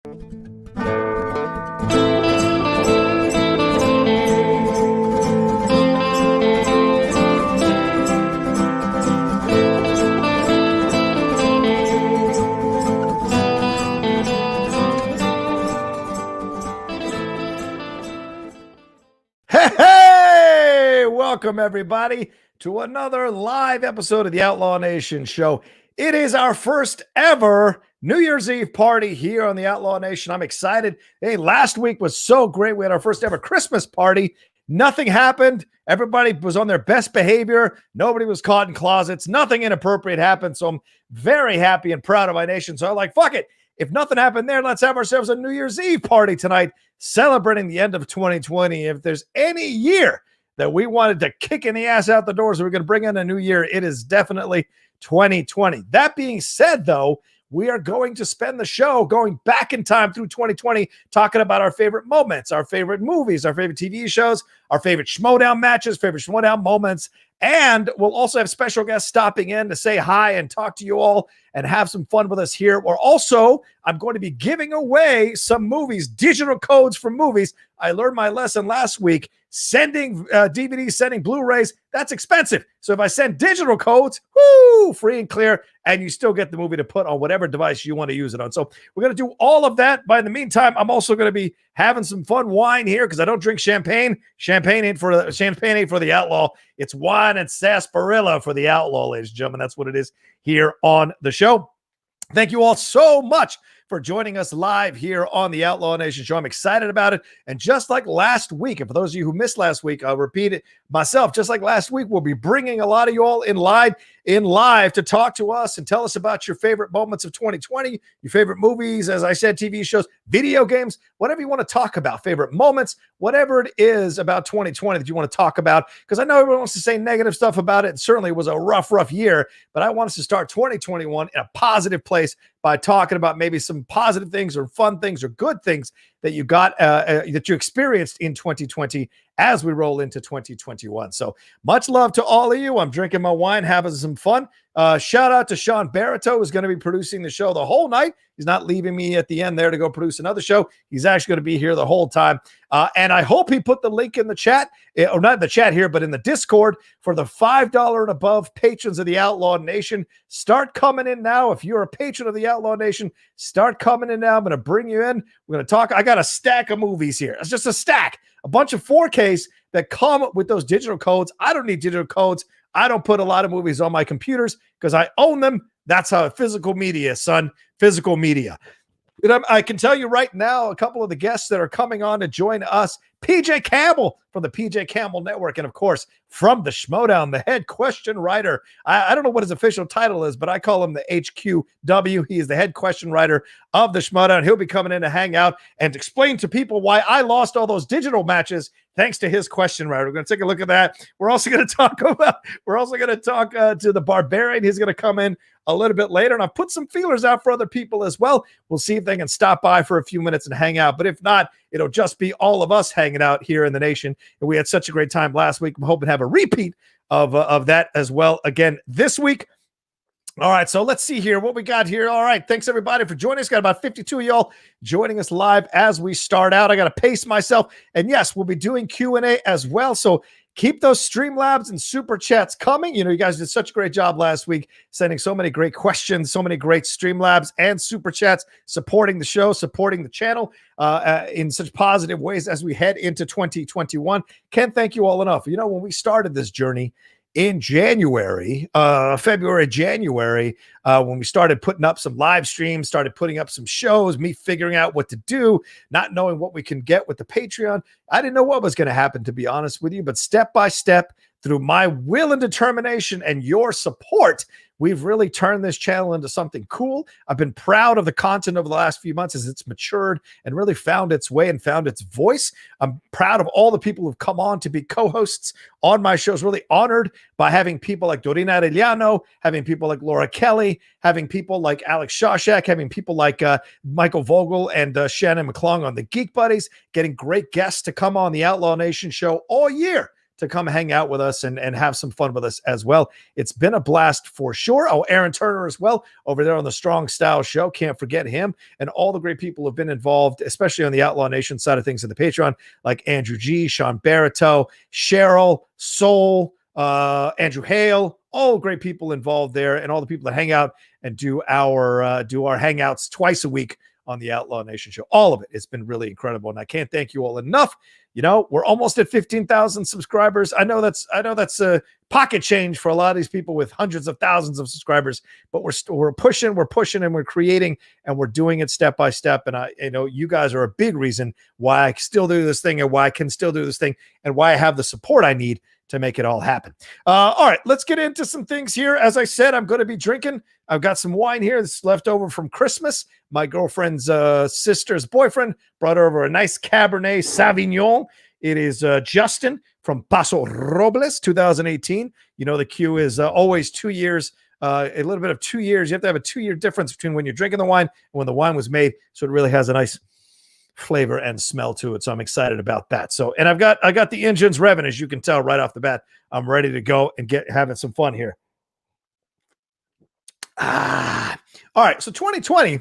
Hey, welcome everybody to another live episode of the Outlaw Nation Show. It is our first ever New Year's Eve party here on the Outlaw Nation. I'm excited. Hey, last week was so great. We had our first ever Christmas party. Nothing happened. Everybody was on their best behavior. Nobody was caught in closets. Nothing inappropriate happened. So I'm very happy and proud of my nation. So I'm like, fuck it. If nothing happened there, let's have ourselves a New Year's Eve party tonight, celebrating the end of 2020. If there's any year that we wanted to kick in the ass out the doors, we're going to bring in a new year, it is definitely 2020. That being said, though, we are going to spend the show going back in time through 2020, talking about our favorite moments, our favorite movies, our favorite TV shows, our favorite Schmoedown matches, favorite Schmoedown moments. And we'll also have special guests stopping in to say hi and talk to you all and have some fun with us here. I'm going to be giving away some movies, digital codes for movies. I learned my lesson last week. Sending DVDs, sending Blu-rays, that's expensive. So if I send digital codes, free and clear, and you still get the movie to put on whatever device you want to use it on. So we're going to do all of that. But in the meantime, I'm also going to be having some fun wine here because I don't drink champagne. Champagne ain't for the outlaw. It's wine and sarsaparilla for the outlaw, ladies and gentlemen. That's what it is here on the show. Thank you all so much for joining us live here on the Outlaw Nation Show. I'm excited about it. And just like last week, and for those of you who missed last week, I'll repeat it myself. Just like last week, we'll be bringing a lot of you all in live to talk to us and tell us about your favorite moments of 2020, your favorite movies, as I said, TV shows, video games, whatever you want to talk about, favorite moments, whatever it is about 2020 that you want to talk about. Because I know everyone wants to say negative stuff about it. It certainly was a rough year, but I want us to start 2021 in a positive place by talking about maybe some positive things or fun things or good things that you got, that you experienced in 2020 as we roll into 2021. So much love to all of you. I'm drinking my wine, having some fun. Shout out to Sean Barreto, who's going to be producing the show the whole night. He's not leaving me at the end there to go produce another show. He's actually going to be here the whole time. And I hope he put the link in the chat, or not in the chat here, but in the Discord for the $5 and above patrons of the Outlaw Nation. Start coming in now. If you're a patron of the Outlaw Nation, start coming in now. I'm going to bring you in. We're going to talk. I got a stack of movies here. It's just a stack, a bunch of 4Ks that come with those digital codes. I don't need digital codes. I don't put a lot of movies on my computers because I own them. That's how physical media, son, physical media. And I can tell you right now, a couple of the guests that are coming on to join us, PJ Campbell from the PJ Campbell Network, and of course, from the Schmoedown, the head question writer. I don't know what his official title is, but I call him the HQW. He is the head question writer of the Schmoedown. He'll be coming in to hang out and explain to people why I lost all those digital matches thanks to his question writer. We're going to take a look at that. We're also going to talk to the Barbarian. He's going to come in a little bit later, and I've put some feelers out for other people as well. We'll see if they can stop by for a few minutes and hang out. But if not, it'll just be all of us hanging out here in the nation. And we had such a great time last week. I'm hoping to have a repeat of that as well again this week. All right, so let's see here what we got here. All right, thanks everybody for joining us. Got about 52 of y'all joining us live as we start out. I got to pace myself. And yes, we'll be doing Q&A as well. So keep those Streamlabs and Super Chats coming. You know, you guys did such a great job last week, sending so many great questions, so many great Streamlabs and Super Chats, supporting the show, supporting the channel in such positive ways as we head into 2021. Can't thank you all enough. You know, when we started this journey in January, when we started putting up some live streams, started putting up some shows, me figuring out what to do, not knowing what we can get with the Patreon. I didn't know what was going to happen, to be honest with you, but step by step, through my will and determination and your support, we've really turned this channel into something cool. I've been proud of the content over the last few months as it's matured and really found its way and found its voice. I'm proud of all the people who've come on to be co-hosts on my shows, really honored by having people like Dorina Arellano, having people like Laura Kelly, having people like Alex Shawshak, having people like Michael Vogel and Shannon McClung on the Geek Buddies, getting great guests to come on the Outlaw Nation show all year to come hang out with us and have some fun with us as well. It's been a blast for sure. Oh, Aaron Turner as well over there on the Strong Style Show. Can't forget him and all the great people who have been involved, especially on the Outlaw Nation side of things in the Patreon, like Andrew G, Sean Barito, Cheryl, Soul, Andrew Hale, all great people involved there, and all the people that hang out and do our hangouts twice a week on the Outlaw Nation Show. All of it. It's been really incredible, and I can't thank you all enough. You know, we're almost at 15,000 subscribers. I know that's a pocket change for a lot of these people with hundreds of thousands of subscribers, but we're pushing, and we're creating, and we're doing it step by step. And you guys are a big reason why I still do this thing, and why I can still do this thing, and why I have the support I need to make it all happen. All right, let's get into some things here. As I said, I'm going to be drinking. I've got some wine here that's left over from Christmas. My girlfriend's sister's boyfriend brought over a nice Cabernet Sauvignon. It is Justin from Paso Robles, 2018. You know, the queue is always 2 years, a little bit of 2 years. You have to have a 2 year difference between when you're drinking the wine and when the wine was made. So it really has a nice flavor and smell to it. So I'm excited about that. So, and I got the engines revving, as you can tell right off the bat. I'm ready to go and having some fun here. All right. So 2020,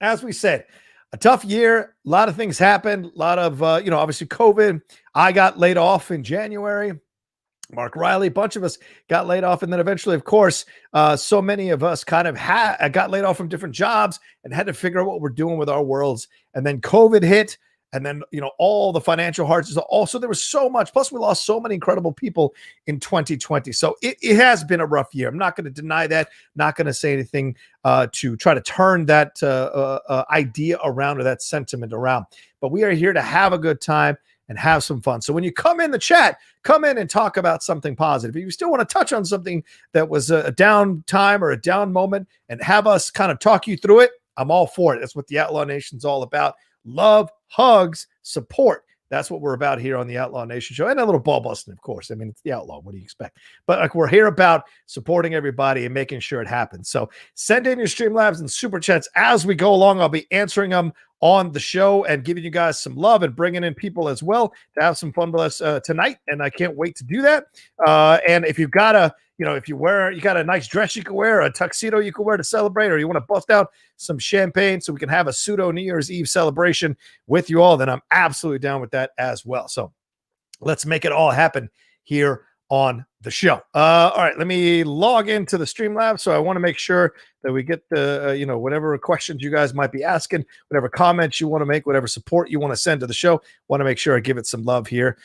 as we said, a tough year. A lot of things happened. A lot of, obviously COVID. I got laid off in January. Mark Riley, a bunch of us got laid off. And then eventually, of course, so many of us kind of got laid off from different jobs and had to figure out what we're doing with our worlds. And then COVID hit. And then, all the financial hardships. Also, there was so much. Plus, we lost so many incredible people in 2020. So it has been a rough year. I'm not going to deny that. Not going to say anything to try to turn that idea around or that sentiment around. But we are here to have a good time and have some fun. So when you come in the chat, come in and talk about something positive. If you still want to touch on something that was a down time or a down moment and have us kind of talk you through it, I'm all for it. That's what the Outlaw Nation's all about. Love, hugs, support. That's what we're about here on the Outlaw Nation Show. And a little ball busting, of course. I mean, it's the Outlaw. What do you expect? But we're here about supporting everybody and making sure it happens. So send in your Streamlabs and Super Chats as we go along. I'll be answering them on the show and giving you guys some love and bringing in people as well to have some fun with us tonight. And I can't wait to do that. And if you've got you got a nice dress you can wear, a tuxedo you can wear to celebrate, or you want to bust out some champagne so we can have a pseudo New Year's Eve celebration with you all, then I'm absolutely down with that as well. So let's make it all happen here on the show. All right, let me log into the Streamlabs. So I want to make sure that we get the, whatever questions you guys might be asking, whatever comments you want to make, whatever support you want to send to the show. Want to make sure I give it some love here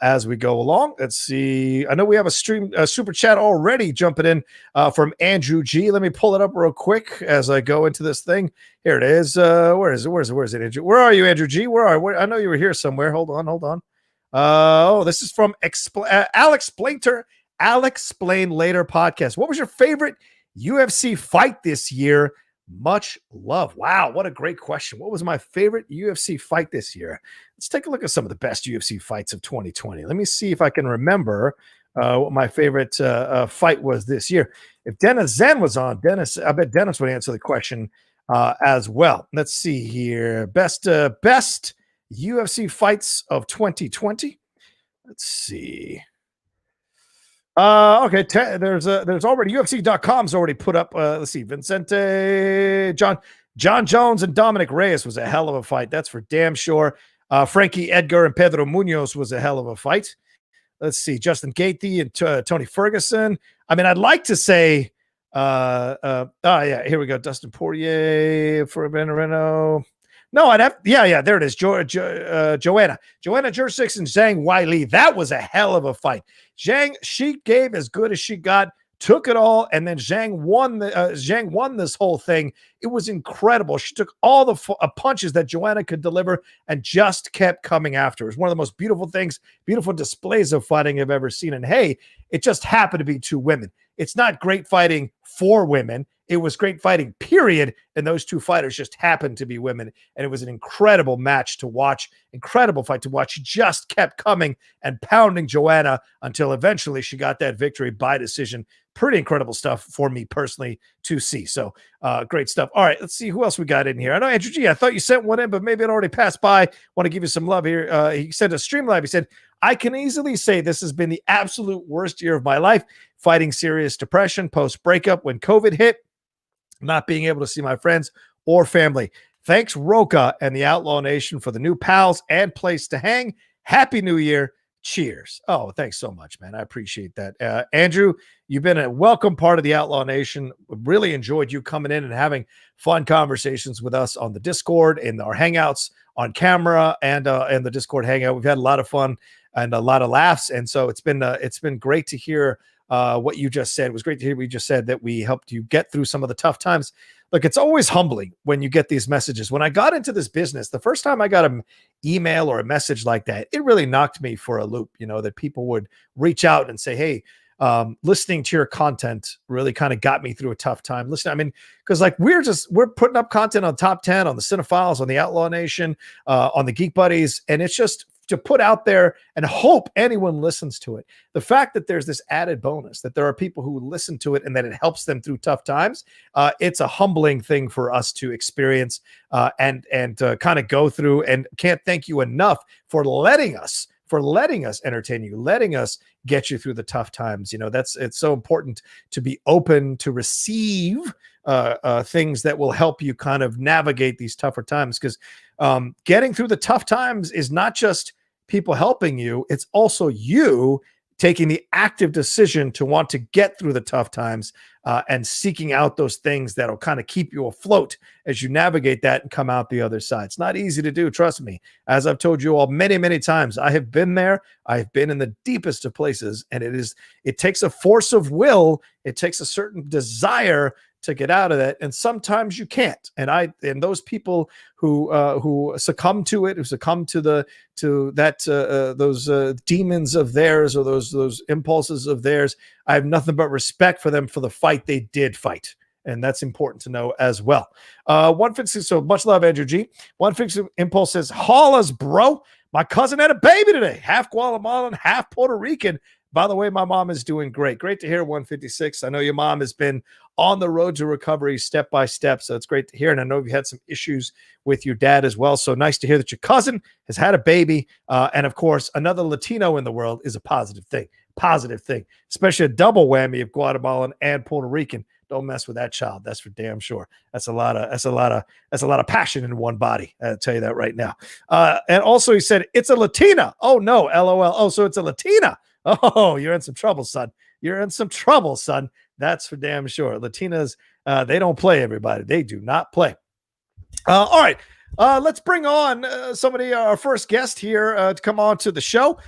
as we go along. Let's see. I know we have a super chat already jumping in from Andrew G. Let me pull it up real quick as I go into this thing. Here it is. Where is it, Andrew? Where are you, Andrew G? I know you were here somewhere. Hold on. This is from Alex Splinter. Alex Explain Later podcast. What was your favorite UFC fight this year? Much love. Wow, what a great question. What was my favorite UFC fight this year? Let's take a look at some of the best UFC fights of 2020. Let me see if I can remember what my favorite fight was this year. If Dennis Zen was on, I bet Dennis would answer the question as well. Let's see here. Best UFC fights of 2020. Let's see. Okay. There's already UFC.com's already put up. Let's see. Vicente, John Jones and Dominic Reyes was a hell of a fight. That's for damn sure. Frankie Edgar and Pedro Munoz was a hell of a fight. Let's see. Justin Gaethje and Tony Ferguson. I mean, I'd like to say, here we go. Dustin Poirier for Benareno. No, I'd have, there it is. Joanna Jurczyk and Zhang Weili. That was a hell of a fight. Zhang, she gave as good as she got, took it all, and then Zhang won this whole thing. It was incredible. She took all the punches that Joanna could deliver and just kept coming after. It was one of the most beautiful things, beautiful displays of fighting I've ever seen. And hey, it just happened to be two women. It's not great fighting for women. It was great fighting, period. And those two fighters just happened to be women. And it was an incredible match to watch, incredible fight to watch. She just kept coming and pounding Joanna until eventually she got that victory by decision. Pretty incredible stuff for me personally to see. So great stuff. All right, let's see who else we got in here. I know Andrew G, I thought you sent one in, but maybe it already passed by. Want to give you some love here. He sent a Streamlab. He said, I can easily say this has been the absolute worst year of my life, fighting serious depression post-breakup when COVID hit, not being able to see my friends or family. Thanks, Rocha and the Outlaw Nation, for the new pals and place to hang. Happy New Year. Cheers. Oh, thanks so much, man. I appreciate that. Andrew, you've been a welcome part of the Outlaw Nation. Really enjoyed you coming in and having fun conversations with us on the Discord, in our hangouts on camera, and the Discord hangout. We've had a lot of fun and a lot of laughs. And so it's been great to hear what you just said. It was great to hear what you just said, that we helped you get through some of the tough times. Look, it's always humbling when you get these messages. When I got into this business, the first time I got an email or a message like that, it really knocked me for a loop, that people would reach out and say, hey, listening to your content really kind of got me through a tough time. Because like we're putting up content on Top 10, on the Cinephiles, on the Outlaw Nation, on the Geek Buddies, and it's just to put out there and hope anyone listens to it. The fact that there's this added bonus, that there are people who listen to it and that it helps them through tough times, it's a humbling thing for us to experience and kind of go through. And can't thank you enough for letting us entertain you, letting us get you through the tough times. It's so important to be open to receive things that will help you kind of navigate these tougher times, because getting through the tough times is not just people helping you, it's also you taking the active decision to want to get through the tough times and seeking out those things that'll kind of keep you afloat as you navigate that and come out the other side. It's not easy to do, trust me. As I've told you all many, many times, I have been there. I've been in the deepest of places, and it takes a force of will. It takes a certain desire to get out of that, and sometimes you can't. And those people who succumb to it, who succumb to those demons of theirs, or those impulses of theirs, I have nothing but respect for them for the fight they did fight. And that's important to know as well. 156, so much love, Andrew G. 156 Impulse says, Hollas, bro. My cousin had a baby today, half Guatemalan, half Puerto Rican. By the way, my mom is doing great. Great to hear, 156. I know your mom has been on the road to recovery step by step, so it's great to hear. And I know you had some issues with your dad as well, so nice to hear that your cousin has had a baby. And, of course, another Latino in the world is a positive thing, especially a double whammy of Guatemalan and Puerto Rican. Don't mess with that child. That's for damn sure. That's a lot of passion in one body. I'll tell you that right now. And also he said, it's a Latina. Oh, no, LOL. Oh, so it's a Latina. Oh, you're in some trouble, son. That's for damn sure. Latinas, they don't play, everybody. They do not play. All right. Let's bring on our first guest here to come on to the show.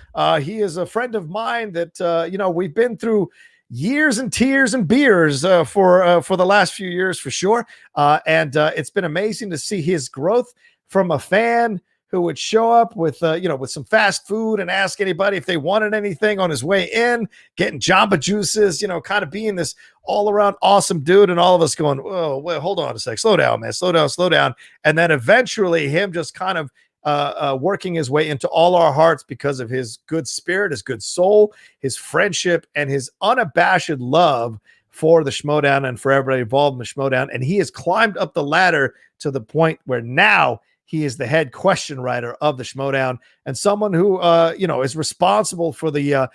He is a friend of mine that, we've been through years and tears and beers for the last few years, for sure. And it's been amazing to see his growth from a fan who would show up with some fast food and ask anybody if they wanted anything on his way in, getting Jamba Juices, kind of being this all around awesome dude. And all of us going, oh, well, hold on a sec. Slow down, man. Slow down. And then eventually him just kind of working his way into all our hearts because of his good spirit, his good soul, his friendship, and his unabashed love for the Schmoedown and for everybody involved in the Schmoedown. And he has climbed up the ladder to the point where now he is the head question writer of the Schmoedown, and someone who, is responsible for the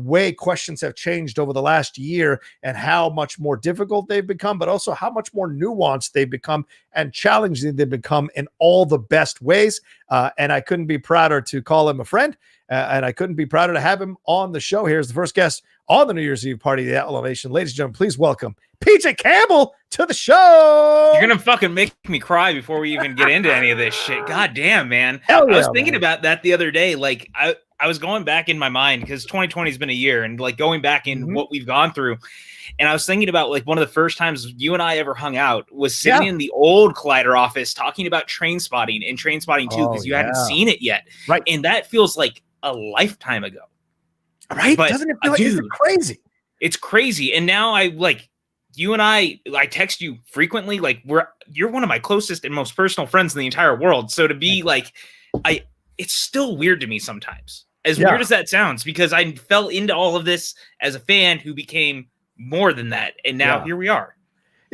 way questions have changed over the last year and how much more difficult they've become, but also how much more nuanced they've become and challenging they've become in all the best ways. And I couldn't be prouder to call him a friend, and I couldn't be prouder to have him on the show. Here's the first guest on the New Year's Eve party of the Outlaw Nation. Ladies and gentlemen, please welcome PJ Campbell to the show. You're going to fucking make me cry before we even get into any of this shit. God damn, man. Hell yeah, I was thinking about that the other day. Like, I was going back in my mind because 2020 has been a year, and like going back in what we've gone through. And I was thinking about like one of the first times you and I ever hung out was sitting in the old Collider office talking about Train Spotting and Train Spotting 2 because you hadn't seen it yet. Right. And that feels like a lifetime ago. Right? But, doesn't it feel like it's crazy? It's crazy. And now you and I text you frequently. Like you're one of my closest and most personal friends in the entire world. So to be it's still weird to me sometimes, as weird as that sounds, because I fell into all of this as a fan who became more than that. And now here we are.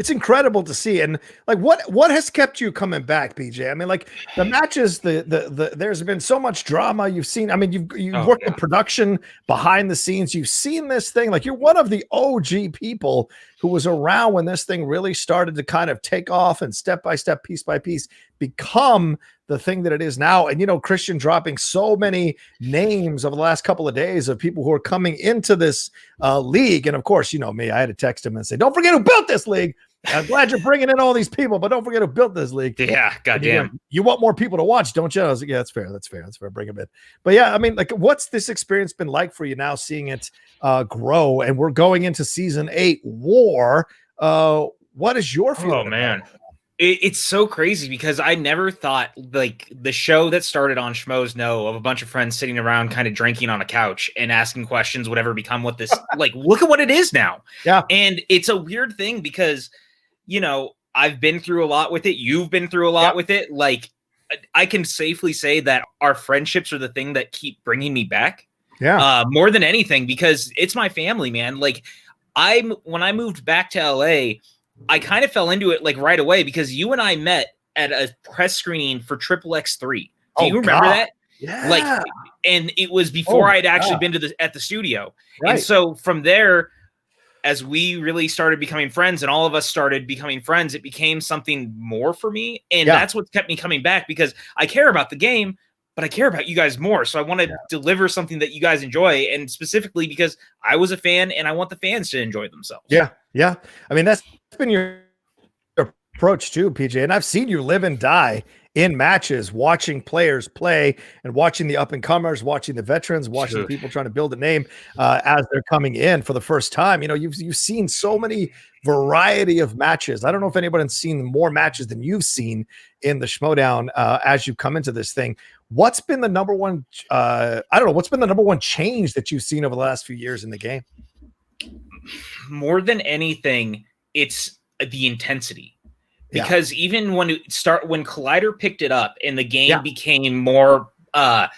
it's incredible to see. And like, what has kept you coming back, PJ? I mean, like the matches, there's been so much drama. You've seen, I mean, you've worked in production behind the scenes. You've seen this thing. Like you're one of the OG people who was around when this thing really started to kind of take off and step by step, piece by piece, become the thing that it is now. And, you know, Christian dropping so many names over the last couple of days of people who are coming into this league. And of course, you know me, I had to text him and say, don't forget who built this league. I'm glad you're bringing in all these people, but don't forget who built this league. Yeah, goddamn. You want more people to watch, don't you? I was like, yeah, that's fair. That's fair. Bring them in. But yeah, I mean, like, what's this experience been like for you now, seeing it grow? And we're going into season 8 war. What is your feeling? Oh man, it's so crazy because I never thought like the show that started on Schmoes Know of a bunch of friends sitting around kind of drinking on a couch and asking questions would ever become what this like. Look at what it is now. Yeah, and it's a weird thing because, you know, I've been through a lot with it. You've been through a lot with it. Like, I can safely say that our friendships are the thing that keep bringing me back. Yeah. More than anything, because it's my family, man. Like, when I moved back to LA, I kind of fell into it like right away because you and I met at a press screening for Triple X3. Do you remember that? Yeah. Like, and it was before I'd actually been at the studio. Right. And so from there, as we really started becoming friends and all of us started becoming friends, it became something more for me. And that's what kept me coming back because I care about the game, but I care about you guys more. So I want to deliver something that you guys enjoy. And specifically because I was a fan and I want the fans to enjoy themselves. Yeah. Yeah. I mean, that's been your approach too, PJ. And I've seen you live and die in matches, watching players play and watching the up and comers, watching the veterans, watching the people trying to build a name as they're coming in for the first time. You know, you've seen so many variety of matches. I don't know if anybody's seen more matches than you've seen in the Schmoedown as you come into this thing. What's been the number one? What's been the number one change that you've seen over the last few years in the game? More than anything, it's the intensity. Because even when Collider picked it up and the game became more, I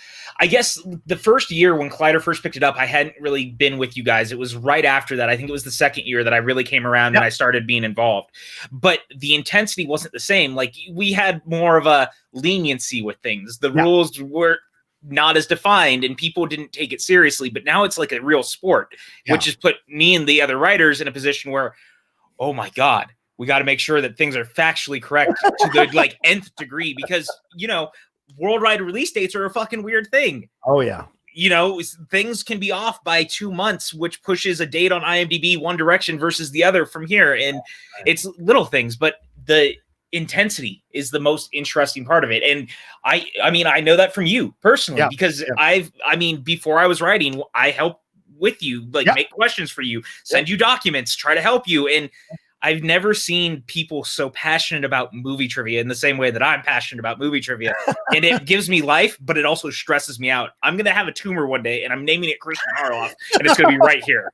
guess the first year when Collider first picked it up, I hadn't really been with you guys. It was right after that. I think it was the second year that I really came around and I started being involved. But the intensity wasn't the same. Like we had more of a leniency with things. The rules were not as defined and people didn't take it seriously. But now it's like a real sport, which has put me and the other writers in a position where, oh my God, we got to make sure that things are factually correct to the like nth degree because, you know, worldwide release dates are a fucking weird thing. Oh yeah. You know, things can be off by 2 months, which pushes a date on IMDb one direction versus the other from here. And it's little things, but the intensity is the most interesting part of it. And I mean, I know that from you personally because before I was writing, I helped with you, like make questions for you, send you documents, try to help you. And I've never seen people so passionate about movie trivia in the same way that I'm passionate about movie trivia. And it gives me life, but it also stresses me out. I'm going to have a tumor one day and I'm naming it Christian Harloff and it's going to be right here.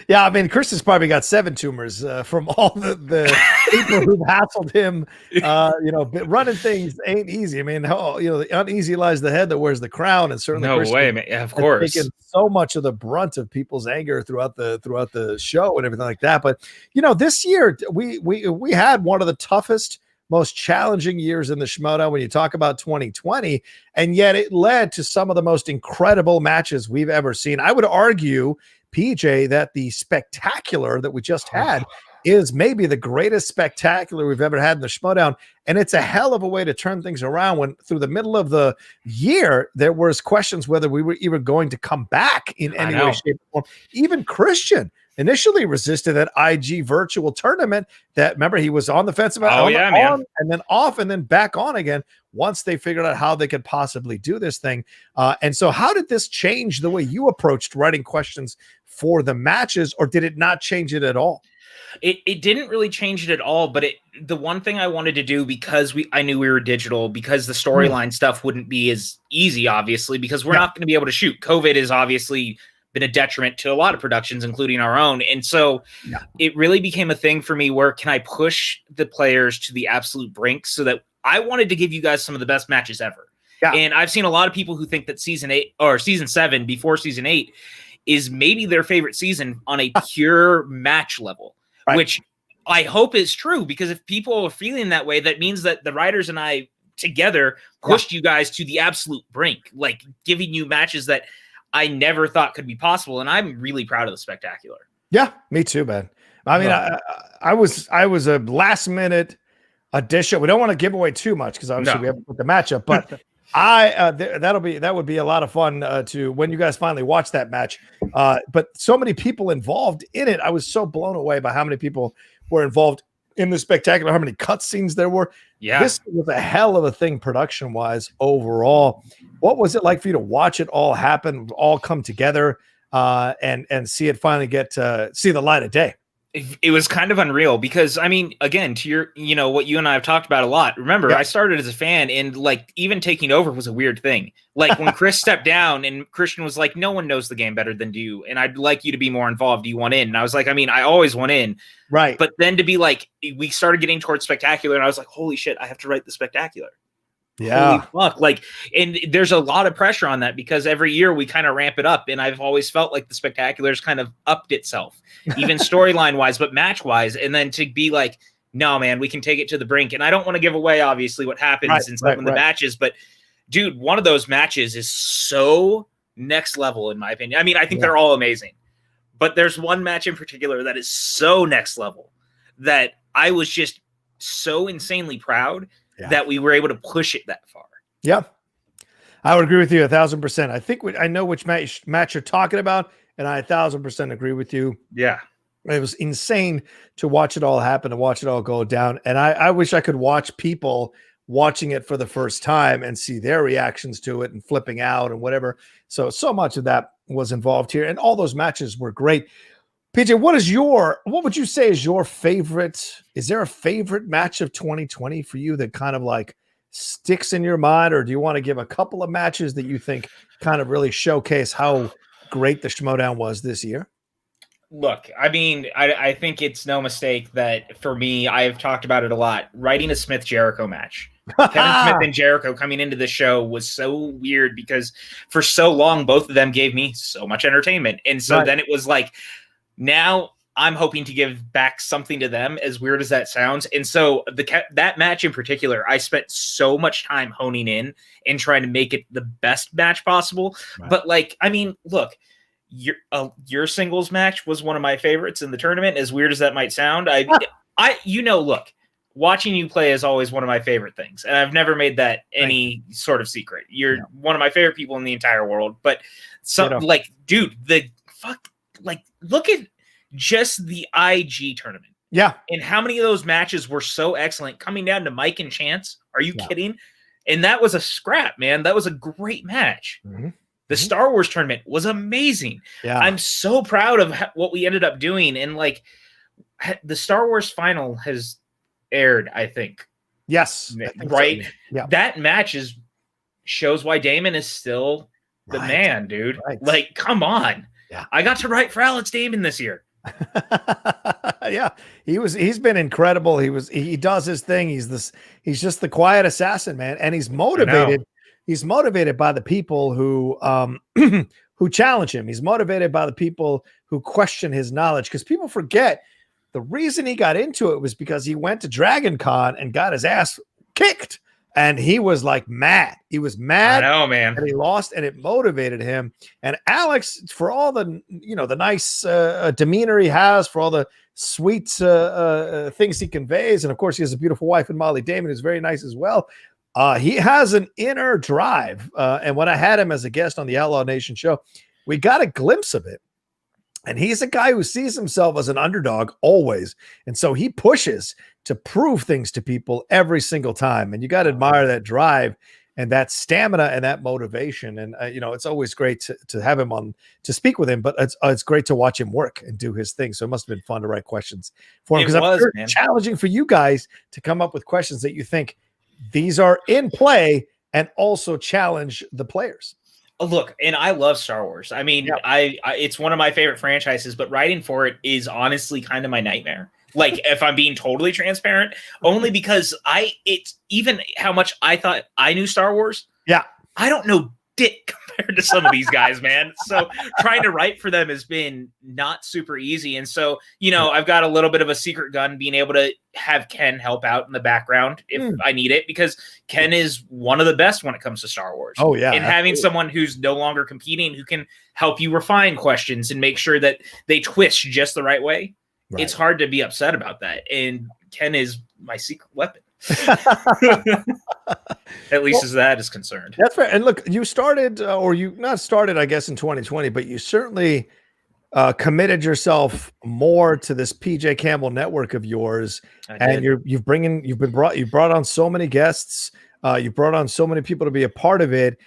Yeah, I mean, Chris has probably got 7 tumors from all the people who've hassled him. You know, running things ain't easy. I mean, uneasy lies the head that wears the crown, and certainly no way, man. Yeah, of course, taken so much of the brunt of people's anger throughout the show and everything like that. But you know, this year we had one of the toughest, most challenging years in the Schmoedown when you talk about 2020, and yet it led to some of the most incredible matches we've ever seen. I would argue, PJ, that the spectacular that we just had is maybe the greatest spectacular we've ever had in the Schmoedown. And it's a hell of a way to turn things around when through the middle of the year, there was questions whether we were even going to come back in any way, shape, or form. Even Christian initially resisted that IG virtual tournament that, remember, he was on the fence about on, and then off and then back on again once they figured out how they could possibly do this thing. And so how did this change the way you approached writing questions for the matches, or did it not change it at all? It didn't really change it at all, but the one thing I wanted to do, because I knew we were digital, because the storyline stuff wouldn't be as easy, obviously, because we're not going to be able to shoot. COVID has obviously been a detriment to a lot of productions, including our own. And so it really became a thing for me where can I push the players to the absolute brink so that I wanted to give you guys some of the best matches ever. Yeah. And I've seen a lot of people who think that season 8 or season 7 before season 8 is maybe their favorite season on a pure match level. which I hope is true, because if people are feeling that way, that means that the writers and I together pushed you guys to the absolute brink, like giving you matches that I never thought could be possible. And I'm really proud of the Spectacular. Yeah, me too, man. I mean, I was a last minute addition. We don't want to give away too much because obviously we haven't put the matchup, but that would be a lot of fun to when you guys finally watch that match. But so many people involved in it. I was so blown away by how many people were involved in the Spectacular, how many cutscenes there were. Yeah, this was a hell of a thing production wise overall. What was it like for you to watch it all happen, all come together, and see it finally get see the light of day? It was kind of unreal because, I mean, again, to your, what you and I have talked about a lot. Remember, I started as a fan, and like even taking over was a weird thing. Like when Chris stepped down and Christian was like, no one knows the game better than you, and I'd like you to be more involved. Do you want in? And I was like, I mean, I always want in. Right. But then to be like, we started getting towards Spectacular, and I was like, holy shit, I have to write the Spectacular. Yeah. Holy fuck. Like, and there's a lot of pressure on that because every year we kind of ramp it up. And I've always felt like the Spectacular's kind of upped itself, even storyline wise, but match wise. And then to be like, no, man, we can take it to the brink. And I don't want to give away, obviously, what happens in some of the matches. But dude, one of those matches is so next level, in my opinion. I mean, I think they're all amazing. But there's one match in particular that is so next level that I was just so insanely proud that we were able to push it that far. Yeah, I would agree with you 1,000%. I think I know which match you're talking about, and I 1,000% agree with you. Yeah, it was insane to watch it all happen, to watch it all go down. And I wish I could watch people watching it for the first time and see their reactions to it and flipping out and whatever. So much of that was involved here, and all those matches were great. PJ, what would you say is your favorite? Is there a favorite match of 2020 for you that kind of like sticks in your mind, or do you want to give a couple of matches that you think kind of really showcase how great the Schmoedown was this year? Look, I mean, I think it's no mistake that for me, I've talked about it a lot. Writing a Smith-Jericho match. Kevin Smith and Jericho coming into the show was so weird because for so long, both of them gave me so much entertainment. And so then it was like, now I'm hoping to give back something to them, as weird as that sounds. And so that match in particular, I spent so much time honing in and trying to make it the best match possible. Right. But like, I mean, look, your singles match was one of my favorites in the tournament, as weird as that might sound. Look, watching you play is always one of my favorite things. And I've never made that any sort of secret. You're one of my favorite people in the entire world. But like, dude, look at just the IG tournament. Yeah. And how many of those matches were so excellent, coming down to Mike and Chance? Are you kidding? And that was a scrap, man. That was a great match. Mm-hmm. The Star Wars tournament was amazing. Yeah. I'm so proud of what we ended up doing. And like the Star Wars final has aired, I think. Yes. Right. So. Yeah. That match shows why Damon is still the man, dude. Right. Like, come on. Yeah. I got to write for Alex Damon this year. Yeah, he's been incredible. He does his thing. He's just the quiet assassin, man. And he's motivated. He's motivated by the people who who challenge him. He's motivated by the people who question his knowledge, because people forget the reason he got into it was because he went to Dragon Con and got his ass kicked. And he was like mad. He was mad. I know, man. And he lost, and it motivated him. And Alex, for all the the nice demeanor he has, for all the sweet things he conveys, and of course he has a beautiful wife in Molly Damon, who's very nice as well. He has an inner drive. And when I had him as a guest on the Outlaw Nation show, we got a glimpse of it. And he's a guy who sees himself as an underdog always. And so he pushes to prove things to people every single time. And you got to admire that drive and that stamina and that motivation. And, it's always great to have him on, to speak with him, but it's great to watch him work and do his thing. So it must have been fun to write questions for him, because I'm sure it's challenging for you guys to come up with questions that you think these are in play and also challenge the players. Look, and I love Star Wars. I mean, it's one of my favorite franchises, but writing for it is honestly kind of my nightmare. Like, if I'm being totally transparent, only because it's even how much I thought I knew Star Wars. Yeah. I don't know dick compared to some of these guys, man. So trying to write for them has been not super easy. And so, you know, I've got a little bit of a secret gun being able to have Ken help out in the background if I need it, because Ken is one of the best when it comes to Star Wars. Oh, yeah. And having someone who's no longer competing, who can help you refine questions and make sure that they twist just the right way. Right. It's hard to be upset about that. And Ken is my secret weapon. At least as that is concerned. That's fair. And look, you started, or you not started, I guess, in 2020, but you certainly committed yourself more to this PJ Campbell network of yours. And you've brought on so many guests. You brought on so many people to be a part of it.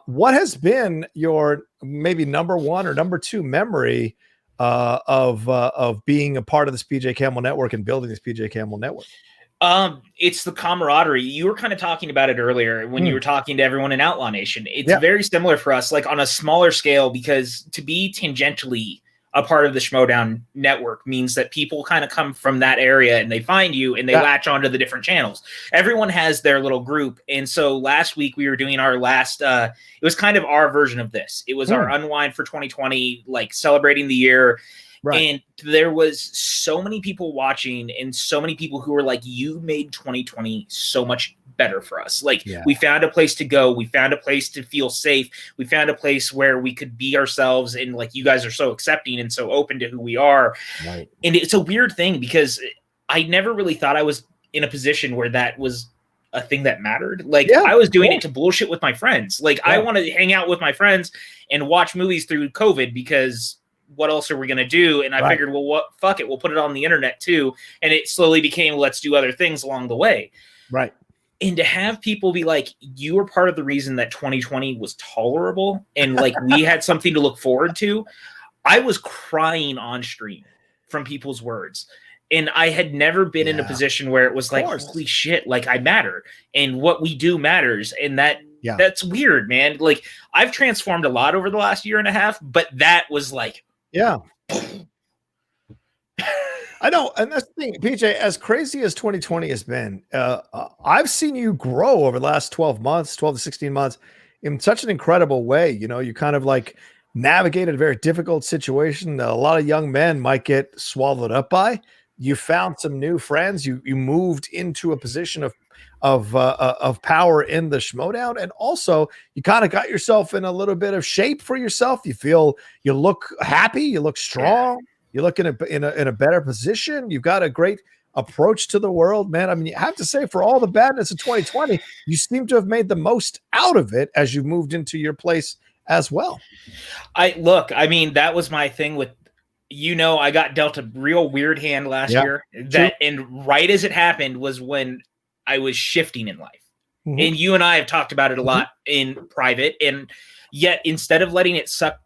What has been your maybe number one or number two memory of being a part of this PJ Campbell network and building this PJ Campbell network? It's the camaraderie. You were kind of talking about it earlier when you were talking to everyone in Outlaw Nation. It's very similar for us, like on a smaller scale, because to be tangentially a part of the Schmoedown network means that people kind of come from that area and they find you and they latch onto the different channels. Everyone has their little group. And so last week we were doing our last, it was kind of our version of this. It was our unwind for 2020, like celebrating the year. Right. And there was so many people watching and so many people who were like, you made 2020 so much better for us. Like we found a place to go. We found a place to feel safe. We found a place where we could be ourselves. And like, you guys are so accepting and so open to who we are. Right. And it's a weird thing because I never really thought I was in a position where that was a thing that mattered. Like I was doing it to bullshit with my friends. Like I want to hang out with my friends and watch movies through COVID because what else are we going to do? And I figured, well, fuck it. We'll put it on the internet too. And it slowly became, let's do other things along the way. Right. And to have people be like, you were part of the reason that 2020 was tolerable. And like, we had something to look forward to. I was crying on stream from people's words. And I had never been in a position where it was like, holy shit, like I matter and what we do matters. And that's weird, man. Like I've transformed a lot over the last year and a half, but that was like, I know. And that's the thing, PJ, as crazy as 2020 has been, I've seen you grow over the last 12 to 16 months in such an incredible way. You know, you kind of like navigated a very difficult situation that a lot of young men might get swallowed up by. You found some new friends. You moved into a position of power in the Schmoedown, and also you kind of got yourself in a little bit of shape for yourself. You look happy, you look strong, you look in a better position. You've got a great approach to the world, man. I mean, you have to say, for all the badness of 2020, you seem to have made the most out of it as you moved into your place as well. I mean, that was my thing with. You know, I got dealt a real weird hand last year. And right as it happened was when I was shifting in life. And you and I have talked about it a lot in private. And yet, instead of letting it suck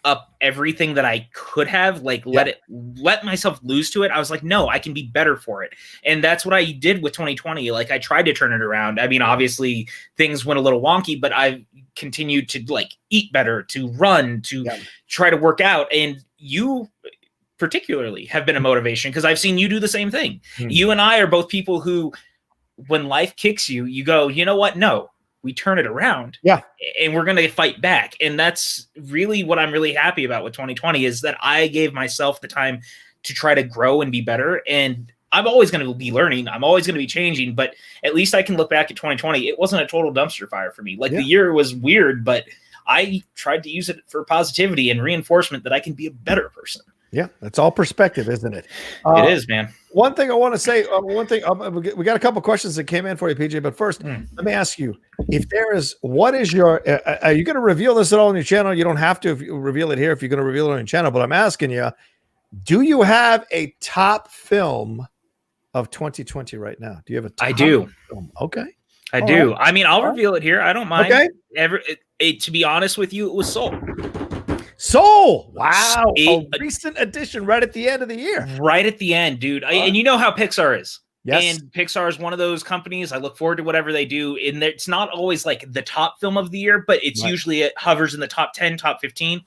up everything that I could have, like let myself lose to it, I was like, no, I can be better for it. And that's what I did with 2020. Like I tried to turn it around. I mean, obviously things went a little wonky, but I continued to like eat better, to run, to try to work out. And you particularly have been a motivation because I've seen you do the same thing. You and I are both people who, when life kicks you, you go, you know what? No, we turn it around. And we're going to fight back. And that's really what I'm really happy about with 2020 is that I gave myself the time to try to grow and be better. And I'm always going to be learning. I'm always going to be changing, but at least I can look back at 2020. It wasn't a total dumpster fire for me. Like the year was weird, but I tried to use it for positivity and reinforcement that I can be a better person. Yeah, that's all perspective, isn't it? It is, man. One thing I want to say, we got a couple questions that came in for you, PJ, but first, let me ask you, what is your, are you going to reveal this at all on your channel? You don't have to if you reveal it here if you're going to reveal it on your channel, but I'm asking you, do you have a top film of 2020 right now? Do you have a top film? Okay. I do. Right. I mean, I'll reveal it here. I don't mind. Okay. To be honest with you, it was Soul. Wow. A recent addition right at the end of the year. Right at the end, dude. And you know how Pixar is. Yes. And Pixar is one of those companies. I look forward to whatever they do. And it's not always like the top film of the year, but it's usually it hovers in the top 10, top 15.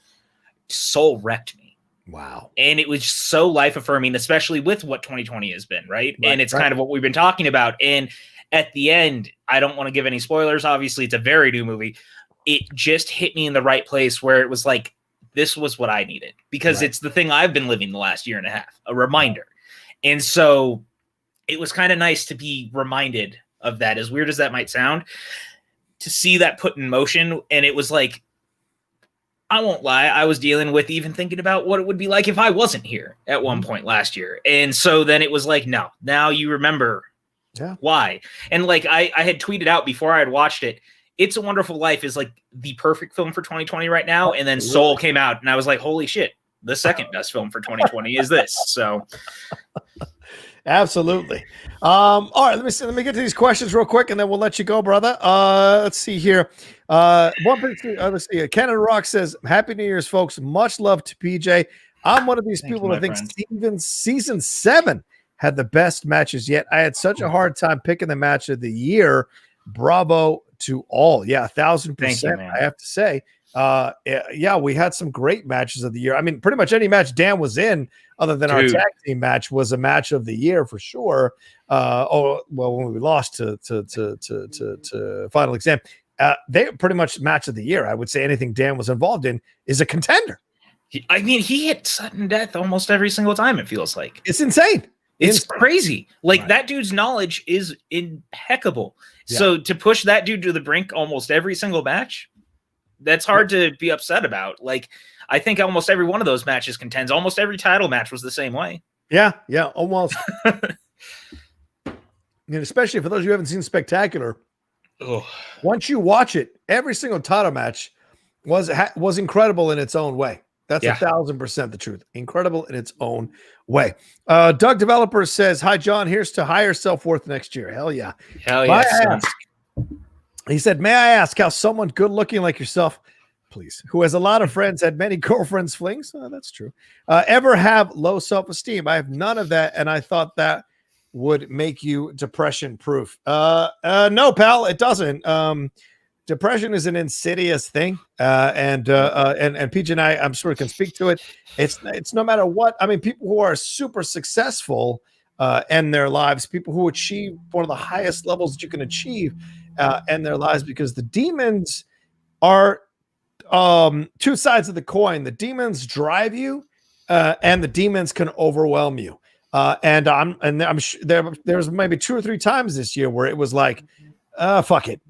Soul wrecked me. Wow. And it was so life affirming, especially with what 2020 has been, right? And it's kind of what we've been talking about. And at the end, I don't want to give any spoilers. Obviously, it's a very new movie. it just hit me in the right place where it was like, this was what I needed, because it's the thing I've been living the last year and a half, a reminder. And so it was kind of nice to be reminded of that, as weird as that might sound, to see that put in motion. And it was like, I won't lie, I was dealing with even thinking about what it would be like if I wasn't here at one point last year. And so then it was like, no, now you remember why. And like I had tweeted out before I had watched it, It's a Wonderful Life is like the perfect film for 2020 right now. And then Soul came out and I was like, holy shit, the second best film for 2020 is this. So absolutely. All right, let me get to these questions real quick and then we'll let you go, brother. Let's see here. Let's see. Canada Rock says, Happy New Year's, folks. Much love to PJ. I'm one of these people that think season 7 had the best matches yet. I had such a hard time picking the match of the year. Bravo to all. Yeah, 1,000%. I have to say. Yeah, we had some great matches of the year. I mean, pretty much any match Dan was in, other than our tag team match, was a match of the year for sure. When we lost to Final Exam, they pretty much match of the year. I would say anything Dan was involved in is a contender. He hit sudden death almost every single time. It feels like it's insane. It's crazy. Like that dude's knowledge is impeccable. Yeah. So to push that dude to the brink almost every single match, that's hard to be upset about. Like, I think almost every one of those matches contends. Almost every title match was the same way. Yeah, almost. And especially for those who haven't seen Spectacular, once you watch it, every single title match was incredible in its own way. That's 1,000% the truth. Incredible in its own way. Doug Developer says, Hi, John. Here's to higher self-worth next year. Hell yeah. Hell yeah. He said, may I ask how someone good looking like yourself, please, who has a lot of friends, had many girlfriends, flings, that's true, ever have low self-esteem? I have none of that, and I thought that would make you depression proof. No, pal, it doesn't. Depression is an insidious thing. And PJ and I'm sure can speak to it. It's no matter what. I mean, people who are super successful in their lives, people who achieve one of the highest levels that you can achieve in their lives, because the demons are two sides of the coin. The demons drive you, and the demons can overwhelm you. And I'm sure there's maybe 2 or 3 times this year where it was like, fuck it,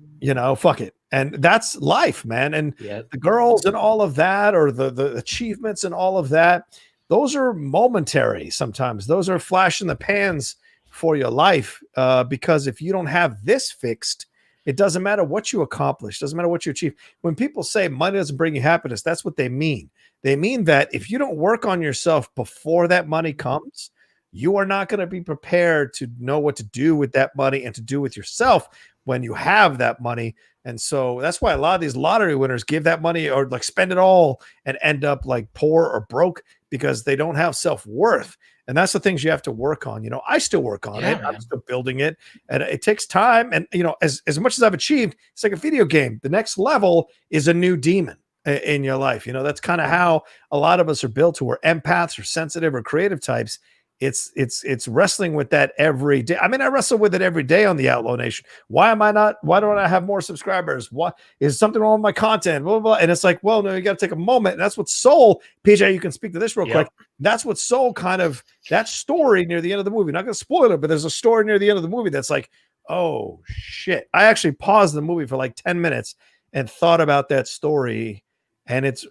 fuck it. And that's life, man. And the girls and all of that, or the achievements and all of that, those are momentary. Sometimes those are flash in the pans for your life. Because if you don't have this fixed, it doesn't matter what you accomplish. Doesn't matter what you achieve. When people say money doesn't bring you happiness, that's what they mean. They mean that if you don't work on yourself before that money comes, you are not going to be prepared to know what to do with that money and to do with yourself when you have that money. And so that's why a lot of these lottery winners give that money or like spend it all and end up like poor or broke, because they don't have self-worth. And that's the things you have to work on. I still work on it. I'm still building it, and it takes time. And, as much as I've achieved, it's like a video game. The next level is a new demon in your life. That's kind of how a lot of us are built, who are empaths or sensitive or creative types. It's wrestling with that every day. I mean, I wrestle with it every day on the Outlaw Nation. Why don't I have more subscribers? What is something wrong with my content? Blah, blah, blah. And it's like, well, no, you got to take a moment. And that's what Soul, PJ, you can speak to this real quick. That's what Soul that story near the end of the movie, not going to spoil it, but there's a story near the end of the movie that's like, oh shit. I actually paused the movie for like 10 minutes and thought about that story. And it's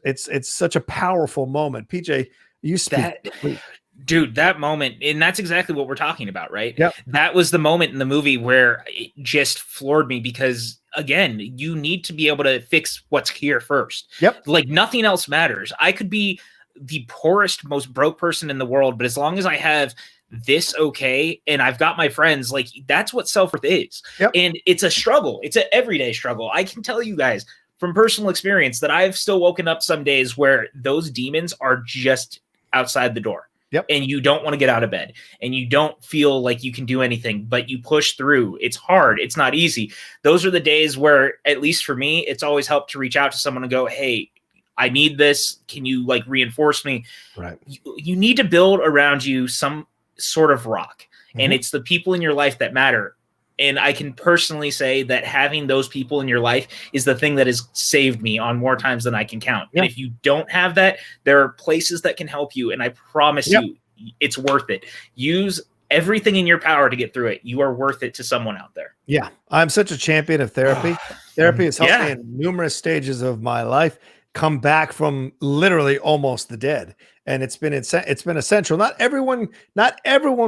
such a powerful moment. PJ, you speak. Dude, that moment, and that's exactly what we're talking about, right? Yep. That was the moment in the movie where it just floored me, because, again, you need to be able to fix what's here first. Yep. Like, nothing else matters. I could be the poorest, most broke person in the world, but as long as I have this okay, and I've got my friends, like, that's what self-worth is. Yep. And it's a struggle. It's an everyday struggle. I can tell you guys from personal experience that I've still woken up some days where those demons are just outside the door. Yep. And you don't want to get out of bed, and you don't feel like you can do anything, but you push through. It's hard. It's not easy. Those are the days where, at least for me, it's always helped to reach out to someone and go, hey, I need this. Can you like reinforce me? Right. You need to build around you some sort of rock. And it's the people in your life that matter. And I can personally say that having those people in your life is the thing that has saved me on more times than I can count. Yeah. And if you don't have that, there are places that can help you. And I promise you, it's worth it. Use everything in your power to get through it. You are worth it to someone out there. Yeah. I'm such a champion of therapy. Therapy has helped me in numerous stages of my life come back from literally almost the dead. And it's been essential. Not everyone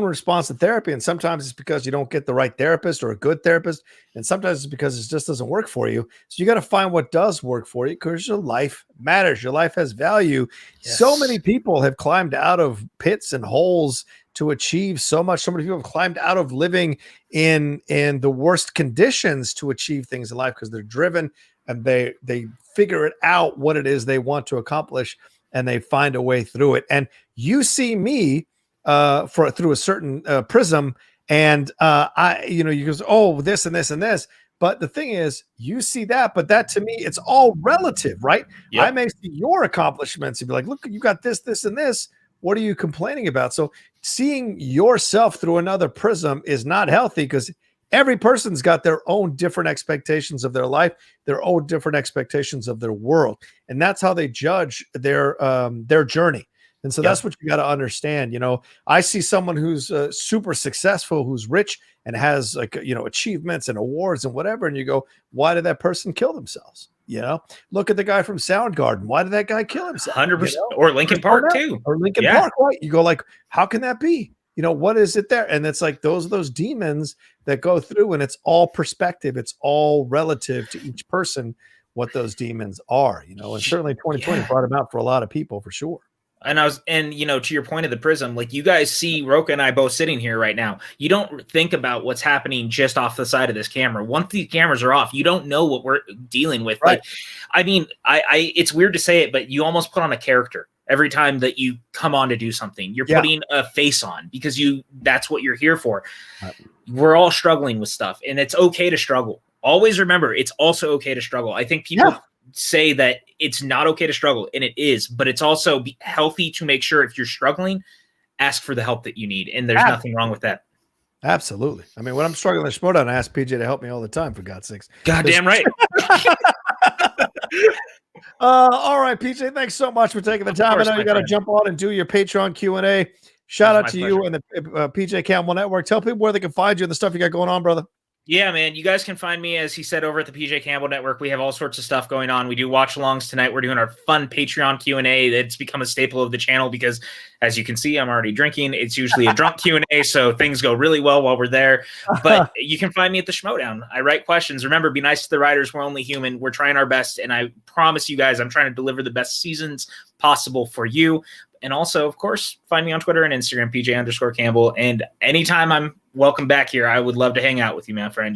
responds to therapy. And sometimes it's because you don't get the right therapist or a good therapist. And sometimes it's because it just doesn't work for you. So you got to find what does work for you, because your life matters. Your life has value. Yes. So many people have climbed out of pits and holes to achieve so much. So many people have climbed out of living in the worst conditions to achieve things in life, because they're driven and they figure it out what it is they want to accomplish, and they find a way through it. And you see me through a certain prism, and you goes, oh, this and this and this. But the thing is, you see that, but that to me, it's all relative, right? Yep. I may see your accomplishments and be like, look, you got this, this, and this. What are you complaining about? So seeing yourself through another prism is not healthy, because every person's got their own different expectations of their life, their own different expectations of their world. And that's how they judge their journey. And so that's what you got to understand. I see someone who's super successful, who's rich and has achievements and awards and whatever. And you go, why did that person kill themselves? Look at the guy from Soundgarden. Why did that guy kill himself? 100%. Or Linkin Park too. Or Linkin Park, right? You go like, how can that be? What is it there? And it's like those demons that go through, and it's all perspective. It's all relative to each person, what those demons are, and certainly 2020 brought them out for a lot of people for sure. And to your point of the prism, like you guys see Rocha and I both sitting here right now. You don't think about what's happening just off the side of this camera. Once the cameras are off, you don't know what we're dealing with. Right. Like, I mean, it's weird to say it, but you almost put on a character every time that you come on to do something. You're putting a face on, because that's what you're here for. We're all struggling with stuff, and it's okay to struggle. Always remember, it's also okay to struggle. I think people say that it's not okay to struggle, and it is, but it's also healthy to make sure if you're struggling, ask for the help that you need. And there's nothing wrong with that. Absolutely. I mean, when I'm struggling in Schmoedown, I ask PJ to help me all the time, for God's sakes. Goddamn right. All right, PJ, thanks so much for taking the time. I know you got to jump on and do your Patreon Q&A. Shout out to you and the PJ Campbell Network. Tell people where they can find you and the stuff you got going on, brother. Yeah, man. You guys can find me, as he said, over at the PJ Campbell Network. We have all sorts of stuff going on. We do watch-alongs tonight. We're doing our fun Patreon Q&A. It's become a staple of the channel because, as you can see, I'm already drinking. It's usually a drunk Q&A, so things go really well while we're there. But you can find me at the Schmoedown. I write questions. Remember, be nice to the writers. We're only human. We're trying our best, and I promise you guys I'm trying to deliver the best seasons possible for you. And also, of course, find me on Twitter and Instagram, PJ_Campbell. And anytime I'm welcome back here, I would love to hang out with you, my friend.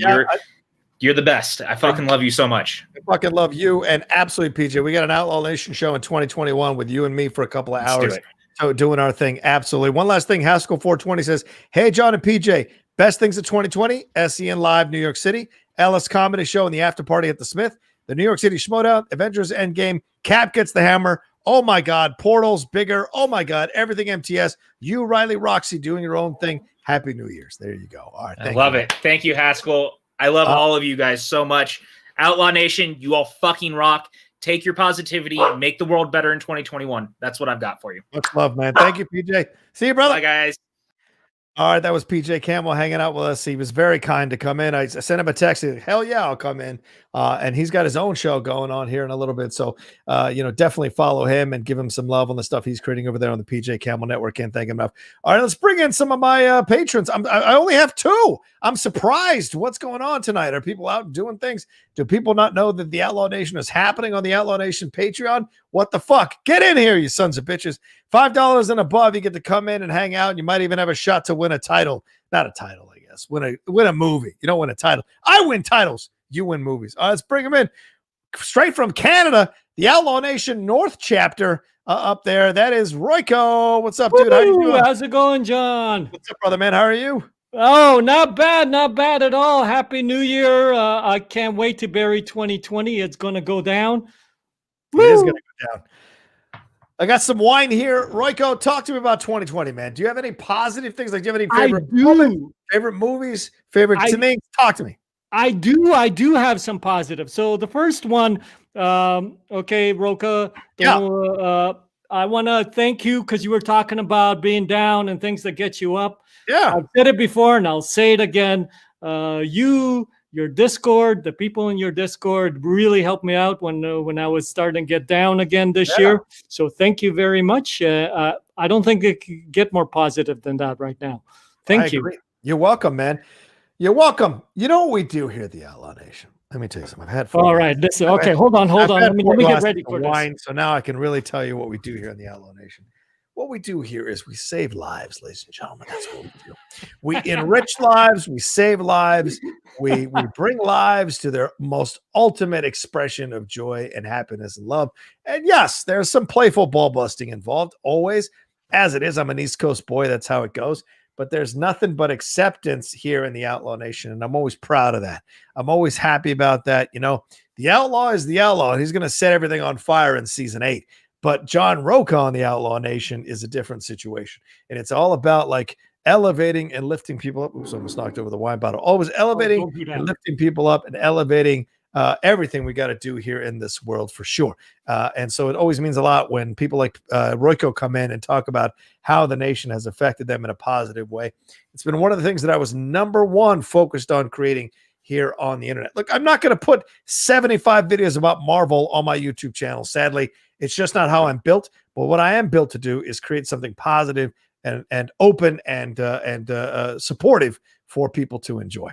You're the best. I fucking love you so much. I fucking love you. And absolutely, PJ, we got an Outlaw Nation show in 2021 with you and me for a couple of hours. So doing our thing. Absolutely. One last thing. Haskell 420 says, hey, John and PJ, best things of 2020, SEN Live, New York City, Ellis Comedy Show and the after party at the Smith, the New York City Schmoedown, Avengers Endgame, Cap gets the hammer. Oh my God, Portals bigger. Oh my God, everything MTS. You, Riley, Roxy, doing your own thing. Happy New Year's. There you go. All right. I love it. Thank you, Haskell. I love all of you guys so much. Outlaw Nation, you all fucking rock. Take your positivity and make the world better in 2021. That's what I've got for you. Much love, man. Thank you, PJ. See you, brother. Bye, guys. All right, that was PJ Campbell hanging out with us. He was very kind to come in. I sent him a text. He said, hell yeah, I'll come in. And he's got his own show going on here in a little bit. So, definitely follow him and give him some love on the stuff he's creating over there on the PJ Campbell Network. Can't thank him enough. All right, let's bring in some of my patrons. I only have two. I'm surprised. What's going on tonight? Are people out doing things? Do people not know that the Outlaw Nation is happening on the Outlaw Nation Patreon? What the fuck? Get in here, you sons of bitches. $5 and above, you get to come in and hang out. And you might even have a shot to win a title. Not a title, I guess. Win a movie. You don't win a title. I win titles. You win movies. All right, let's bring them in. Straight from Canada, the Outlaw Nation North chapter up there. That is Royko. What's up, dude? How you doing? How's it going, John? What's up, brother, man? How are you? Oh, not bad at all. Happy New Year. I can't wait to bury 2020. It's going to go down. It is going to go down. I got some wine here. Royko, talk to me about 2020, man. Do you have any positive things? Like, do you have any Favorite movies, favorite things? Talk to me. I do have some positive. So the first one, okay, Rocha, I want to thank you because you were talking about being down and things that get you up. Yeah. I've said it before and I'll say it again. Your Discord, the people in your Discord really helped me out when I was starting to get down again this year. So thank you very much. I don't think it could get more positive than that right now. Thank you. You're welcome, man. You're welcome. You know what we do here at the Outlaw Nation? Let me tell you something. I've had 4 All right. Listen. Okay. Hold on. Let me get ready for wine, this. So now I can really tell you what we do here in the Outlaw Nation. What we do here is we save lives, ladies and gentlemen. That's what we do. We enrich lives. We save lives. We bring lives to their most ultimate expression of joy and happiness and love. And yes, there's some playful ball busting involved, always, as it is. I'm an East Coast boy. That's how it goes. But there's nothing but acceptance here in the Outlaw Nation, and I'm always proud of that. I'm always happy about that. You know, the Outlaw is the Outlaw, and he's going to set everything on fire in season 8. But John Rocha on the Outlaw Nation is a different situation, and it's all about like elevating and lifting people up. Oops, almost knocked over the wine bottle. Always elevating and lifting people up and elevating everything we got to do here in this world for sure. And so it always means a lot when people like Royko come in and talk about how the nation has affected them in a positive way. It's been one of the things that I was number one focused on creating here on the internet. Look, I'm not going to put 75 videos about Marvel on my YouTube channel. Sadly, it's just not how I'm built. But what I am built to do is create something positive and open and supportive for people to enjoy.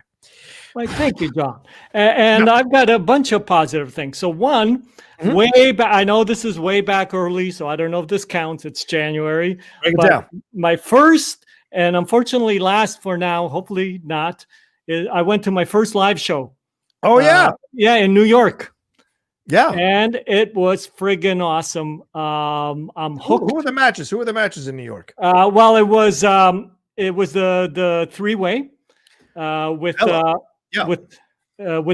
Well, thank you, John. And I've got a bunch of positive things. So one, way back, I know this is way back early, so I don't know if this counts. It's January. Break it down. My first, and unfortunately last for now, hopefully not, I went to my first live show. Oh, yeah. Yeah, in New York. Yeah. And it was friggin' awesome. I'm hooked. Who were the matches? Who were the matches in New York? Well, it was the three-way with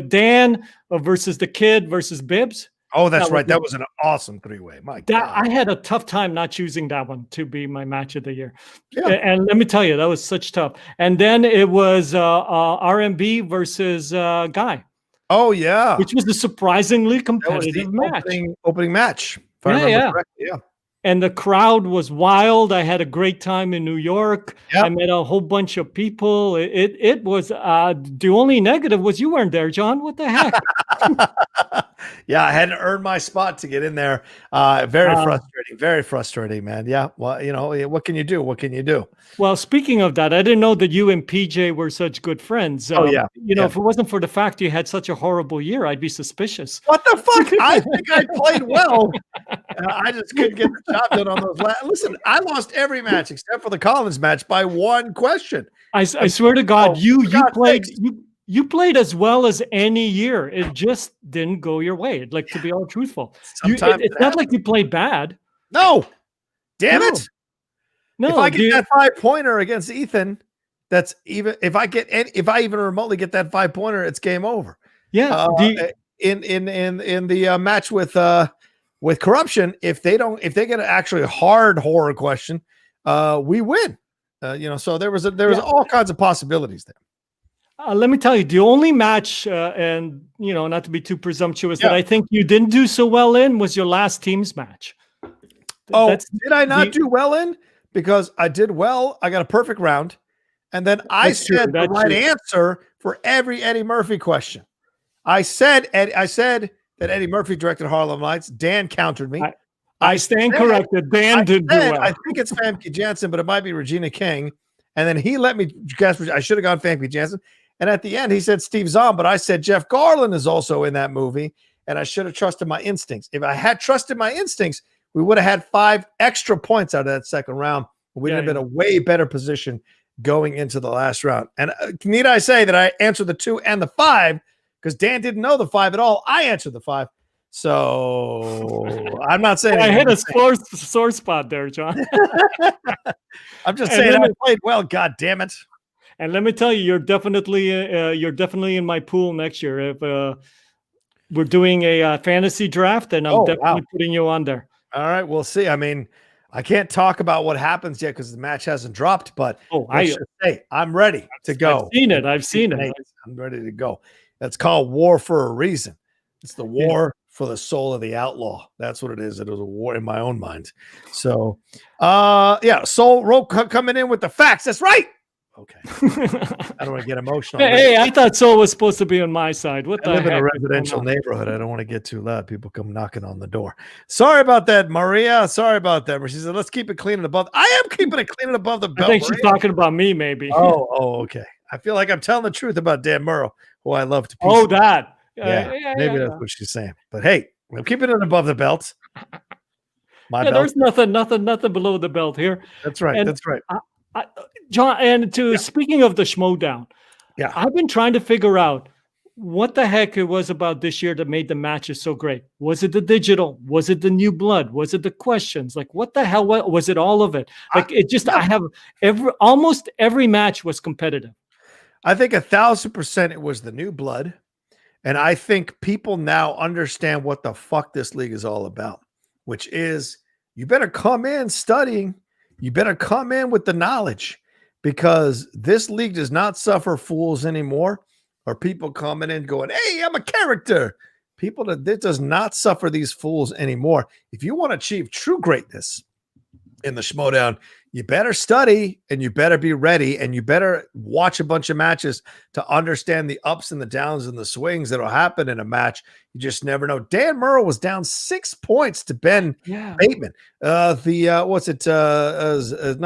Dan versus the Kid versus Bibbs. Oh, that's right. That was an awesome three-way. My God. I had a tough time not choosing that one to be my match of the year. Yeah. And let me tell you, that was such tough. And then it was RMB versus Guy. Oh, yeah. Which was a surprisingly competitive match. Opening match. If I remember correctly. Yeah. And the crowd was wild. I had a great time in New York. Yep. I met a whole bunch of people. It was the only negative was you weren't there, John. What the heck? Yeah, I had to earn my spot to get in there. Very frustrating. Very frustrating, man. Yeah. Well, you know, what can you do? What can you do? Well, speaking of that, I didn't know that you and PJ were such good friends. Oh, yeah. You know, if it wasn't for the fact you had such a horrible year, I'd be suspicious. What the fuck? I think I played well. I just couldn't get the job done on those. Listen, I lost every match except for the Collins match by one question. I swear to God, you played as well as any year. It just didn't go your way. Like, to be all truthful, it's not like you played bad. No, damn it. No, if I get that 5-pointer against Ethan, that's even. If I even remotely get that 5-pointer, it's game over. Yeah. In the match with Corruption, if they get an actually hard horror question, we win. You know, so there was all kinds of possibilities there. Let me tell you, the only match, and you know, not to be too presumptuous, that I think you didn't do so well in was your last team's match. Did I not do well in? Because I did well. I got a perfect round, and then I said the right answer for every Eddie Murphy question. I said that Eddie Murphy directed Harlem Nights. Dan countered me. I stand corrected. Dan didn't do well. I think it's Famke Janssen, but it might be Regina King. And then he let me guess. I should have gone Famke Janssen. And at the end, he said Steve Zahn, but I said Jeff Garland is also in that movie, and I should have trusted my instincts. If I had trusted my instincts, we would have had 5 extra points out of that second round. We'd have been in a way better position going into the last round. And need I say that I answered the 2 and the 5 because Dan didn't know the 5 at all. I answered the 5. So I'm not saying I hit a sore spot there, John. I'm just saying I played well. God damn it! And let me tell you, you're definitely in my pool next year. If we're doing a fantasy draft, and I'm definitely putting you on there. All right, we'll see. I mean, I can't talk about what happens yet because the match hasn't dropped, but I'm ready to go. I've seen it. I'm ready to go. That's called war for a reason. It's the war for the soul of the outlaw. That's what it is. It was a war in my own mind. So, Soul Rocha coming in with the facts. That's right. Okay. I don't want to get emotional. Hey, I thought Soul was supposed to be on my side. What the heck? I live in a residential neighborhood. I don't want to get too loud. People come knocking on the door. Sorry about that, Maria. Sorry about that. She said, let's keep it clean and above. I am keeping it clean and above the belt. I think she's talking about me, maybe. Oh, okay. I feel like I'm telling the truth about Dan Murrow, who I love to pieces. Oh, that. Maybe that's what she's saying. But hey, I'm keeping it above the belt. Belt. There's nothing below the belt here. That's right. And that's right. John, and speaking of the Schmoedown, I've been trying to figure out what the heck it was about this year that made the matches so great. Was it the digital? Was it the new blood? Was it the questions? Like, what the hell was it? All of it? Like, I have almost every match was competitive. I think 1,000% it was the new blood. And I think people now understand what the fuck this league is all about, which is you better come in studying. You better come in with the knowledge, because this league does not suffer fools anymore, or people coming in going, hey, I'm a character. It does not suffer these fools anymore. If you want to achieve true greatness in the Schmoedown, you better study and you better be ready and you better watch a bunch of matches to understand the ups and the downs and the swings that will happen in a match. You just never know. Dan Murrow was down 6 points to Ben Bateman. Not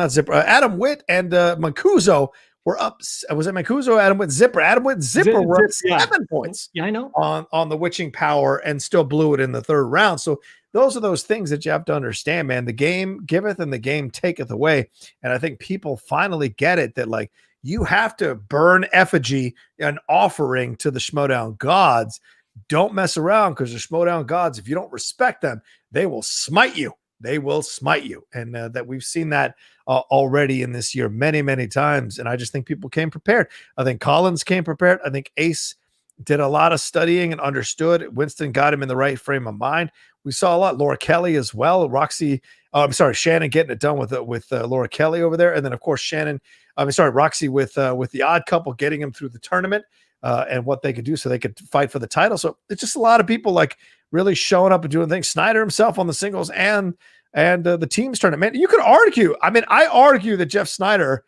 Zipper. Adam Witt and Mancuso were up. Was it Mancuso? Adam Witt, Zipper. Adam Witt, Zipper were up 7 points. Yeah, I know. On the witching power and still blew it in the third round. So those are those things that you have to understand, man. The game giveth and the game taketh away. And I think people finally get it that, like, you have to burn effigy and offering to the Schmoedown gods. Don't mess around, because the Schmoedown gods, if you don't respect them, they will smite you. They will smite you. And that we've seen that already in this year many, many times. And I just think people came prepared. I think Collins came prepared. I think Ace did a lot of studying and understood. Winston got him in the right frame of mind. We saw a lot. Laura Kelly as well. Shannon getting it done with Laura Kelly over there. And then, of course, Roxy with the odd couple getting him through the tournament and what they could do so they could fight for the title. So it's just a lot of people like really showing up and doing things. Snyder himself on the singles and the teams tournament. You could argue. I mean, I argue that Jeff Snyder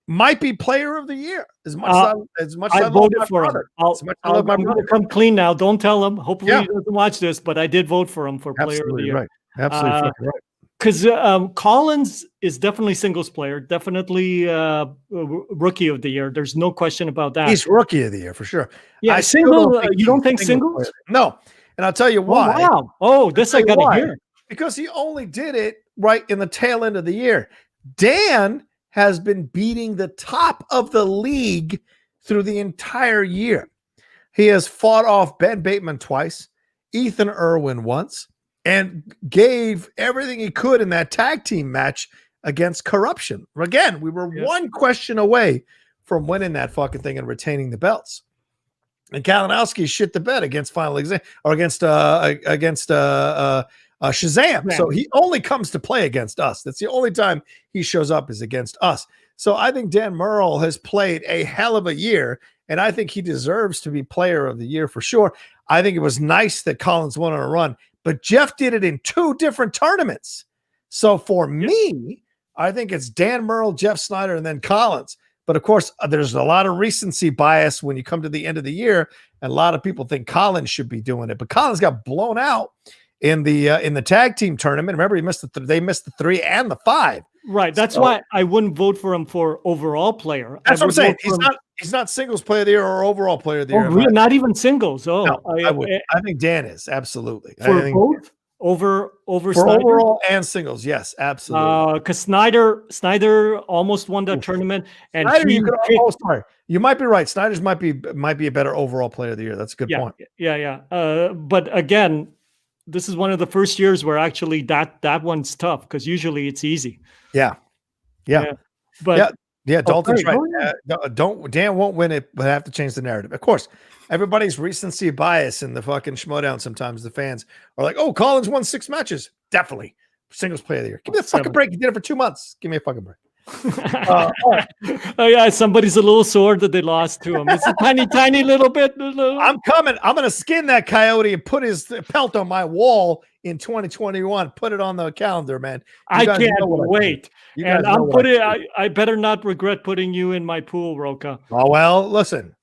might be player of the year as much as I voted for him. I'm going to come clean now. Don't tell him. Hopefully he doesn't watch this, but I did vote for him for player of the year. Right. Absolutely right. Because Collins is definitely singles player, definitely rookie of the year. There's no question about that. He's rookie of the year for sure. Yeah, you don't think singles? No, and I'll tell you why. Oh, wow. Oh, this I got to hear. Because he only did it right in the tail end of the year. Dan has been beating the top of the league through the entire year. He has fought off Ben Bateman twice, Ethan Irwin once, and gave everything he could in that tag team match against Corruption. Again, we were one question away from winning that fucking thing and retaining the belts. And Kalinowski shit the bed against Final Exam or against Shazam. So he only comes to play against us. That's the only time he shows up is against us. So I think Dan Murrow has played a hell of a year, and I think he deserves to be player of the year for sure. I think it was nice that Collins went on a run, but Jeff did it in 2 different tournaments. So for me, I think it's Dan Murrow, Jeff Snyder, and then Collins. But of course, there's a lot of recency bias when you come to the end of the year, and a lot of people think Collins should be doing it. But Collins got blown out in the tag team tournament. Remember, they missed the 3 and the 5. Right. That's why I wouldn't vote for him for overall player. That's what I'm saying. He's not singles player of the year or overall player of the year. Really? Not even singles. Oh, no, I think Dan is absolutely for both over for Snyder? Overall and singles. Yes, absolutely. Because Snyder almost won that tournament, and Snyder, you might be right. Snyder's might be a better overall player of the year. That's a good point. Yeah. But again, this is one of the first years where actually that one's tough, because usually it's easy. Yeah. But Dalton's right. Dan won't win it, but have to change the narrative. Of course, everybody's recency bias in the fucking Schmoedown. Sometimes the fans are like, "Oh, Collins won 6 matches." Definitely Singles Player of the Year. Give me a fucking break. You did it for 2 months. Give me a fucking break. All right. Oh yeah, somebody's a little sore that they lost to him. It's a tiny little bit. I'm coming. I'm going to skin that coyote and put his pelt on my wall in 2021. Put it on the calendar, man. I can't wait. And I'm putting. I better not regret putting you in my pool, Rocha. Oh well, listen.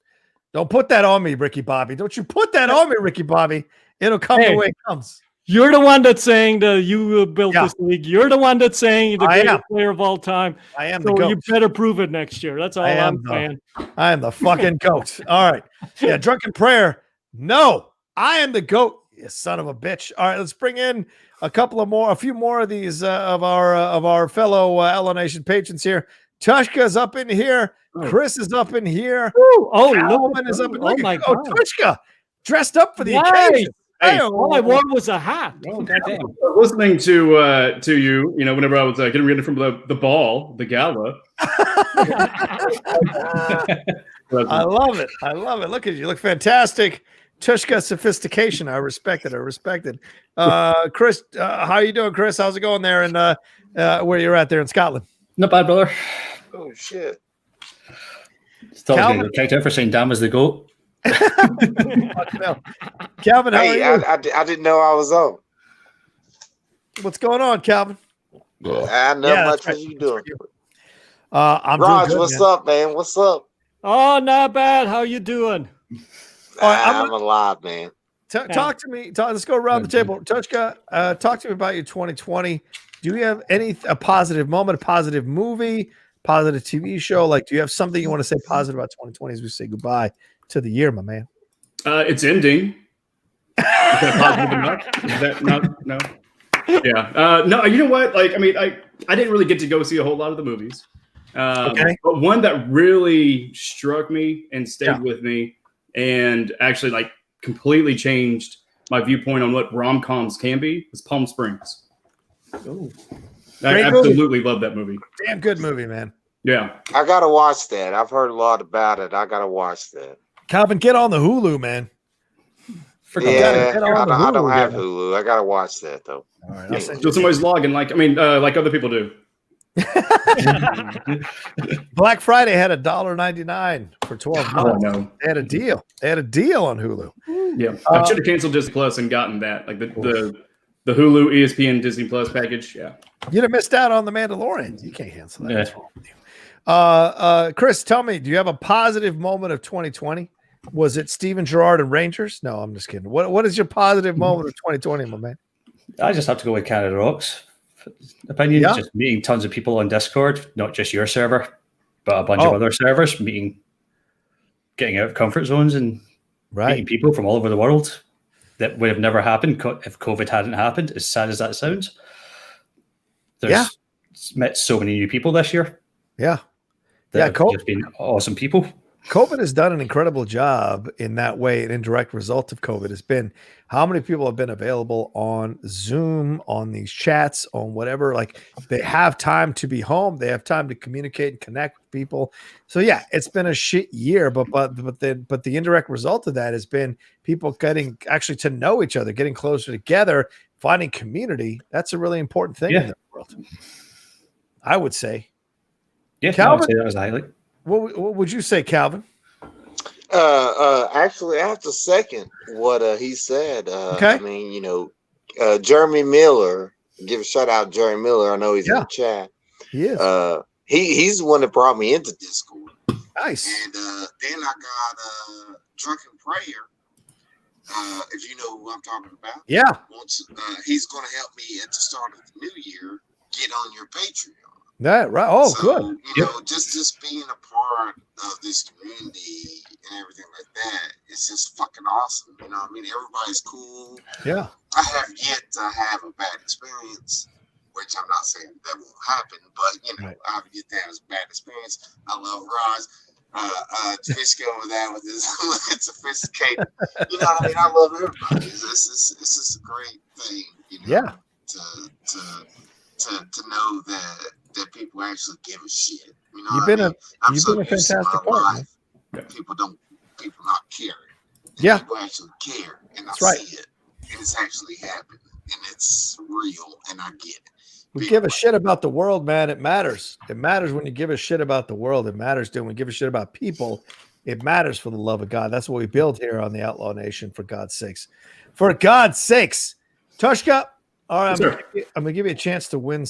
Don't put that on me, Ricky Bobby. Don't you put that on me, Ricky Bobby. It'll come the way it comes. You're the one that's saying that you built this league. You're the one that's saying the greatest player of all time. I am so the GOAT. You better prove it next year. That's all I'm saying. I am the fucking GOAT. All right. Yeah, drunken prayer. No, I am the GOAT. You son of a bitch. All right, let's bring in a few more of these of our fellow Outlaw Nation patrons here. Tushka's up in here. Chris is up in here. Calvin is up in here. My God. Tushka, dressed up for the occasion. Hey, all I wore was a hat. Oh, listening to you, whenever I was getting ready from the ball, the gala. I love it. Look at you. Look fantastic. Tushka sophistication. I respect it. Chris, how you doing, Chris? How's it going there? And where you're at there in Scotland? Not bad, brother. Oh shit. Still getting kicked out for saying "damn" is the GOAT. Calvin, how are you? I didn't know I was on. What's going on, Calvin? I know much. What you doing? I'm Raj, doing good, what's up, man? What's up? Oh, not bad. How you doing? I'm alive, man. Talk to me. Let's go around the table. Tushka, talk to me about your 2020. Do you have a positive moment, a positive movie, positive TV show? Like, do you have something you want to say positive about 2020 as we say goodbye to the year, my man? It's ending. Is that positive enough? Is that no? Yeah. No, you know what? Like, I mean, I didn't really get to go see a whole lot of the movies. But one that really struck me and stayed with me and actually like completely changed my viewpoint on what rom-coms can be was Palm Springs. Oh, I absolutely love that movie. Damn good movie, man. Yeah. I gotta watch that. I've heard a lot about it. I gotta watch that. Calvin, get on the Hulu, man. I don't have Hulu. I gotta watch that though. All right, so somebody's logging like other people do. Black Friday had $1.99 for 12 months. No. They had a deal. They had a deal on Hulu. Yeah, I should have canceled Disney Plus and gotten that, like the Hulu, ESPN, Disney Plus package. Yeah, you'd have missed out on the Mandalorian. You can't cancel that. Yeah. What's wrong with you? Chris, tell me, do you have a positive moment of 2020? Was it Steven Gerrard and Rangers? No, I'm just kidding. What is your positive moment of 2020, my man? I just have to go with Canada Rocks. Opinion, just meeting tons of people on Discord, not just your server, but a bunch of other servers, getting out of comfort zones and meeting people from all over the world that would have never happened if COVID hadn't happened, as sad as that sounds. There's met so many new people this year. Yeah. That have just been awesome people. COVID has done an incredible job in that way. An indirect result of COVID has been how many people have been available on Zoom, on these chats, on whatever. Like, they have time to be home. They have time to communicate and connect with people. So yeah, it's been a shit year, but the indirect result of that has been people getting actually to know each other, getting closer together, finding community. That's a really important thing in the world, I would say. Yeah, Calvin, I would say that was a highlight. What would you say, Calvin? Actually, I have to second what he said. Okay. I mean, Jeremy Miller. Give a shout out, Jeremy Miller. I know he's in the chat. He is. He's the one that brought me into Discord. Nice. And then I got Drunken Prayer. If you know who I'm talking about. Yeah. Once he's going to help me at the start of the new year get on your Patreon. That right. Oh, so, good. Just being a part of this community and everything like that, it's just fucking awesome. You know what I mean? Everybody's cool. Yeah. I have yet to have a bad experience, which I'm not saying that won't happen, but I have yet to have a bad experience. I love Raj. Fisk over there with his sophisticated. You know what I mean? I love everybody. It's just a great thing. To know that people actually give a shit. You know, you've been a fantastic part. People not caring. Yeah, people actually care, and that's I see it, and it's actually happening, and it's real, and I get it. We give a shit about the world, man. It matters. It matters when you give a shit about the world. It matters when we give a shit about people. It matters for the love of God. That's what we build here on the Outlaw Nation, for God's sakes. For God's sakes. Tushka, all right, I'm going to give you a chance to win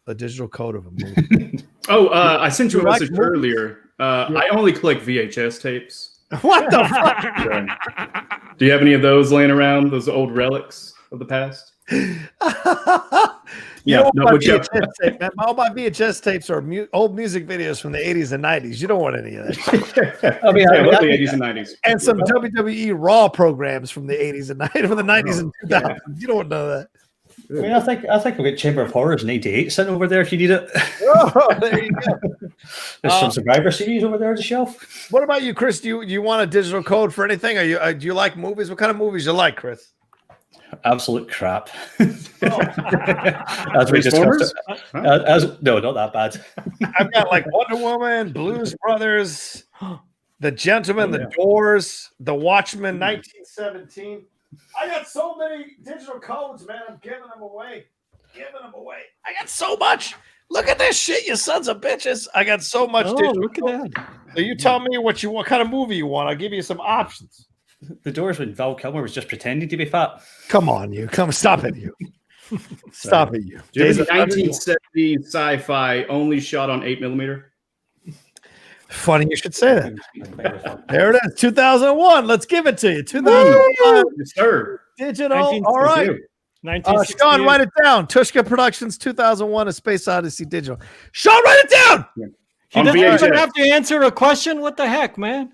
a digital code of a movie. I sent you a message earlier. I only collect VHS tapes. What the fuck? Do you have any of those laying around, those old relics of the past? All my VHS tapes are old music videos from the 80s and 90s. You don't want any of that. I love the 80s and 90s. And some WWE Raw programs from the 80s and 90s, from the 90s and 2000s. Yeah. You don't know that. I mean, I think we'll get Chamber of Horrors '98 sitting over there if you need it. Oh, there you go. There's some Survivor series over there on the shelf. What about you, Chris? Do you want a digital code for anything? Do you like movies? What kind of movies you like, Chris? Absolute crap. As we discussed, no, not that bad. I've got like Wonder Woman, Blues Brothers, The Gentleman, The Doors, The Watchmen, 1917. I got so many digital codes, man. I'm giving them away. I got so much. Look at this shit, you sons of bitches. I got so much digital look at that. So you tell me what kind of movie you want. I'll give you some options. The Doors when Val Kilmer was just pretending to be fat. Come on, you. Stop it, you. Stop it, you. There's a 1970s sci-fi only shot on 8mm. Funny you should say that. There it is, 2001. Let's give it to you. 2001. Yes, sir. Digital. All right. Sean, write it down. Tushka Productions, 2001: A Space Odyssey Digital. Sean, write it down. He doesn't even have to answer a question. What the heck, man?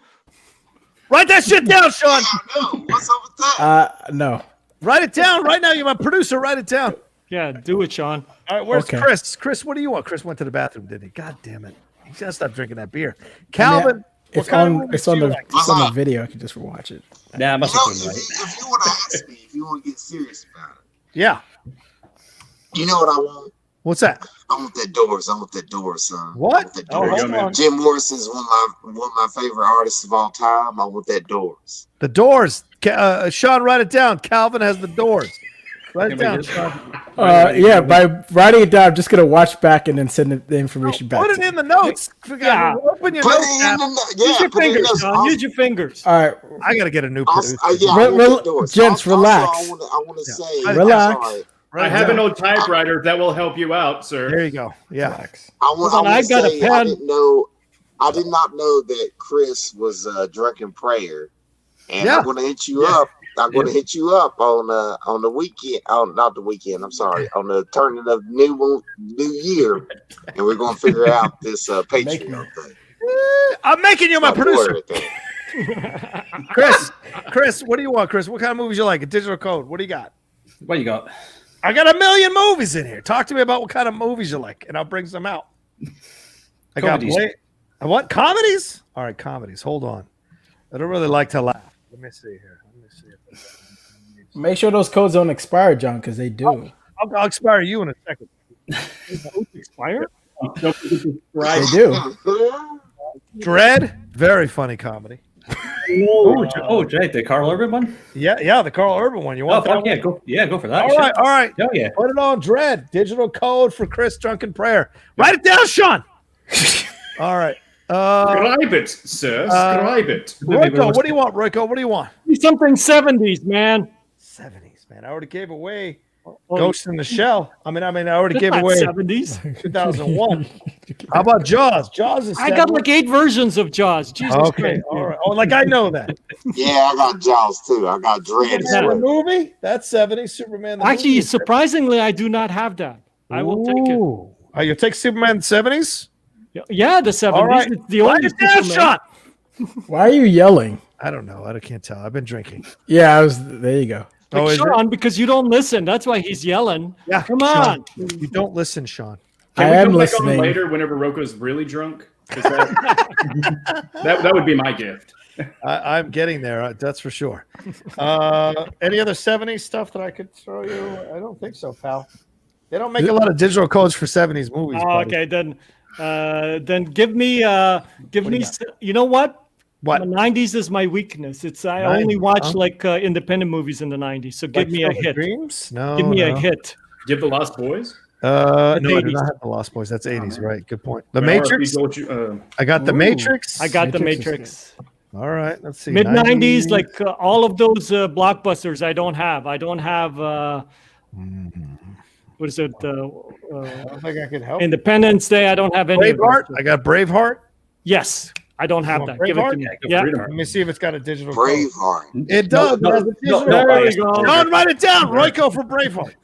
Write that shit down, Sean. No. What's up with that? No. Write it down right now. You're my producer. Write it down. Yeah, do it, Sean. All right, where's Chris? Chris, what do you want? Chris went to the bathroom, didn't he? God damn it. He's got to stop drinking that beer. Calvin, it's on the video. I can just watch it. Nah, I must have been right. If you want to ask me, if you want to get serious about it. Yeah. You know what I want? What's that? I want that Doors, son. What? Jim Morrison's one of my favorite artists of all time. I want that Doors. The Doors. Sean, write it down. Calvin has the Doors. Write it down, Sean. By writing it down, I'm just gonna watch back and then send the information back. Put it in the notes. Yeah. Open your notes. Use your fingers, Sean. Use your fingers. All right. I gotta get a new producer. Gents, relax. I want to say, relax. I have an old typewriter that will help you out, sir. There you go. Yeah. Relax. I got a pen. I did not know that Chris was drinking prayer, and I'm going to hit you up. I'm going to hit you up on the weekend. Not the weekend. I'm sorry. On the turning of new year, and we're going to figure out this Patreon thing. I'm making you my producer. Chris, what do you want, Chris? What kind of movies you like? A digital code. What do you got? What you got? I got 1 million movies in here. Talk to me about what kind of movies you like, and I'll bring some out. I got what comedies? All right, comedies. Hold on. I don't really like to laugh. Let me see here. Make sure those codes don't expire, John, because they do. I'll expire you in a second. Expire? They do. Dread, very funny comedy. Dread, the Carl Urban one? Yeah, the Carl Urban one. You want that? Go for that. All right. Oh, yeah. Put it on Dread. Digital code for Chris Drunken Prayer. Write it down, Sean. All right. Scribe it, sir. Scribe it. Royko, what do you want, Royko? What do you want? Something 70s, man. 70s, man. I already gave away Ghost in the Shell. I already gave away 70s. 2001. How about Jaws? Jaws is 70s. I got like 8 versions of Jaws. Jesus okay, all right. Oh, like I know that. Yeah, I got Jaws too. I got Dread. The movie? That's 70s. Superman. Actually, surprisingly, I do not have that. I will take it. Oh, you'll take Superman 70s? Yeah, the 70s. All right. It's the only shot. Why are you yelling? I don't know. I can't tell. I've been drinking. Yeah, there you go. Sean, because you don't listen. That's why he's yelling. Yeah, come on. You don't listen, Sean. Can we come back on later whenever Roko's really drunk? That would be my gift. I'm getting there. That's for sure. Any other 70s stuff that I could throw you? I don't think so, pal. They don't make a lot of digital codes for 70s movies. Okay, then give me. You know what? What? The 90s is my weakness. I only watch independent movies in the 90s. So give me a hit. Dreams? No. Give me a hit. Give the Lost Boys? No, I do not have the Lost Boys. That's 80s, right? Good point. The Matrix. I got the Matrix. I got the Matrix. All right, let's see. Mid 90s, like all of those blockbusters. I don't have. What is it? I don't think I can help. Independence Day. I don't have any. Braveheart. I got Braveheart. Yes, I don't have that. Give it to me. Yeah. Let me see if it's got a digital. Braveheart. It does. There we go. Don't write it down. Royco for Braveheart.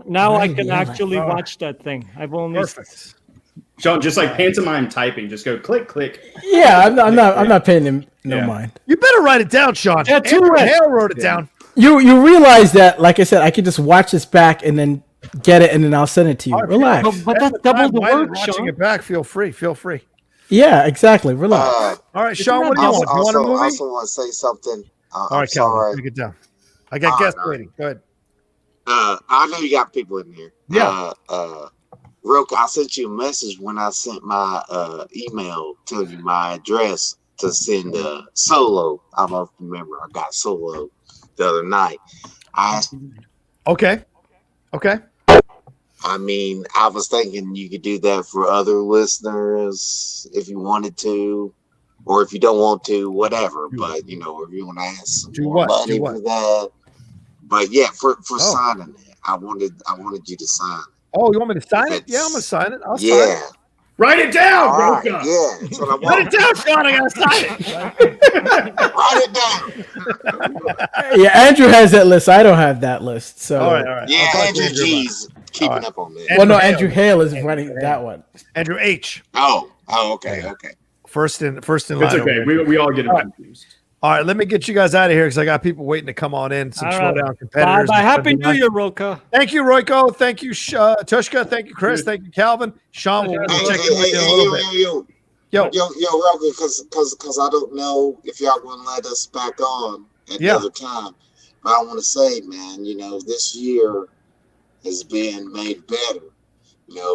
Now I can actually watch that thing. I've only. Perfect. Sean, just like pantomime typing, just go click, click. Yeah, I'm not paying him no mind. You better write it down, Sean. Yeah, Hale wrote it down. You realize that, like I said, I could just watch this back and then get it, and then I'll send it to you. Relax. But that's double the work, Watching Sean. it back, feel free. Yeah, exactly. Relax. All right, Sean, what do you want? You want a movie? I also want to say something. All right, Calvin, take it down. I got guests waiting. Go ahead. I know you got people in here. Yeah. Roka, I sent you a message when I sent my email telling you my address to send Solo. I don't know if you remember. I got Solo the other night. Okay. I mean, I was thinking you could do that for other listeners if you wanted to, or if you don't want to, whatever. But if you want to ask some more money for that. But yeah, for signing it, I wanted you to sign it. Oh, you want me to sign it? Yeah, I'm gonna sign it. I'll sign it. Write it down, Roka. Yeah, that's what I want. Write it down, Sean. I gotta sign it. Write it down. Yeah, Andrew has that list. I don't have that list. So all right. Yeah, Andrew G's keeping up on that. Well, no, Andrew Hale is running that one. Andrew H. Oh, okay. First in line. It's okay. We all get it confused. All right, let me get you guys out of here because I got people waiting to come on in. Some Schmoedown competitors. Bye. Happy New Year, Roka. Thank you, Royco. Thank you, Tushka. Thank you, Chris. Thank you, Calvin. Sean, we'll check in with you in a little bit. Yo, Roka, because I don't know if y'all going to let us back on at another time. But I want to say, man, this year has been made better.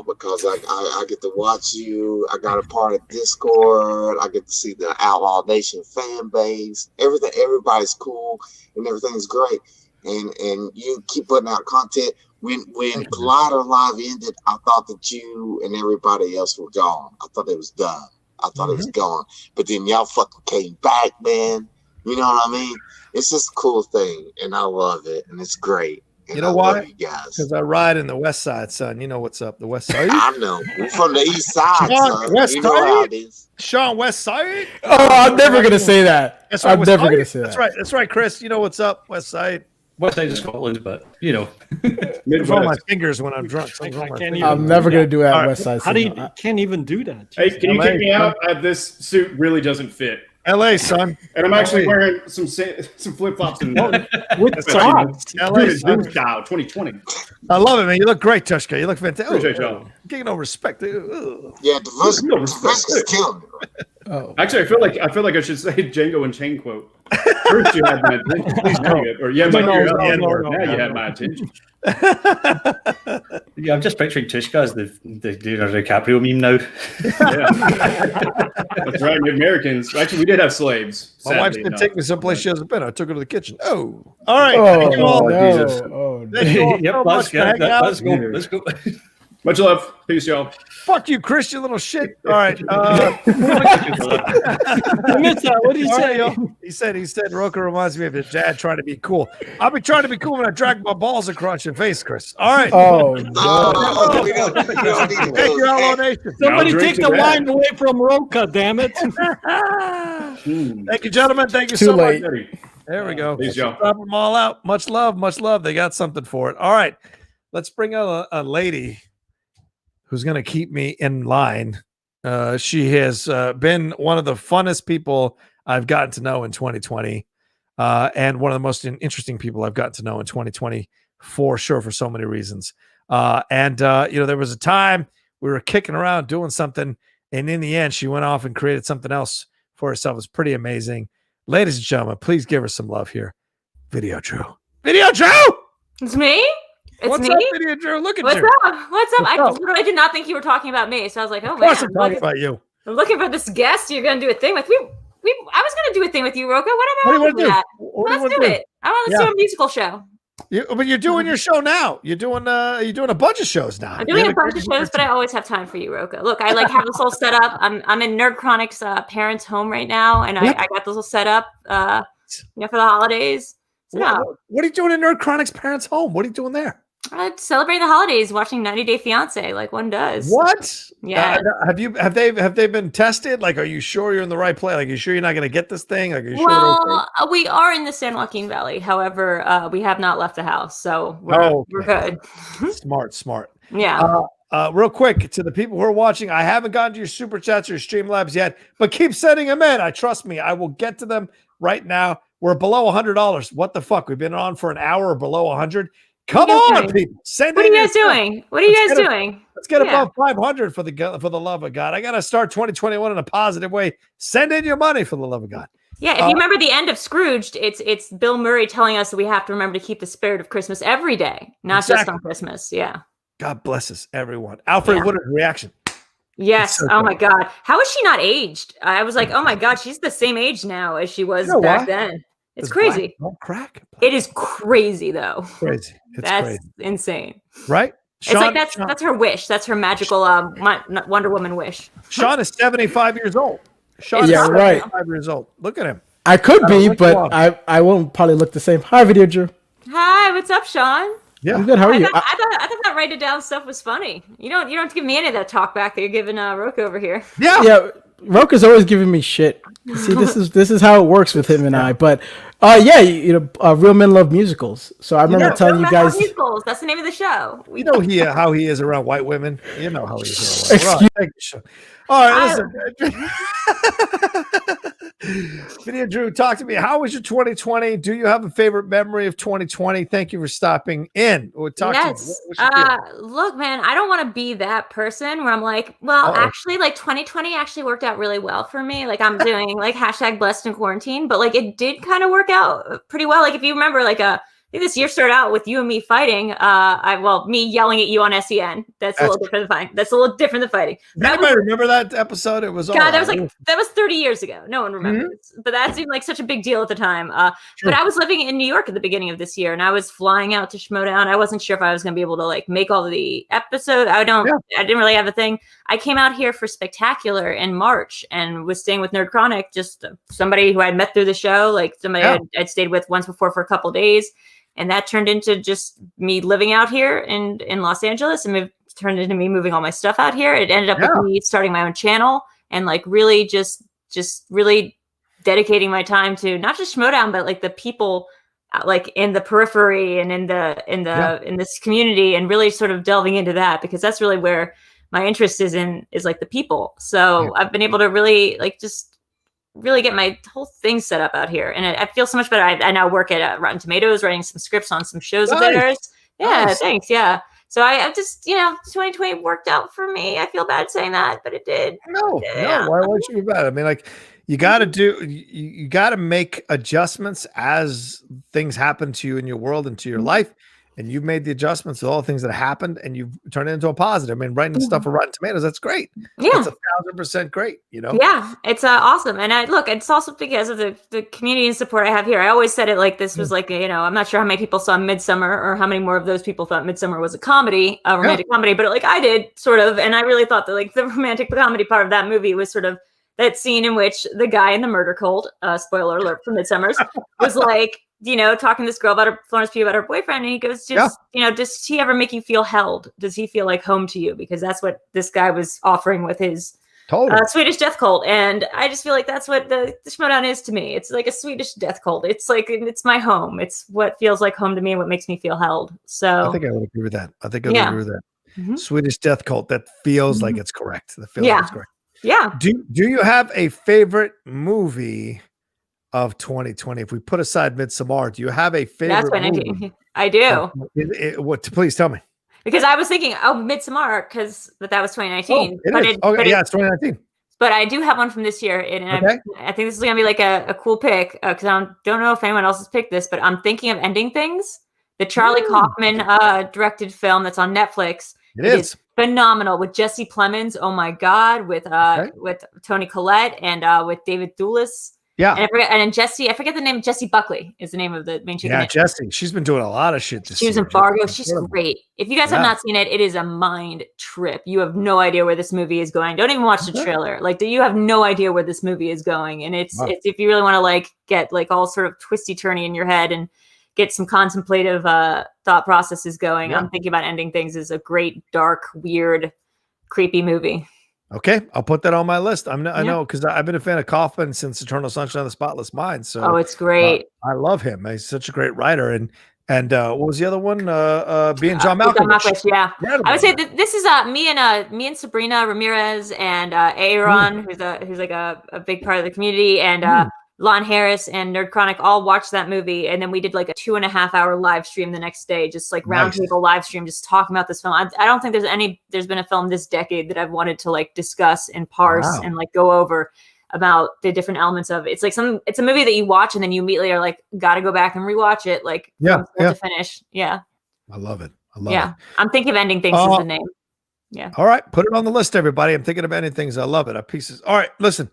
Because I get to watch you. I got a part of Discord. I get to see the Outlaw Nation fan base. Everybody's cool and everything's great. And you keep putting out content. When Collider Live ended, I thought that you and everybody else were gone. I thought it was done. I thought it was gone. But then y'all fucking came back, man. You know what I mean? It's just a cool thing, and I love it, and it's great. You know why? Because I ride in the West Side, son. You know what's up, the West Side. I know. We're from the East Side, son. West you know how it is. Sean, West Side? Oh, I'm never going to say that. That's right, I'm never going to say that. That's right, Chris. You know what's up, West Side. West Side of Scotland, but, It's on my fingers when I'm drunk. I'm never going to do that West Side. How do you can't even do that? Hey, can you kick me out? This suit really doesn't fit. LA, son. And I'm actually wearing some flip flops and with socks. LA, style 2020. I love it, man. You look great, Tushka. You look fantastic. Appreciate y'all. Getting no respect. Yeah, the risk is killing me. Oh. Actually, I feel like I should say Django and Chain quote. First you had my attention. Please dang it. Or now you had my attention. Yeah, I'm just picturing Tushka as the Leonardo DiCaprio meme now. That's right. The Americans. Actually, we did have slaves. My wife did take me someplace she hasn't been. I took her to the kitchen. Oh, all right. Oh, Thank you all. Jesus. Thank you all so much for hanging out. Let's go. Much love. Peace, y'all. Fuck you, Chris, you little shit. All right. What did he say? He said, Roka reminds me of his dad trying to be cool. I'll be trying to be cool when I drag my balls across your face, Chris. All right. Oh, We don't need to Thank you, Outlaw Nation. Somebody take the wine away from Roka, damn it. Thank you, gentlemen. Thank you Too so late. much. There we go. Peace, y'all. Drop them all out. Much love. Much love. They got something for it. All right. Let's bring out a lady who's going to keep me in line. She has been one of the funnest people I've gotten to know in 2020, and one of the most interesting people I've gotten to know in 2020, for sure, for so many reasons. There was a time we were kicking around doing something, and in the end, she went off and created something else for herself. It was pretty amazing. Ladies and gentlemen, please give her some love here. Video Drew. Video Drew! It's me? What's me? up, Video Drew? Look at What's you. up? What's up? I literally did not think you were talking about me. So I was like, oh, Of course man. I'm talking about you. I'm looking for this guest you're going to do a thing with. I was going to do a thing with you, Roka. What do you want to do? Let's do it. I want to do a musical show. But you're doing your show now. You're doing a bunch of shows now. I'm doing a bunch of shows, but I always have time for you, Rocha. Look, I like have this whole set up. I'm in Nerd Chronic's parents' home right now, and I got this whole set up, for the holidays. So, what are you doing in Nerd Chronic's parents' home? What are you doing there? Celebrating the holidays, watching 90 Day Fiance, like one does. What? Yeah. Have they been tested? Like, are you sure you're in the right place? Like, are you sure you're not going to get this thing? Like, are you sure? We are in the San Joaquin Valley. However, we have not left the house, so we're good. Smart. Yeah. Real quick to the people who are watching, I haven't gotten to your super chats or Streamlabs yet, but keep sending them in. I trust me. I will get to them right now. We're below $100. What the fuck? We've been on for an hour below 100. Come on, people. Send what are you guys doing? What are you guys doing? Let's get above 500 for the love of God. I got to start 2021 in a positive way. Send in your money for the love of God. Yeah, if you remember the end of Scrooged, it's Bill Murray telling us that we have to remember to keep the spirit of Christmas every day, not just on Christmas. Yeah. God bless us, everyone. Alfred Woodard's reaction. Yes. So oh my God. How is she not aged? I was like, oh my God, she's the same age now as she was back then. It's crazy. Crack. It is crazy though. Crazy. That's crazy. Insane. Right? Sean, it's like that's her wish. That's her magical Wonder Woman wish. Sean is 75 years old. Sean is 75 years old. Look at him. I could be, but I won't probably look the same. Hi, Video Drew. Hi, what's up, Sean? Yeah, I'm good. How are you? I thought that write it down stuff was funny. You don't have to give me any of that talk back that you're giving Rocha over here. Yeah. Rocha's always giving me shit. See, this is how it works with him and I. But Real Men Love Musicals. So I remember telling you guys. Musicals. That's the name of the show. You know how he is around white women. You know how he is around white women. All right, listen. Video Drew, talk to me. How was your 2020? Do you have a favorite memory of 2020? Thank you for stopping in. We'll talk to you. Look, man, I don't want to be that person where I'm like, well, actually, like 2020 actually worked out really well for me. Like I'm doing like #blessed in quarantine, but like it did kind of work out pretty well. Like if you remember, like I think this year started out with you and me fighting. Me yelling at you on SEN. That's a little different than fighting. That's a little different than fighting. Anybody remember that episode? It was that was 30 years ago. No one remembers. But that seemed like such a big deal at the time. But I was living in New York at the beginning of this year, and I was flying out to Schmoedown. I wasn't sure if I was going to be able to like make all of the episode. I didn't really have a thing. I came out here for Spectacular in March and was staying with Nerd Chronic, just somebody who I'd met through the show, like somebody I'd stayed with once before for a couple of days. And that turned into just me living out here in Los Angeles, and turned into me moving all my stuff out here. It ended up with me starting my own channel and like really just really dedicating my time to not just Schmoedown, but like the people like in the periphery and in this community, and really sort of delving into that, because that's really where my interest is like the people. So I've been able to really like just really get my whole thing set up out here, and I feel so much better. I now work at Rotten Tomatoes, writing some scripts on some shows of theirs. Yeah, thanks. Yeah, so I just 2020 worked out for me. I feel bad saying that, but it did. No, why would you be bad? I mean, like you got to make adjustments as things happen to you in your world and to your life. And you've made the adjustments to all the things that happened, and you've turned it into a positive. I mean, writing stuff for Rotten Tomatoes, that's great. Yeah. It's 1,000% great, Yeah, it's awesome. And it's also because of the community and support I have here. I always said it like this was like, I'm not sure how many people saw Midsummer or how many more of those people thought Midsummer was a comedy, a romantic comedy, but like I did sort of. And I really thought that like the romantic comedy part of that movie was sort of that scene in which the guy in the murder cult, spoiler alert for Midsummer's, was like, talking to this girl about Florence Pugh about her boyfriend, and he goes, does he ever make you feel held? Does he feel like home to you? Because that's what this guy was offering with his Swedish death cult. And I just feel like that's what the Schmoedown is to me. It's like a Swedish death cult. It's like, it's my home. It's what feels like home to me and what makes me feel held. So I think I would agree with that. Mm-hmm. Swedish death cult. That feels like it's correct. That feels like it's correct. Yeah. Do you have a favorite movie of 2020? If we put aside Midsommar, do you have a favorite movie? I do. Please tell me. Because I was thinking, Midsommar, but that was 2019. It's 2019. But I do have one from this year, and I think this is going to be like a cool pick, because I don't know if anyone else has picked this, but I'm thinking of Ending Things, the Charlie Kaufman directed film that's on Netflix. It is phenomenal, with Jesse Plemons. Oh my God, with Toni Collette and with David Thewlis. Yeah. And then Jessie, I forget the name. Jessie Buckley is the name of the main chick. Yeah, Jessie. She's been doing a lot of shit this She was year. in Fargo. She's great. If you guys have not seen it, it is a mind trip. You have no idea where this movie is going. Don't even watch the trailer. Like, you have no idea where this movie is going. And it's if you really want to like get like all sort of twisty turny in your head and get some contemplative thought processes going. I'm thinking about ending things is a great, dark, weird, creepy movie. Okay, I'll put that on my list. I know because I've been a fan of Kaufman since Eternal Sunshine of the Spotless Mind. So it's great. I love him. He's such a great writer. And what was the other one? Being John Malkovich. John Malkovich, yeah. I would say that this is me and Sabrina Ramirez and Aaron, who's like a big part of the community, and Lon Harris and Nerd Chronic all watched that movie, and then we did like a 2.5-hour live stream the next day, just like roundtable live stream, just talking about this film. I don't think there's been a film this decade that I've wanted to like discuss and parse and like go over about the different elements of it. It's like it's a movie that you watch and then you immediately are like, gotta go back and rewatch it, like from start to finish. Yeah, I love it. It. I'm thinking of Ending Things is the name. Yeah. All right, put it on the list, everybody. I'm thinking of Ending Things. I love it. All right, listen.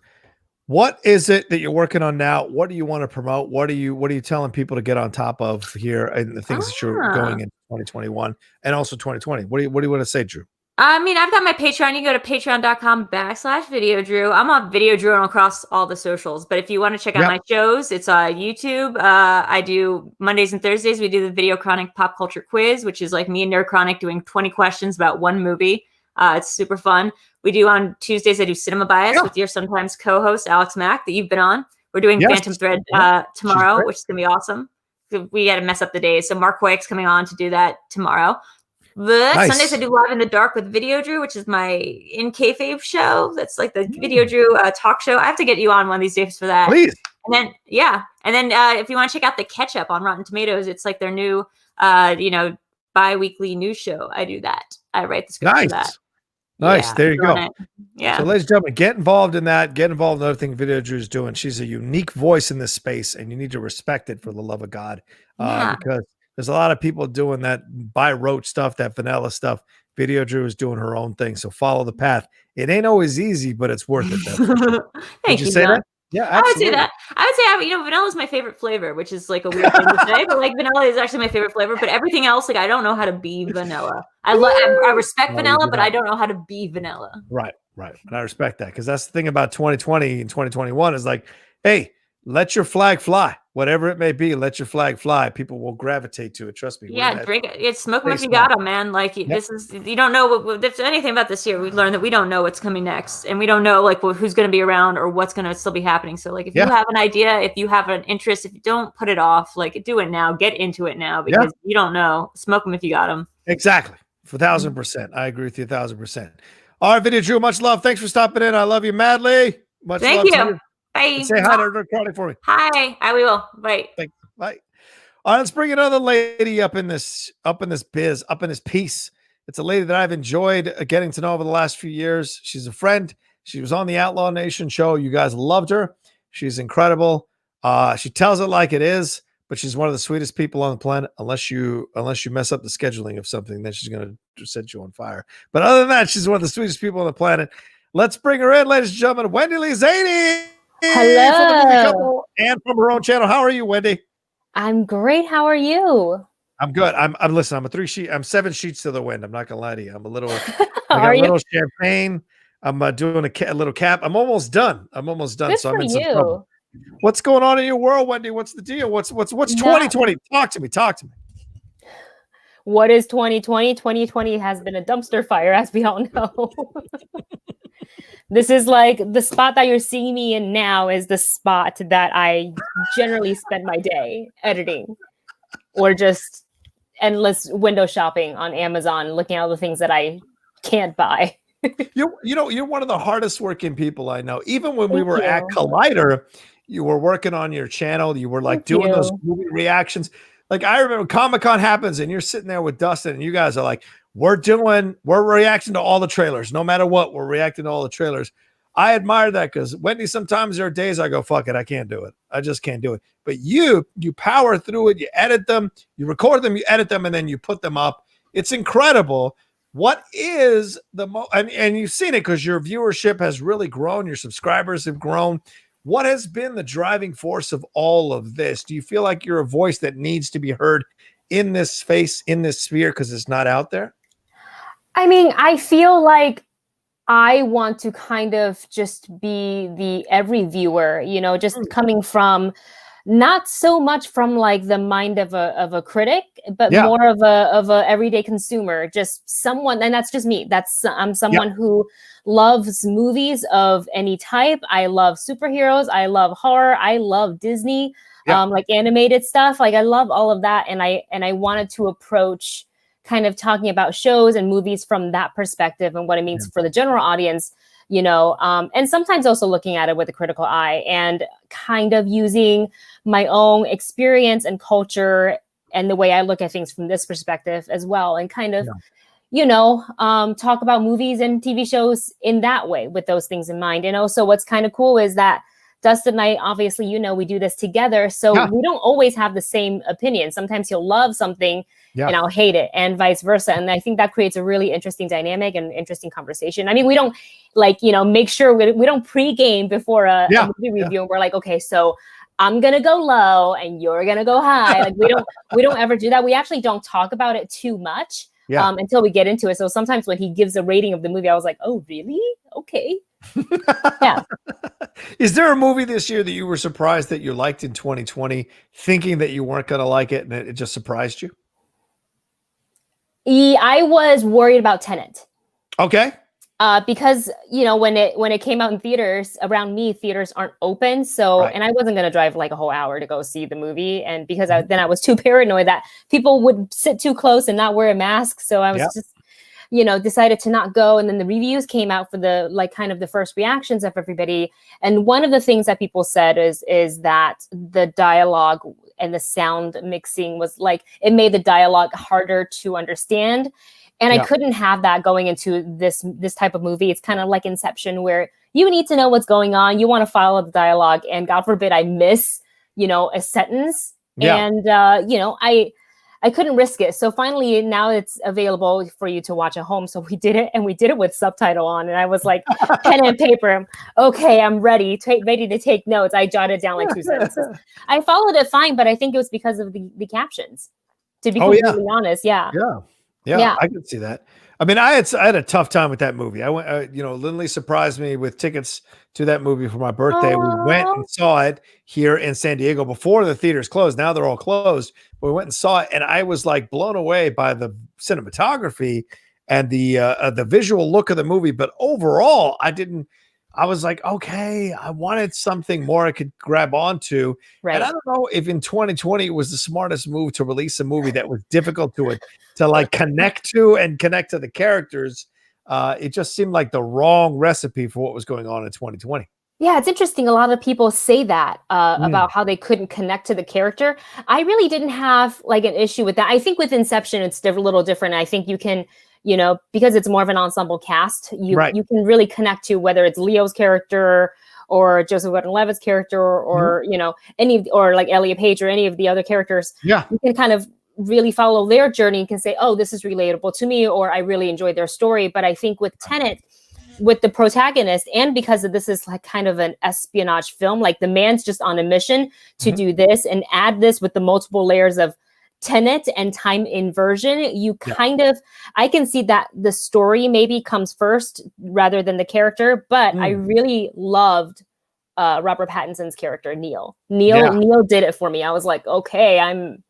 What is it that you're working on now? What do you want to promote? What are you telling people to get on top of here and the things that you're going in 2021 and also 2020? What do you want to say, Drew? I mean, I've got my Patreon. You can go to patreon.com/VideoDrew. I'm on Video Drew across all the socials. But if you want to check out my shows, it's YouTube. I do Mondays and Thursdays. We do the Video Chronic Pop Culture Quiz, which is like me and Nerd Chronic doing 20 questions about one movie. It's super fun. We do on Tuesdays, I do Cinema Bias with your sometimes co-host, Alex Mack, that you've been on. We're doing Phantom Thread tomorrow, which is going to be awesome. We had to mess up the days. So Mark Hoyek's coming on to do that tomorrow. Sundays, I do Live in the Dark with Video Drew, which is my In Kayfabe show. That's like the Video Drew talk show. I have to get you on one of these days for that. Please. And then, if you want to check out The Ketchup on Rotten Tomatoes, it's like their new, bi-weekly news show. I do that. I write the script for that. Nice. There you go. Yeah. So, ladies and gentlemen, get involved in that. Get involved in other thing Video Drew's doing. She's a unique voice in this space, and you need to respect it for the love of God. Because there's a lot of people doing that by rote stuff, that vanilla stuff. Video Drew is doing her own thing. So follow the path. It ain't always easy, but it's worth it. Thank you. Say that? Yeah, absolutely. I would say that. I would say, vanilla is my favorite flavor, which is like a weird thing to say, but like vanilla is actually my favorite flavor. But everything else, like I don't know how to be vanilla. I respect vanilla, but I don't know how to be vanilla. Right. And I respect that because that's the thing about 2020 and 2021 is like, hey, let your flag fly. Whatever it may be, let your flag fly. People will gravitate to it. Trust me. Yeah, drink it. It's smoke them if you got them, man. Like this is, you don't know if there's anything about this year. We've learned that we don't know what's coming next, and we don't know like who's going to be around or what's going to still be happening. So like, if you have an idea, if you have an interest, if you don't put it off, like do it now. Get into it now because you don't know. Smoke them if you got them. Exactly. 1,000%. I agree with you 1,000%. All right, Video Drew. Much love. Thanks for stopping in. I love you madly. Much love. Thank you. Bye. And say hi to Nerd Chronic for me. Hi. I will. Bye. Thanks. Bye. All right, let's bring another lady up in this piece. It's a lady that I've enjoyed getting to know over the last few years. She's a friend. She was on the Outlaw Nation show. You guys loved her. She's incredible. She tells it like it is, but she's one of the sweetest people on the planet. Unless you mess up the scheduling of something, then she's going to set you on fire. But other than that, she's one of the sweetest people on the planet. Let's bring her in, ladies and gentlemen. Wendy Lee Zaney. Hello. From the Movie Couple and from her own channel. How are you, Wendy? I'm great. How are you? I'm good. I'm 7 sheets to the wind. I'm not gonna lie to you. I'm a little. I got a little champagne. I'm doing a little cap. I'm almost done. Good so for I'm in some you. trouble. What's going on in your world, Wendy? What's the deal? What's 2020? Talk to me. What is 2020? 2020 has been a dumpster fire, as we all know. This is like the spot that you're seeing me in now is the spot that I generally spend my day editing or just endless window shopping on Amazon, looking at all the things that I can't buy. You're one of the hardest working people I know. Even when we were at Collider, you were working on your channel. You were like doing those movie reactions. Like I remember Comic-Con happens and you're sitting there with Dustin and you guys are like, we're reacting to all the trailers. No matter what, we're reacting to all the trailers. I admire that because Wendy, sometimes there are days I go, fuck it, I can't do it. I just can't do it. But you power through it. You edit them, you record them, you edit them, and then you put them up. It's incredible. What is the and you've seen it because your viewership has really grown. Your subscribers have grown. What has been the driving force of all of this? Do you feel like you're a voice that needs to be heard in this space, in this sphere, because it's not out there? I mean, I feel like I want to kind of just be the every viewer, just coming from not so much from like the mind of a critic, but more of a everyday consumer, just someone, and that's just me. I'm someone who loves movies of any type. I love superheroes. I love horror. I love Disney, like animated stuff. Like I love all of that, and I wanted to approach kind of talking about shows and movies from that perspective and what it means for the general audience, and sometimes also looking at it with a critical eye and kind of using my own experience and culture and the way I look at things from this perspective as well. And kind of, talk about movies and TV shows in that way with those things in mind. And also what's kind of cool is that Dustin and I, obviously, we do this together. So we don't always have the same opinion. Sometimes he'll love something and I'll hate it, and vice versa. And I think that creates a really interesting dynamic and interesting conversation. I mean, we don't make sure we don't pregame before a movie review. And we're like, okay, so I'm going to go low and you're going to go high. Like we don't ever do that. We actually don't talk about it too much until we get into it. So sometimes when he gives a rating of the movie, I was like, oh, really? Okay. Yeah. Is there a movie this year that you were surprised that you liked in 2020, thinking that you weren't going to like it and it just surprised you? I was worried about Tenet. Okay. Because when it came out in theaters, around me, theaters aren't open. So, and I wasn't going to drive like a whole hour to go see the movie. And because then I was too paranoid that people would sit too close and not wear a mask. So I was just, decided to not go. And then the reviews came out for the kind of the first reactions of everybody. And one of the things that people said is that the dialogue and the sound mixing was like, it made the dialogue harder to understand. And I couldn't have that going into this type of movie. It's kind of like Inception, where you need to know what's going on. You want to follow the dialogue, and God forbid I miss, a sentence. Yeah. And I couldn't risk it. So finally, now it's available for you to watch at home. So we did it, and we did it with subtitle on. And I was like, pen and paper. Okay, I'm ready. Ready to take notes. I jotted down like 2 sentences. I followed it fine, but I think it was because of the captions. To be completely honest, Yeah, I can see that. I mean, I had a tough time with that movie. I went, Lindley surprised me with tickets to that movie for my birthday. We went and saw it here in San Diego before the theaters closed. Now they're all closed. But we went and saw it, and I was like blown away by the cinematography and the visual look of the movie. But overall, I was like, okay, I wanted something more I could grab onto. Right. And I don't know if in 2020 it was the smartest move to release a movie that was difficult to like connect to the characters. It just seemed like the wrong recipe for what was going on in 2020. Yeah, it's interesting. A lot of people say that about how they couldn't connect to the character. I really didn't have like an issue with that. I think with Inception, it's a little different. I think you can, because it's more of an ensemble cast, you can really connect to whether it's Leo's character or Joseph Gordon-Levitt's character or or like Elliot Page or any of the other characters. Yeah, you can kind of really follow their journey and can say, oh, this is relatable to me, or I really enjoyed their story. But I think with Tenet, with the protagonist, and because of this is like kind of an espionage film, like the man's just on a mission to do this, and add this with the multiple layers of Tenet and time inversion, you kind of, I can see that the story maybe comes first rather than the character, but I really loved Robert Pattinson's character, Neil. Neil did it for me. I was like, okay, I'm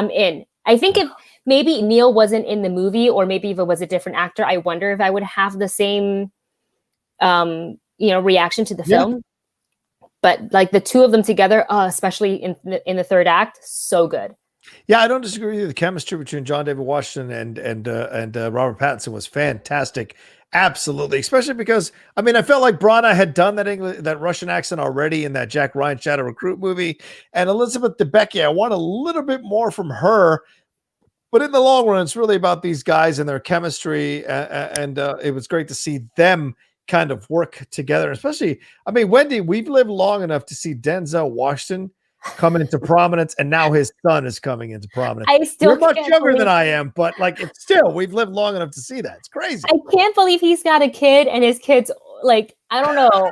in. I think if maybe Neil wasn't in the movie, or maybe if it was a different actor, I wonder if I would have the same reaction to the film. But like the two of them together, especially in the third act, so good. Yeah, I don't disagree with you. The chemistry between John David Washington and Robert Pattinson was fantastic. Absolutely, especially because I felt like Brana had done that Russian accent already in that Jack Ryan Shadow Recruit movie, and Elizabeth Debicki, I want a little bit more from her. But in the long run, it's really about these guys and their chemistry, and it was great to see them kind of work together. Especially, Wendy, we've lived long enough to see Denzel Washington coming into prominence, and now his son is coming into prominence. You're much younger than I am, but like it's still, we've lived long enough to see that. It's crazy. I can't believe he's got a kid, and his kid's like, I don't know.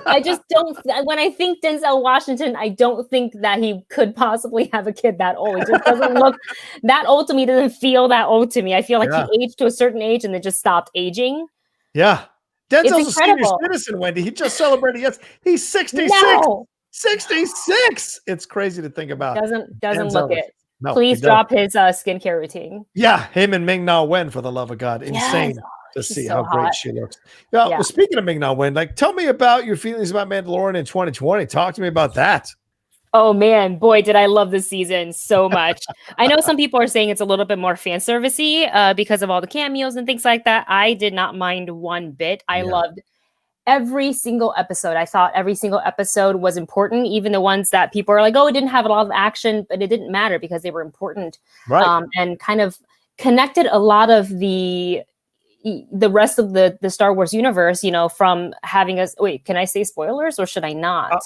I just don't. When I think Denzel Washington, I don't think that he could possibly have a kid that old. It just doesn't look that old to me. Doesn't feel that old to me. I feel like he aged to a certain age and then just stopped aging. Yeah. Denzel's a senior incredible. citizen, Wendy. He just celebrated. Yes, he's 66. No. 66. It's crazy to think about. Doesn't Denzel look is- it. No, Please he drop his skincare routine. Yeah, him and Ming-Na Wen, for the love of God. Insane Yes. to She's see so how great hot. she looks. Now, Yeah. well, speaking of Ming-Na Wen, like, tell me about your feelings about Mandalorian in 2020. Talk to me about that. Oh man, boy, did I love this season so much. I know some people are saying it's a little bit more fan servicey because of all the cameos and things like that. I did not mind one bit. I loved every single episode. I thought every single episode was important, even the ones that people are like, oh, it didn't have a lot of action, but it didn't matter because they were important. Right. And kind of connected a lot of the rest of the Star Wars universe, you know, from having us. Wait, can I say spoilers or should I not?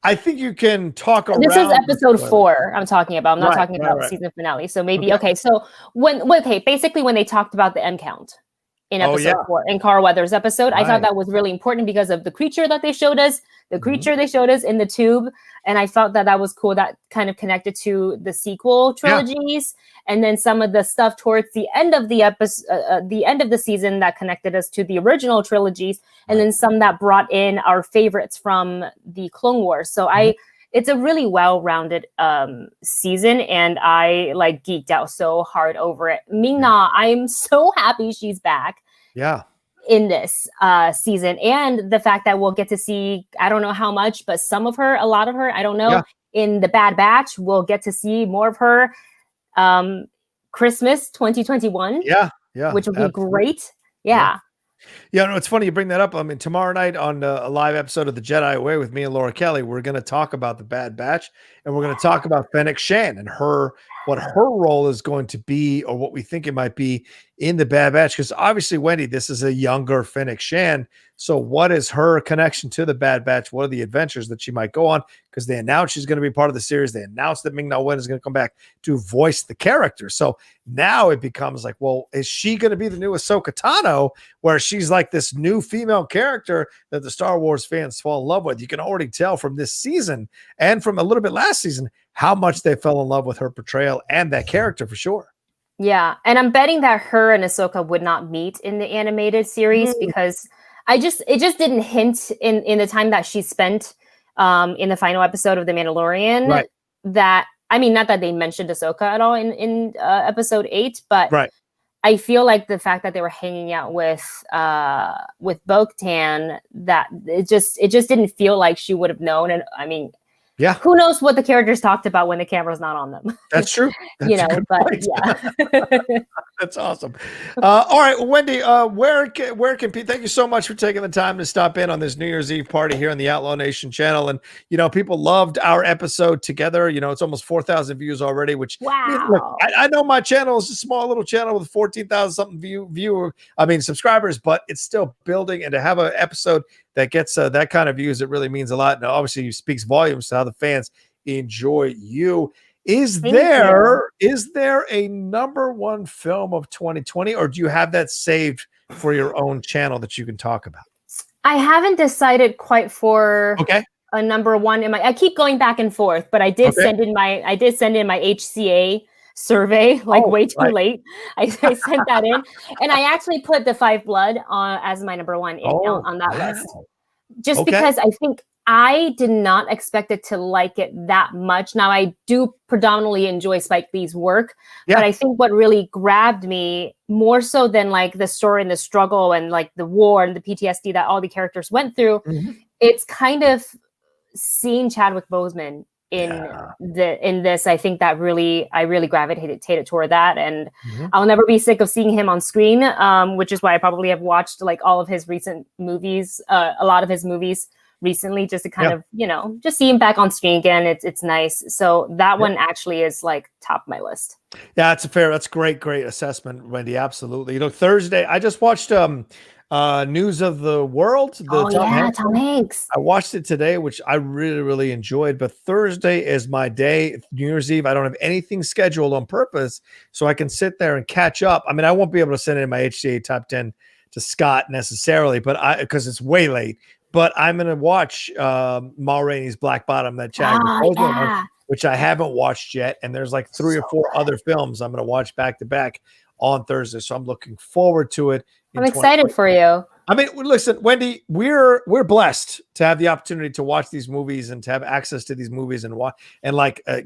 I think you can talk around. This is episode 4 I'm talking about. I'm not talking about right. season finale. So maybe, okay. So basically when they talked about the M count in episode 4, in Carl Weathers' episode, I thought that was really important because of the creature that they showed us, they showed us in the tube. And I felt that was cool. That kind of connected to the sequel trilogies. And then some of the stuff towards the end of the episode, the end of the season that connected us to the original trilogies. And then some that brought in our favorites from the Clone Wars. So it's a really well-rounded season, and I like geeked out so hard over it. Ming-Na, I'm so happy she's back. Yeah. In this season, and the fact that we'll get to see, I don't know how much, but some of her, a lot of her, I don't know. Yeah. In the Bad Batch, we'll get to see more of her. Christmas 2021. Yeah. Which would be great. Yeah. Yeah, no, it's funny you bring that up. I mean, tomorrow night on a live episode of The Jedi Way with me and Laura Kelly, we're going to talk about the Bad Batch, and we're going to talk about Fennec Shan and what her role is going to be, or what we think it might be in the Bad Batch. Because obviously, Wendy, this is a younger Fennec Shan. So what is her connection to the Bad Batch? What are the adventures that she might go on? Because they announced she's going to be part of the series. They announced that Ming-Na Wen is going to come back to voice the character. So now it becomes like, well, is she going to be the new Ahsoka Tano, where she's like this new female character that the Star Wars fans fall in love with? You can already tell from this season and from a little bit last season how much they fell in love with her portrayal and that character for sure. Yeah, and I'm betting that her and Ahsoka would not meet in the animated series because it just didn't hint in the time that she spent in the final episode of The Mandalorian that, I mean, not that they mentioned Ahsoka at all in episode 8, but I feel like the fact that they were hanging out with Bo-Katan, that it just didn't feel like she would have known. And I mean, who knows what the characters talked about when the camera's not on them? That's true. That's you know, but yeah. That's awesome. All right, Wendy, where can people, thank you so much for taking the time to stop in on this New Year's Eve party here on the Outlaw Nation channel. And, you know, people loved our episode together. You know, it's almost 4,000 views already, which look, I know my channel is a small little channel with 14,000 something subscribers, but it's still building. And to have an episode that gets that kind of views, it really means a lot. And obviously it speaks volumes to how the fans enjoy you. Is there a number one film of 2020, or do you have that saved for your own channel that you can talk about? I haven't decided quite for a number one. I keep going back and forth, but I did send in my HCA survey way too late. I sent that in, and I actually put The Five Blood as my number one on that list, just because I think I did not expect it to like it that much. Now, I do predominantly enjoy Spike Lee's work, but I think what really grabbed me more so than like the story and the struggle and like the war and the PTSD that all the characters went through, it's kind of seeing Chadwick Boseman in this. I think that I really gravitated toward that, and I'll never be sick of seeing him on screen, which is why I probably have watched like all of his recent movies, a lot of his movies recently, just to kind of, you know, just see him back on screen again. It's nice. So that one actually is like top of my list. Yeah, that's great assessment, Wendy. Absolutely. You know, Thursday, I just watched News of the World. Tom Hanks. I watched it today, which I really, really enjoyed. But Thursday is my day, New Year's Eve. I don't have anything scheduled on purpose, so I can sit there and catch up. I mean, I won't be able to send in my HCA top 10 Scott necessarily, but because it's way late. But I'm gonna watch Ma Rainey's Black Bottom, that Chadwick Boseman one, which I haven't watched yet. And there's like 3 or 4 other films I'm gonna watch back to back on Thursday. So I'm looking forward to it. I'm excited for you. I mean, listen, Wendy, we're blessed to have the opportunity to watch these movies and to have access to these movies and watch and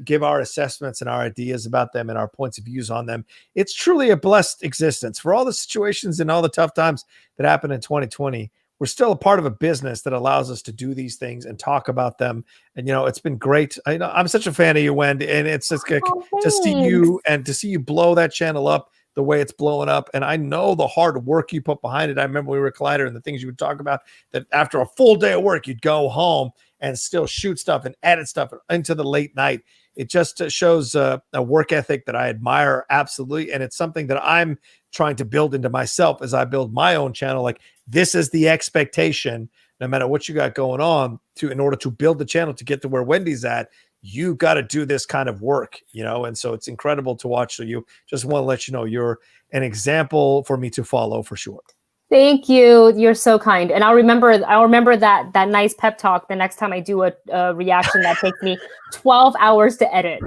give our assessments and our ideas about them and our points of views on them. It's truly a blessed existence for all the situations and all the tough times that happened in 2020. We're still a part of a business that allows us to do these things and talk about them. And, it's been great. I'm such a fan of you, Wendy, and it's just to see you and to see you blow that channel up the way it's blowing up. And I know the hard work you put behind it. I remember we were Collider and the things you would talk about, that after a full day of work, you'd go home and still shoot stuff and edit stuff into the late night. It just shows a work ethic that I admire absolutely. And it's something that I'm trying to build into myself as I build my own channel. Like, this is the expectation, no matter what you got going on, in order to build the channel to get to where Wendy's at. You got to do this kind of work, and so it's incredible to watch. So you just want to let you know you're an example for me to follow for sure. Thank you. You're so kind. And I'll remember that nice pep talk the next time I do a reaction that takes me 12 hours to edit.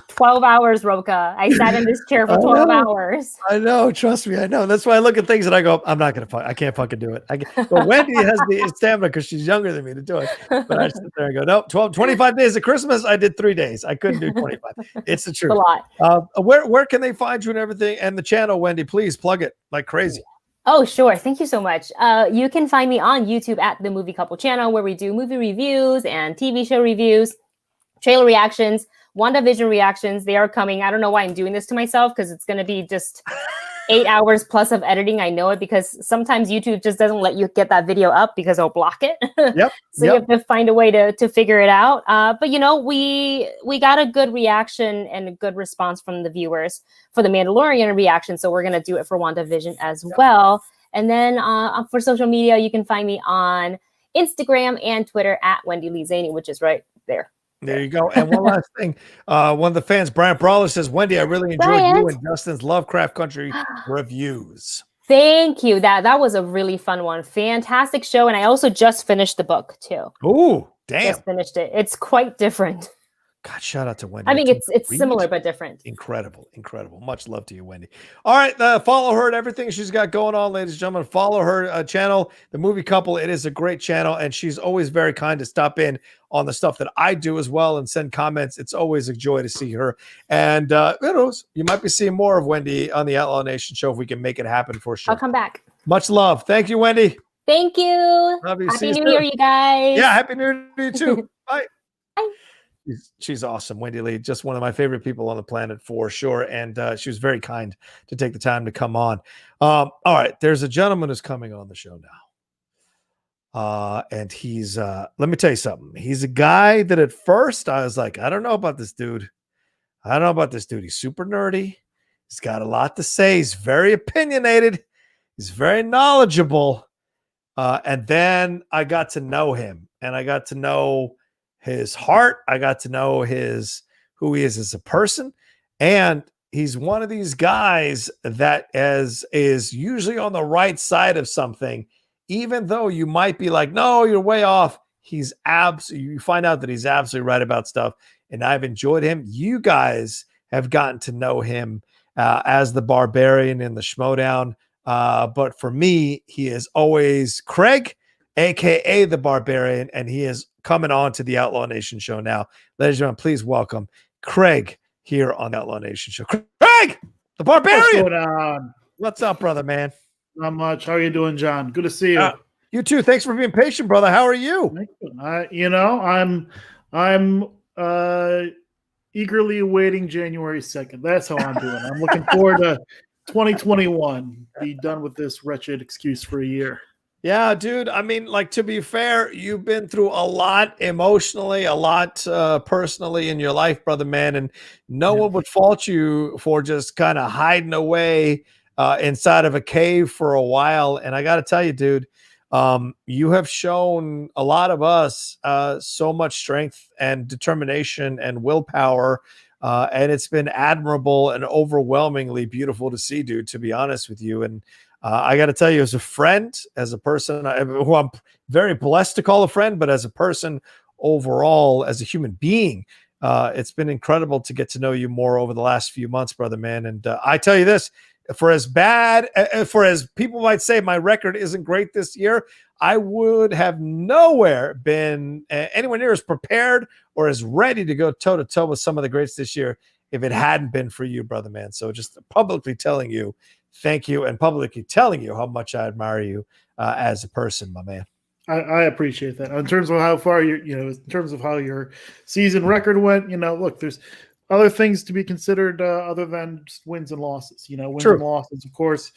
12 hours, Rocha. I sat in this chair for 12 hours. I know. Trust me. I know. That's why I look at things and I go, I can't fucking do it. But Wendy has the stamina because she's younger than me to do it. But I sit there and go, no, 25 days of Christmas. I did 3 days. I couldn't do 25. It's the truth. A lot. Where can they find you and everything? And the channel, Wendy, please plug it like crazy. Oh, sure. Thank you so much. You can find me on YouTube at the Movie Couple channel, where we do movie reviews and TV show reviews, trailer reactions, WandaVision reactions. They are coming. I don't know why I'm doing this to myself, because it's going to be just 8 hours plus of editing. I know it, because sometimes YouTube just doesn't let you get that video up because it'll block it. Yep. So you have to find a way to figure it out. But we got a good reaction and a good response from the viewers for the Mandalorian reaction. So we're going to do it for WandaVision as well. And then for social media, you can find me on Instagram and Twitter at Wendy Lee Zaney, which is right there. There you go. And one last thing. One of the fans, Brian Brawler, says, Wendy, I really enjoyed you and Justin's Lovecraft Country reviews. Thank you. That was a really fun one. Fantastic show. And I also just finished the book too. Oh, damn. Just finished it. It's quite different. God, shout out to Wendy. I mean, it's similar but different. Incredible. Much love to you, Wendy. All right, follow her and everything she's got going on, ladies and gentlemen. Follow her channel, The Movie Couple. It is a great channel, and she's always very kind to stop in on the stuff that I do as well and send comments. It's always a joy to see her. And who knows, you might be seeing more of Wendy on the Outlaw Nation show if we can make it happen for sure. I'll come back. Much love. Thank you, Wendy. Thank you. Love you. Happy New Year, you guys. Yeah, Happy New Year to you too. Bye. Bye. She's awesome. Wendy Lee, just one of my favorite people on the planet for sure. And she was very kind to take the time to come on. All right. There's a gentleman who's coming on the show now. And he's, let me tell you something. He's a guy that at first I was like, I don't know about this dude. He's super nerdy. He's got a lot to say. He's very opinionated. He's very knowledgeable. And then I got to know him, and I got to know his heart. I got to know who he is as a person. And he's one of these guys that is usually on the right side of something, even though you might be like, no, you're way off. You find out that he's absolutely right about stuff. And I've enjoyed him. You guys have gotten to know him as the Barbarian in the Schmoedown. But for me, he is always Craig, AKA the Barbarian, and he is coming on to the Outlaw Nation show now. Ladies and gentlemen, please welcome Craig here on the Outlaw Nation show. Craig, the Barbarian. What's going on? What's up, brother, man? Not much. How are you doing, John? Good to see you. You too. Thanks for being patient, brother. How are you? I'm eagerly awaiting January 2nd. That's how I'm doing. I'm looking forward to 2021. Be done with this wretched excuse for a year. Yeah, dude. I mean, to be fair, you've been through a lot emotionally, a lot personally in your life, brother, man. And no one would fault you for just kind of hiding away inside of a cave for a while. And I got to tell you, dude, you have shown a lot of us so much strength and determination and willpower And it's been admirable and overwhelmingly beautiful to see, dude, to be honest with you. And I got to tell you, as a friend, as a person who I'm very blessed to call a friend, but as a person overall, as a human being, it's been incredible to get to know you more over the last few months, brother, man. And I tell you this, for as people might say my record isn't great this year, I would have nowhere been anywhere near as prepared or as ready to go toe to toe with some of the greats this year if it hadn't been for you, brother, man. So just publicly telling you thank you, and publicly telling you how much I admire you as a person, my man. I appreciate that. In terms of how far in terms of how your season record went, look, there's other things to be considered other than just wins and losses. Wins and losses, of course,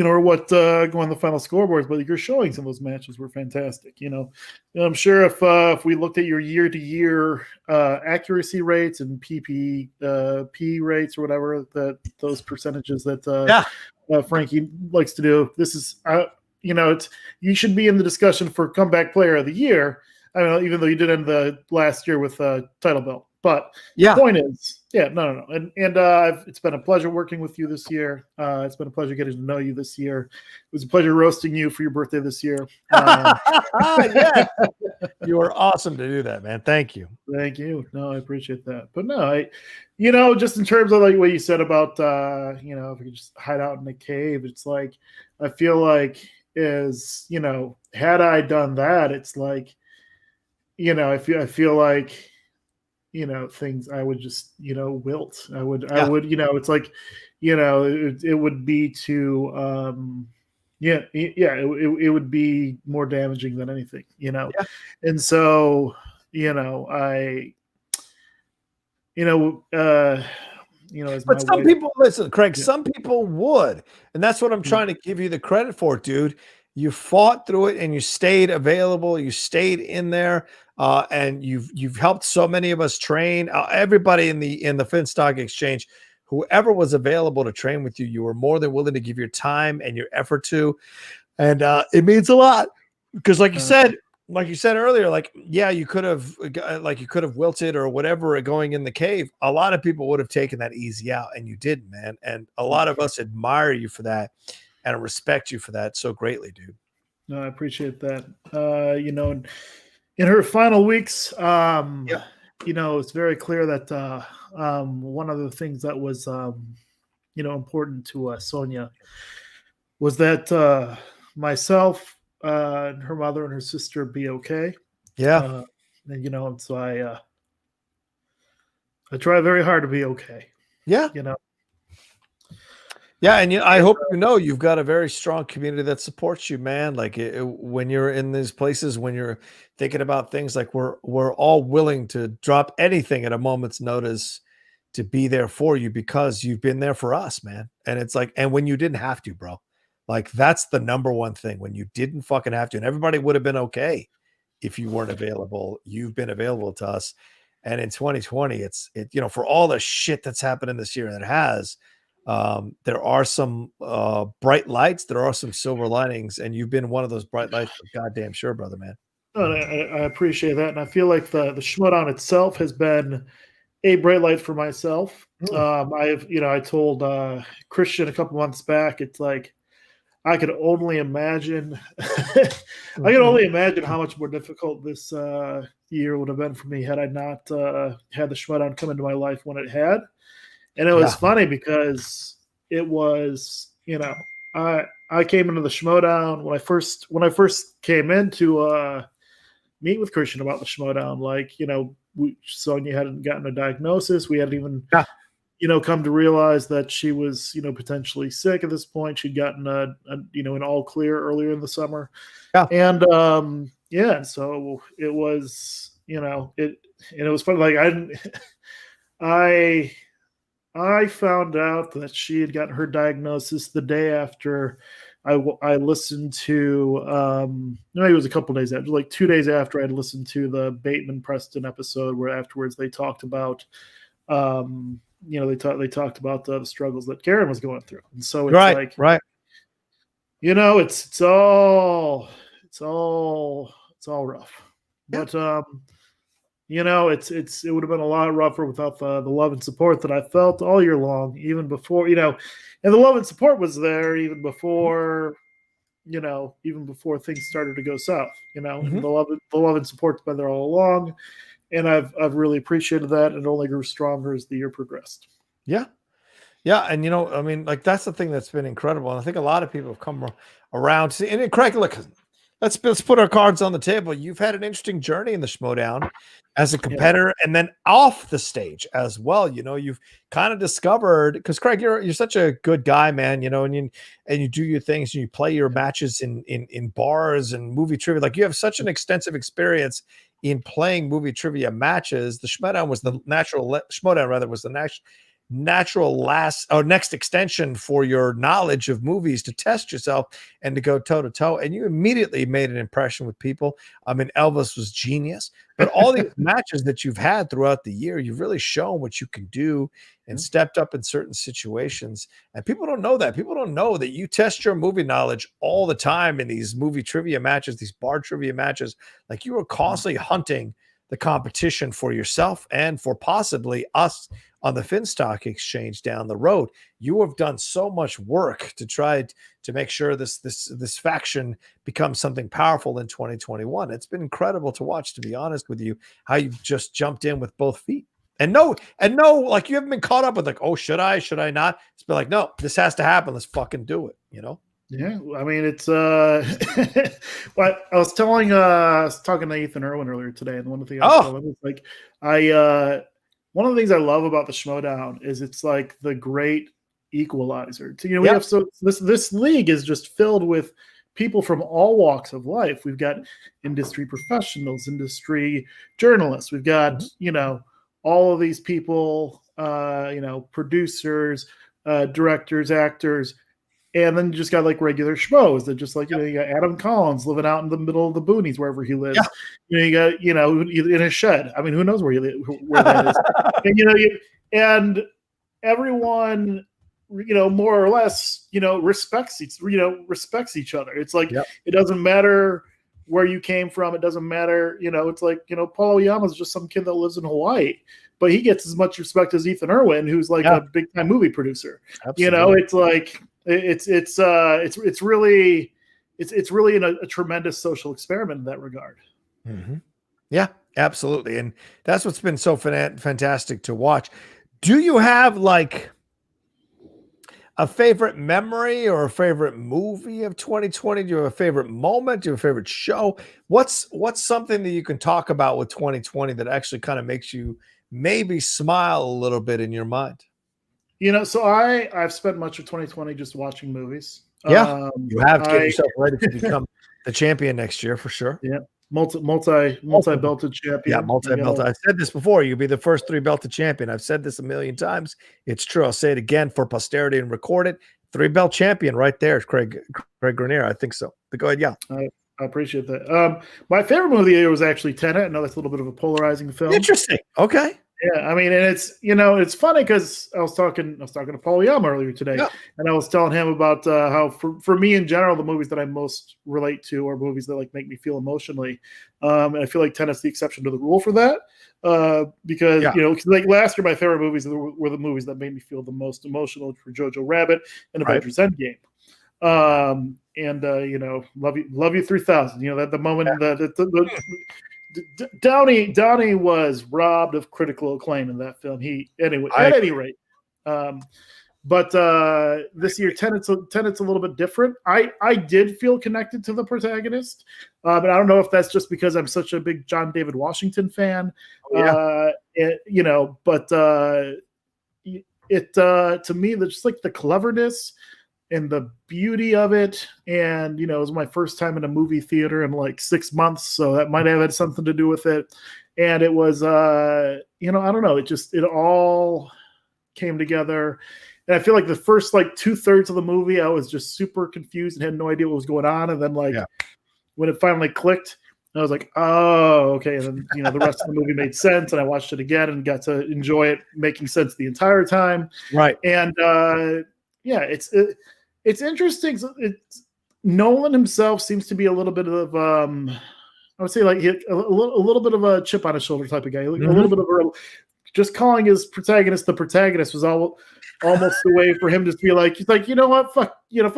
are what go on the final scoreboards, but your showings in those matches were fantastic. I'm sure if we looked at your year-to-year accuracy rates and P rates or whatever, those percentages that Frankie likes to do, this is you should be in the discussion for comeback player of the year. I mean, even though you did end the last year with a title belt. But the point is, no. And it's been a pleasure working with you this year. It's been a pleasure getting to know you this year. It was a pleasure roasting you for your birthday this year. Yeah. You were awesome to do that, man. Thank you. Thank you. No, I appreciate that. But no, just in terms of like what you said about, if you could just hide out in the cave, it's like, I feel like had I done that, it's like, I feel like, things I would just, wilt. I would, it's like, it would be too, it would be more damaging than anything, And so, but some people listen, Craig, some people would, and that's what I'm trying to give you the credit for, dude. You fought through it and you stayed available. You stayed in there, and you've helped so many of us train. Everybody in the Finstock Exchange, whoever was available to train with you, you were more than willing to give your time and your effort to, and it means a lot because, like you said earlier, you could have wilted or whatever going in the cave. A lot of people would have taken that easy out, and you didn't, man. And a lot of us admire you for that. And I respect you for that so greatly, dude. No, I appreciate that. In her final weeks, it's very clear that one of the things that was, important to Sonia was that myself, and her mother and her sister be okay. Yeah. And so I try very hard to be okay. Yeah. Yeah, and I hope you've got a very strong community that supports you, man. Like when you're in these places, when you're thinking about things, like we're all willing to drop anything at a moment's notice to be there for you because you've been there for us, man. And it's like, and when you didn't have to, bro, like that's the number one thing, when you didn't fucking have to, and everybody would have been okay if you weren't available. You've been available to us, and in 2020, for all the shit that's happening this year, and it has. There are some bright lights. There are some silver linings, and you've been one of those bright lights for goddamn sure, brother, man. I appreciate that, and I feel like the Schmoedown itself has been a bright light for myself. I told Christian a couple months back, it's like I could only imagine. I could only imagine how much more difficult this year would have been for me had I not had the Schmoedown come into my life when it had. And it was funny because it was, I came into the Schmoedown when I first came in to meet with Christian about the Schmoedown. Like, Sonia hadn't gotten a diagnosis. We hadn't even, come to realize that she was, potentially sick at this point. She'd gotten an all clear earlier in the summer. Yeah. And so it was, and it was funny. Like I found out that she had gotten her diagnosis the day after I listened to, it was a couple days after, like 2 days after I'd listened to the Bateman Preston episode, where afterwards they talked about, they talked about the struggles that Karen was going through. And so it's right. It's all rough, but, you know, it would have been a lot rougher without the love and support that I felt all year long, even before, you know, and the love and support was there even before, you know, even before things started to go south, you know, and the love and support's been there all along. And I've really appreciated that, and it only grew stronger as the year progressed. Yeah. Yeah, and you know, I mean, like that's the thing that's been incredible, and I think a lot of people have come around to see. And Craig, look, let's put our cards on the table. You've had an interesting journey in the Schmoedown as a competitor, and then off the stage as well. You know, you've kind of discovered, because Craig, you're such a good guy, man. You know, and you do your things, and you play your matches in bars and movie trivia. Like you have such an extensive experience in playing movie trivia matches. The Schmoedown was the natural next extension for your knowledge of movies to test yourself and to go toe to toe. And you immediately made an impression with people. I mean, Elvis was genius, but all these matches that you've had throughout the year, you've really shown what you can do and stepped up in certain situations. And people don't know that. People don't know that you test your movie knowledge all the time in these movie trivia matches, these bar trivia matches. Like you were constantly hunting the competition for yourself and for possibly us on the Finstock Exchange down the road. You have done so much work to try to make sure this faction becomes something powerful in 2021. It's been incredible to watch, to be honest with you, how you've just jumped in with both feet. And no, like you haven't been caught up with like, oh, should I not? It's been like, no, this has to happen. Let's fucking do it, you know? Yeah, I mean, it's but I was talking to Ethan Irwin earlier today, and one of the things I was telling him is like one of the things I love about the Schmoedown is it's like the great equalizer. You know, we have this league is just filled with people from all walks of life. We've got industry professionals, industry journalists. We've got, you know, all of these people, you know, producers, directors, actors. And then you just got like regular schmoes that just like, you know, you got Adam Collins living out in the middle of the boonies wherever he lives. You know, you got, you know, in a shed. I mean, who knows where that is? And, you know, and everyone, you know, more or less, you know, respects each other. It's like, it doesn't matter where you came from. It doesn't matter, you know, it's like, you know, Paul Oyama's just some kid that lives in Hawaii, but he gets as much respect as Ethan Irwin, who's like a big time movie producer. Absolutely. You know, it's like, it's really a tremendous social experiment in that regard. Mm-hmm. Yeah, absolutely. And that's what's been so fantastic to watch. Do you have like a favorite memory or a favorite movie of 2020? Do you have a favorite moment? Do you have a favorite show? What's something that you can talk about with 2020 that actually kind of makes you maybe smile a little bit in your mind? You know, so I've spent much of 2020 just watching movies. Yeah, you have to get yourself ready to become the champion next year for sure. Yeah, multi-belted champion. Yeah, multi-belted. I've said this before. You'll be the first 3-belted champion. I've said this a million times. It's true. I'll say it again for posterity and record it. 3-belt champion right there, Craig Grenier. I think so. But go ahead, yeah. I appreciate that. My favorite movie of the year was actually Tenet. I know that's a little bit of a polarizing film. Interesting. Okay. Yeah, I mean, and it's, you know, it's funny because I was talking to Paul Oyama earlier today, and I was telling him about how for me in general, the movies that I most relate to are movies that like make me feel emotionally, and I feel like Tenet's the exception to the rule for that, because you know, like last year my favorite movies were the movies that made me feel the most emotional for Jojo Rabbit and Avengers Endgame. And you know, love you 3000. You know, that the moment Downey was robbed of critical acclaim in that film. At any rate. But this year, Tenet's a little bit different. I did feel connected to the protagonist, but I don't know if that's just because I'm such a big John David Washington fan. You know, but to me, just like the cleverness and the beauty of it. And, you know, it was my first time in a movie theater in like 6 months. So that might have had something to do with it. And it was, you know, I don't know. It all came together. And I feel like the first like 2/3 of the movie, I was just super confused and had no idea what was going on. And then like when it finally clicked, I was like, oh, okay. And then, you know, the rest of the movie made sense. And I watched it again and got to enjoy it making sense the entire time. Right. And yeah, it's interesting. Nolan himself seems to be a little bit of I would say like a little bit of a chip on his shoulder type of guy. A little bit of just calling his protagonist the protagonist was almost the way for him to be like, he's like, you know what, fuck you.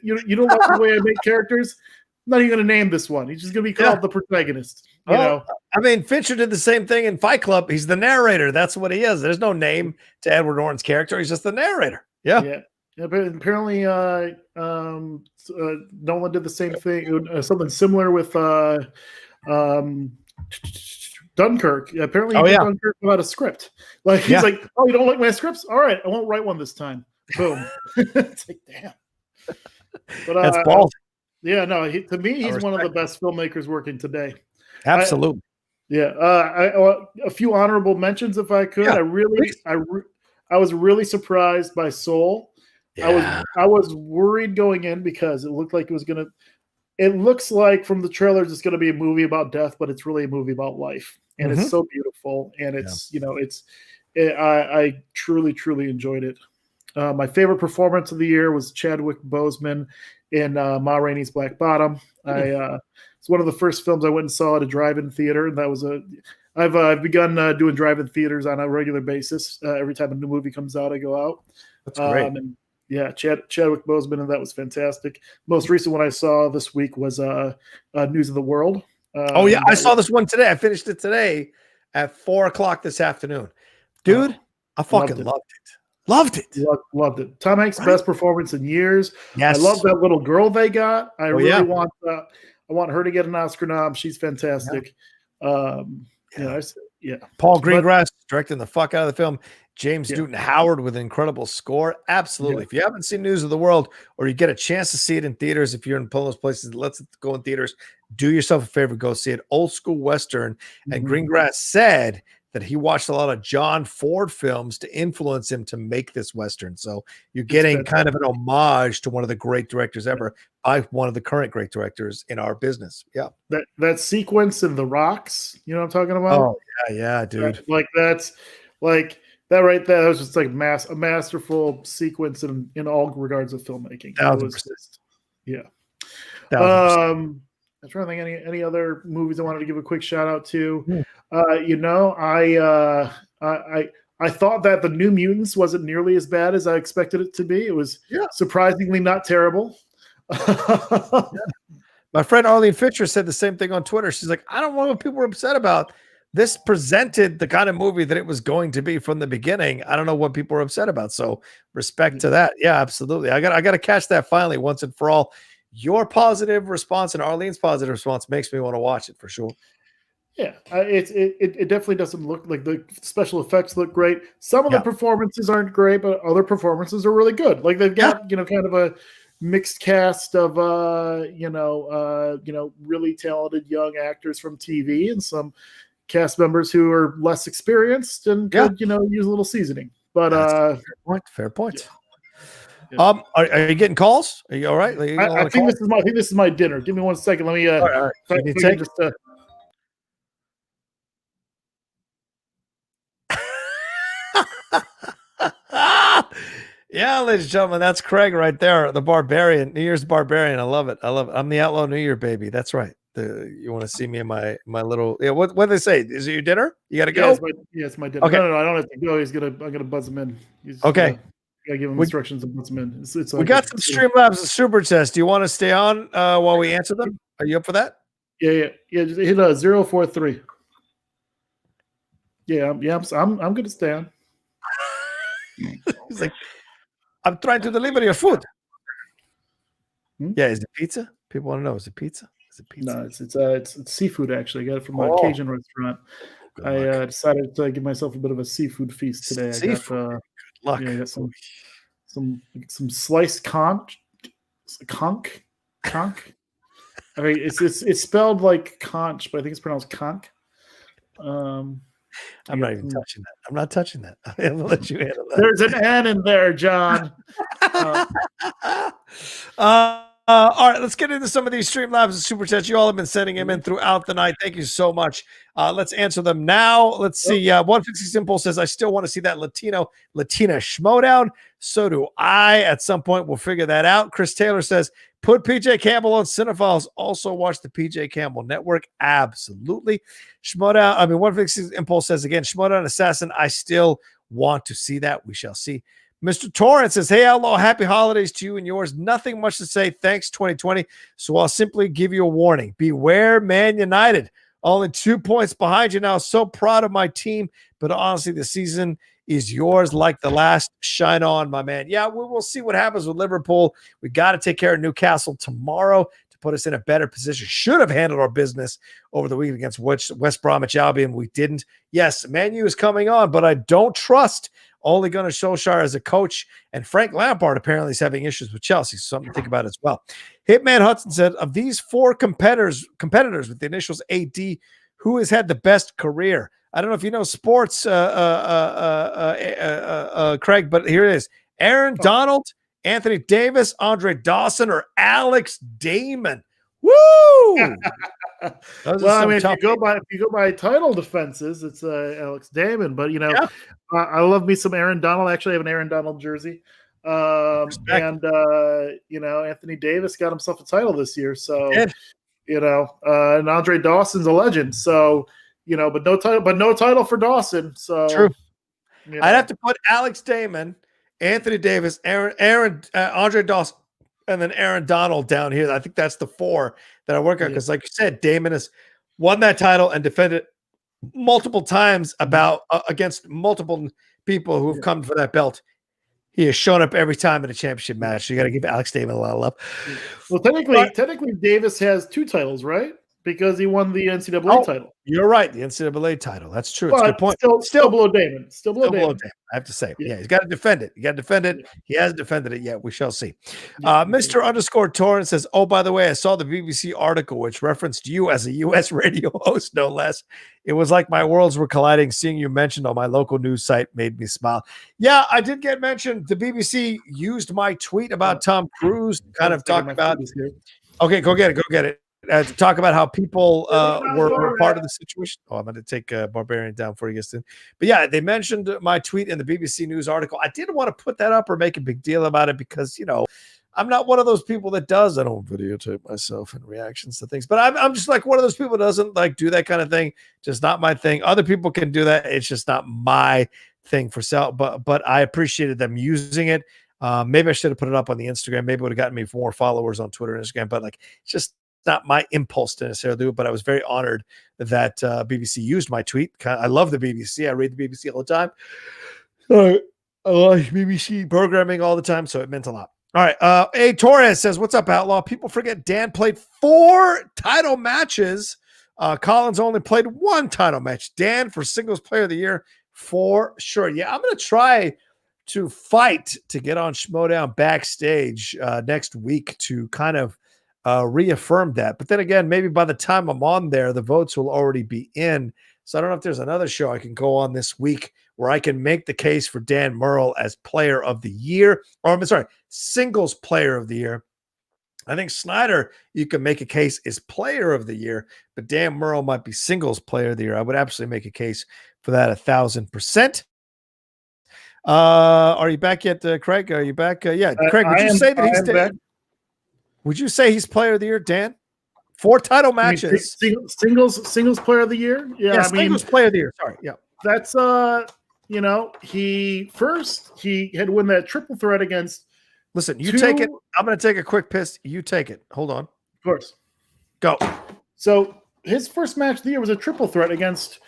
You don't like the way I make characters. I'm not even going to name this one. He's just going to be called the protagonist. You know, I mean, Fincher did the same thing in Fight Club. He's the narrator. That's what he is. There's no name to Edward Norton's character. He's just the narrator. Yeah. But apparently, Nolan did the same thing, something similar with Dunkirk. Apparently, Dunkirk about a script. Like he's like, "Oh, you don't like my scripts? All right, I won't write one this time." Boom. It's like, damn. But that's ballsy. Yeah, no. To me, he's one of the best filmmakers working today. Absolutely. A few honorable mentions, if I could. Yeah. I was really surprised by Soul. Yeah. I was worried going in because it looked like it was gonna. It looks like from the trailers it's going to be a movie about death, but it's really a movie about life, and it's so beautiful. And it's I truly enjoyed it. My favorite performance of the year was Chadwick Boseman in Ma Rainey's Black Bottom. It's one of the first films I went and saw at a drive-in theater, and that was I've begun doing drive-in theaters on a regular basis. Every time a new movie comes out, I go out. That's great. Chadwick Boseman, and that was fantastic. Most recent one I saw this week was News of the World. I saw this one today. I finished it today at 4:00 this afternoon. Dude, I fucking loved it. Loved it. Tom Hanks' best performance in years. Yes. I love that little girl they got. I really want her to get an Oscar nom. She's fantastic. Paul Greengrass directing the fuck out of the film. James Newton Howard with an incredible score. Absolutely. If you haven't seen News of the World, or you get a chance to see it in theaters, if you're in one of those places that lets it go in theaters, do yourself a favor, go see it. Old school Western. And Greengrass said that he watched a lot of John Ford films to influence him to make this Western. So you're getting kind of an homage to one of the great directors ever by one of the current great directors in our business. Yeah. That sequence in The Rocks, you know what I'm talking about? Oh, yeah, dude. That right there, that was just like a masterful sequence in all regards of filmmaking. 1,000%. I'm trying to think any other movies I wanted to give a quick shout out to. I thought that The New Mutants wasn't nearly as bad as I expected it to be. It was surprisingly not terrible. My friend Arlene Fisher said the same thing on Twitter. She's like, I don't know what people were upset about. This presented the kind of movie that it was going to be from the beginning. I don't know what people were upset about. So respect to that. Yeah, absolutely. I got to catch that finally once and for all. Your positive response and Arlene's positive response makes me want to watch it for sure. Yeah, it definitely doesn't look like the special effects look great. Some of the performances aren't great, but other performances are really good. Like they've got kind of a mixed cast of really talented young actors from TV and some cast members who are less experienced and could use a little seasoning. But fair point. Yeah. Are you getting calls? Are you all right? I think this is my dinner. Give me 1 second. Let me all right. Yeah, ladies and gentlemen, that's Craig right there, the Barbarian, New Year's Barbarian. I love it. I'm the Outlaw New Year baby. That's right. You want to see me in my little what do they say? Is it your dinner? You got to go. It's my dinner. Okay. No, I don't have to go. I'm gonna buzz him in. Okay. I give him instructions and buzz him in. We got some Streamlabs and super chats. Do you want to stay on while we answer them? Are you up for that? Yeah. Just hit 043. Yeah. I'm gonna stay on. He's like, I'm trying to deliver your food. Yeah, is it pizza? People want to know, is it pizza? No, it's seafood actually. I got it from a Cajun restaurant. I decided to give myself a bit of a seafood feast today. Seafood. I got some sliced conch. Conch. I mean, it's spelled like conch, but I think it's pronounced conch. I'm not even touching that. I'm not touching that. I'm gonna let you handle that. There's an N in there, John. All right, let's get into some of these Streamlabs and Super Chats. You all have been sending them in throughout the night. Thank you so much. Let's answer them now. Let's see. 150 Simple says, I still want to see that Latina Schmoedown. So do I. At some point, we'll figure that out. Chris Taylor says, put PJ Campbell on Cinephiles. Also watch the PJ Campbell Network. Absolutely. 150 Impulse says again, Schmoedown Assassin. I still want to see that. We shall see. Mr. Torrance says, hey, Outlaw, happy holidays to you and yours. Nothing much to say. Thanks, 2020. So I'll simply give you a warning. Beware, Man United. Only 2 points behind you now. So proud of my team. But honestly, the season is yours like the last. Shine on, my man. Yeah, we will see what happens with Liverpool. We got to take care of Newcastle tomorrow to put us in a better position. Should have handled our business over the weekend against West Bromwich Albion. We didn't. Yes, Man U is coming on, but I don't trust Ole Gunnar Solskjaer as a coach, and Frank Lampard apparently is having issues with Chelsea. So something to think about as well. Hitman Hudson said, of these 4 competitors with the initials AD, who has had the best career? I don't know if you know sports, Craig, but here it is. Aaron Donald, Anthony Davis, Andre Dawson, or Alex Damon. Woo! Well, I mean, if you go by title defenses, it's Alex Damon. But I love me some Aaron Donald. Actually, I have an Aaron Donald jersey, and Anthony Davis got himself a title this year. So and Andre Dawson's a legend. So but no title for Dawson. So true. I'd have to put Alex Damon, Anthony Davis, Andre Dawson, and then Aaron Donald down here. I think that's the 4 that I work on because, like you said, Damon has won that title and defended multiple times against multiple people who have come for that belt. He has shown up every time in a championship match. So you got to give Alex Damon a lot of love. Well, technically, Davis has 2 titles, right? Because he won the NCAA title. You're right. The NCAA title. That's true. It's a good point. Still below Damon. Still below Damon. I have to say. Yeah, he's got to defend it. He hasn't defended it yet. We shall see. Mr. Torrance says, oh, by the way, I saw the BBC article which referenced you as a U.S. radio host, no less. It was like my worlds were colliding. Seeing you mentioned on my local news site made me smile. Yeah, I did get mentioned. The BBC used my tweet about Tom Cruise, kind of talk about. Okay, go get it. To talk about how people were part of the situation. Oh, I'm going to take Barbarian down for you guys. But yeah, they mentioned my tweet in the BBC News article. I didn't want to put that up or make a big deal about it because, I'm not one of those people that does. I don't videotape myself and reactions to things. But I'm just like one of those people that doesn't do that kind of thing. Just not my thing. Other people can do that. It's just not my thing for sale. But I appreciated them using it. Maybe I should have put it up on the Instagram. Maybe it would have gotten me more followers on Twitter and Instagram. But it's just not my impulse to necessarily do it, but I was very honored that BBC used my tweet. I love the BBC. I read the BBC all the time. I like BBC programming all the time, so it meant a lot. All right. A Torres says, what's up, Outlaw? People forget Dan played 4 title matches. Collins only played 1 title match. Dan for Singles Player of the Year for sure. Yeah, I'm going to try to fight to get on Schmoedown backstage next week to kind of reaffirmed that. But then again, maybe by the time I'm on there, the votes will already be in. So I don't know if there's another show I can go on this week where I can make the case for Dan Murrell as player of the year, or I'm sorry, singles player of the year. I think Snyder, you can make a case is player of the year, but Dan Murrell might be singles player of the year. I would absolutely make a case for that 1,000%. Are you back yet, Craig? Are you back? Yeah, Craig, would you say that he's back? Would you say he's player of the year, Dan? 4 title matches. Singles player of the year? Yeah, singles player of the year. Sorry. Yeah. That's he had won that triple threat against. Listen, you take it. I'm going to take a quick piss. You take it. Hold on. Of course. Go. So his first match of the year was a triple threat against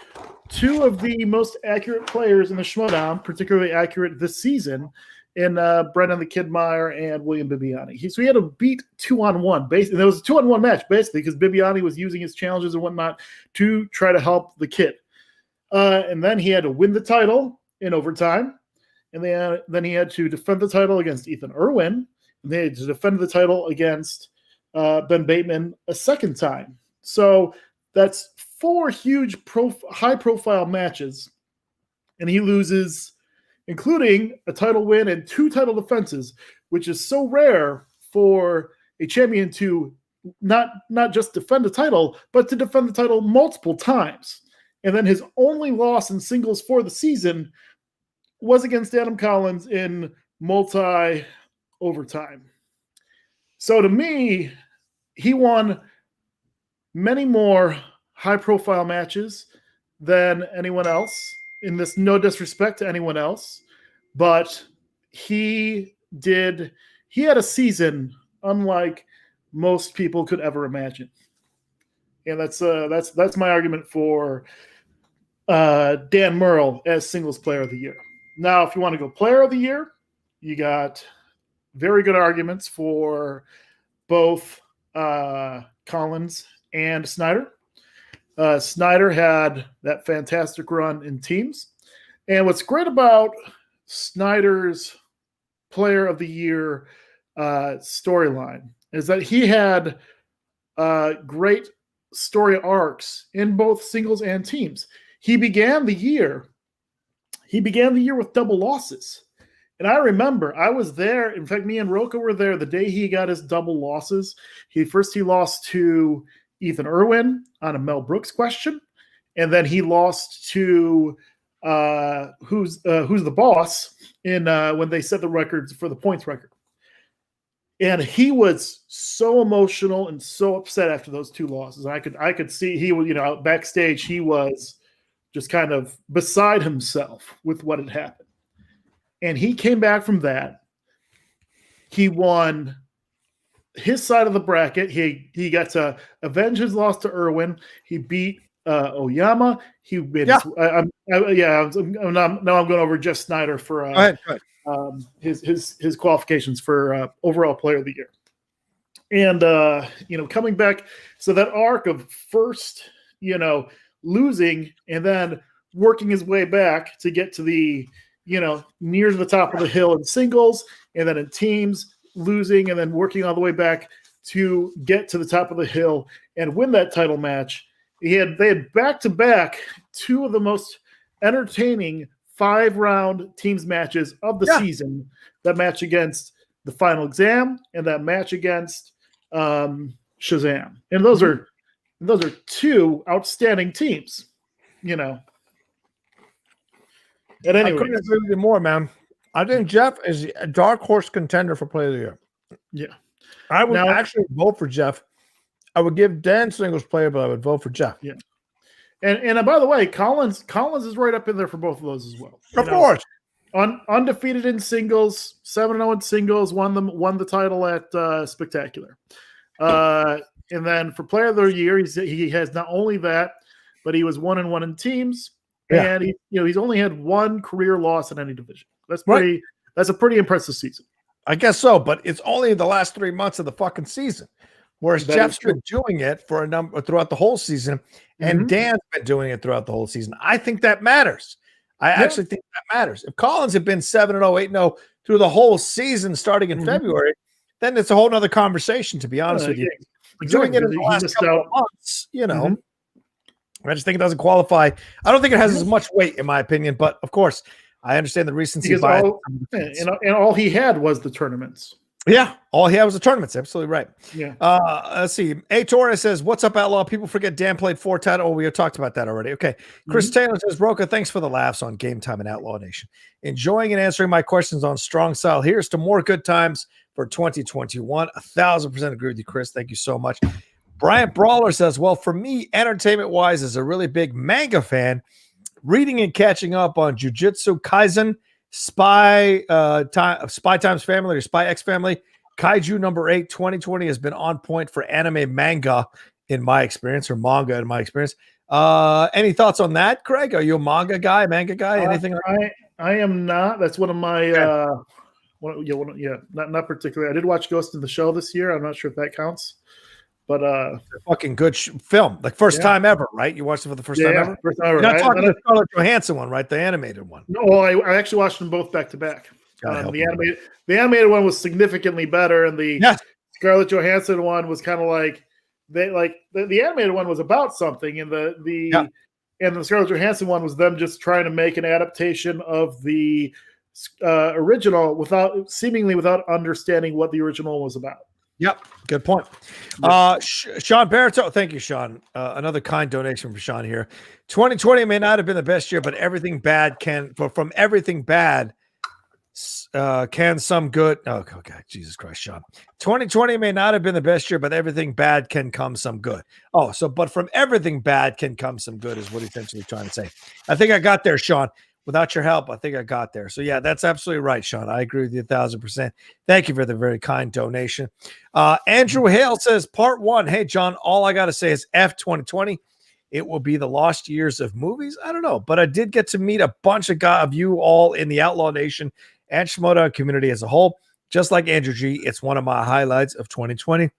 2 of the most accurate players in the Schmoedown, particularly accurate this season, in Brendan the Kid Meyer and William Bibiani. So he had to beat 2-on-1. Basically, it was a 2-on-1 match, basically, because Bibiani was using his challenges and whatnot to try to help the Kid. And then he had to win the title in overtime. And then he had to defend the title against Ethan Irwin. And they had to defend the title against Ben Bateman a second time. So that's 4 huge high-profile matches. And he loses, including a title win and 2 title defenses, which is so rare for a champion to not just defend the title, but to defend the title multiple times. And then his only loss in singles for the season was against Adam Collins in multi-overtime. So to me, he won many more high-profile matches than anyone else. In this, no disrespect to anyone else, but he had a season unlike most people could ever imagine. And that's my argument for Dan Murrell as singles player of the year. Now, if you want to go player of the year, you got very good arguments for both Collins and Snyder. Snyder had that fantastic run in teams. And what's great about Snyder's player of the year storyline is that he had great story arcs in both singles and teams. He began the year with double losses. And I remember I was there. In fact, me and Rocha were there the day he got his double losses. He lost to Ethan Irwin on a Mel Brooks question. And then he lost to who's the boss in when they set the records for the points record. And he was so emotional and so upset after those two losses. I could see he was, backstage, he was just kind of beside himself with what had happened. And he came back from that. He won his side of the bracket. He got to avenge his loss to Irwin. He beat Oyama. He made now I'm going over Jeff Snyder for go ahead. his qualifications for overall player of the year. And coming back, so that arc of first, losing and then working his way back to get to the, near to the top of the hill in singles, and then in teams, losing and then working all the way back to get to the top of the hill and win that title match. They had back-to-back two of the most entertaining 5-round teams matches of the season. That match against the Final Exam and that match against Shazam. And those are two outstanding teams, At any I couldn't rate. agree with you more, man. I think Jeff is a dark horse contender for player of the year. Yeah. I would actually vote for Jeff. I would give Dan singles player, but I would vote for Jeff. Yeah. And by the way, Collins is right up in there for both of those as well. Of course. Undefeated in singles, 7-0 in singles, won the title at Spectacular. And then for player of the year, he has not only that, but he was 1-1 in teams. Yeah. And he's only had one career loss in any division. That's a pretty impressive season. I guess so, but it's only the last 3 months of the fucking season. Whereas Jeff's been doing it for throughout the whole season, and Dan's been doing it throughout the whole season. I think that matters. I actually think that matters. If Collins had been 7-0, 8-0 through the whole season starting in February, then it's a whole nother conversation, to be honest with you. Doing it in the last couple of months, I just think it doesn't qualify. I don't think it has as much weight, in my opinion, but of course, I understand the recency bias. And all he had was the tournaments. Yeah, all he had was the tournaments. Absolutely right. Yeah. Let's see. A Torres says, "What's up, Outlaw? People forget Dan played 4 titles." Oh, we have talked about that already. Okay. Chris Taylor says, "Rocha, thanks for the laughs on Game Time and Outlaw Nation. Enjoying and answering my questions on Strong Style. Here's to more good times for 2021." 1,000% agree with you, Chris. Thank you so much. Bryant Brawler says, "Well, for me, entertainment-wise, as a really big manga fan, reading and catching up on Jujutsu Kaisen, Spy Times Family or Spy X Family, Kaiju number 8, 2020 has been on point for anime manga in my experience, or manga in my experience. Any thoughts on that, Craig? Are you a manga guy, anything like that? I am not. That's one of my not particularly. I did watch Ghost in the Shell this year. I'm not sure if that counts. But a fucking good film, like first time ever, right? You watched it for the first time ever. First time ever. You're not talking the Scarlett Johansson one, right? The animated one. No, I actually watched them both back to back. The animated one was significantly better, and the Scarlett Johansson one was kind of like the animated one was about something, and the Scarlett Johansson one was them just trying to make an adaptation of the original without understanding what the original was about. Yep, good point. Sean Barreto, thank you, Sean. Another kind donation from Sean here. 2020 may not have been the best year, but everything bad from everything bad can some good. Oh, God, Jesus Christ, Sean. 2020 may not have been the best year, but everything bad can come some good. Oh, but from everything bad can come some good is what he's essentially trying to say. I think I got there, Sean. Without your help, I think I got there. So, yeah, that's absolutely right, Sean. I agree with you 1,000%. Thank you for the very kind donation. Andrew Hale says, part 1. Hey, John, all I got to say is F 2020. It will be the lost years of movies. I don't know, but I did get to meet a bunch of you all in the Outlaw Nation and Schmoedown community as a whole. Just like Andrew G., it's one of my highlights of 2020.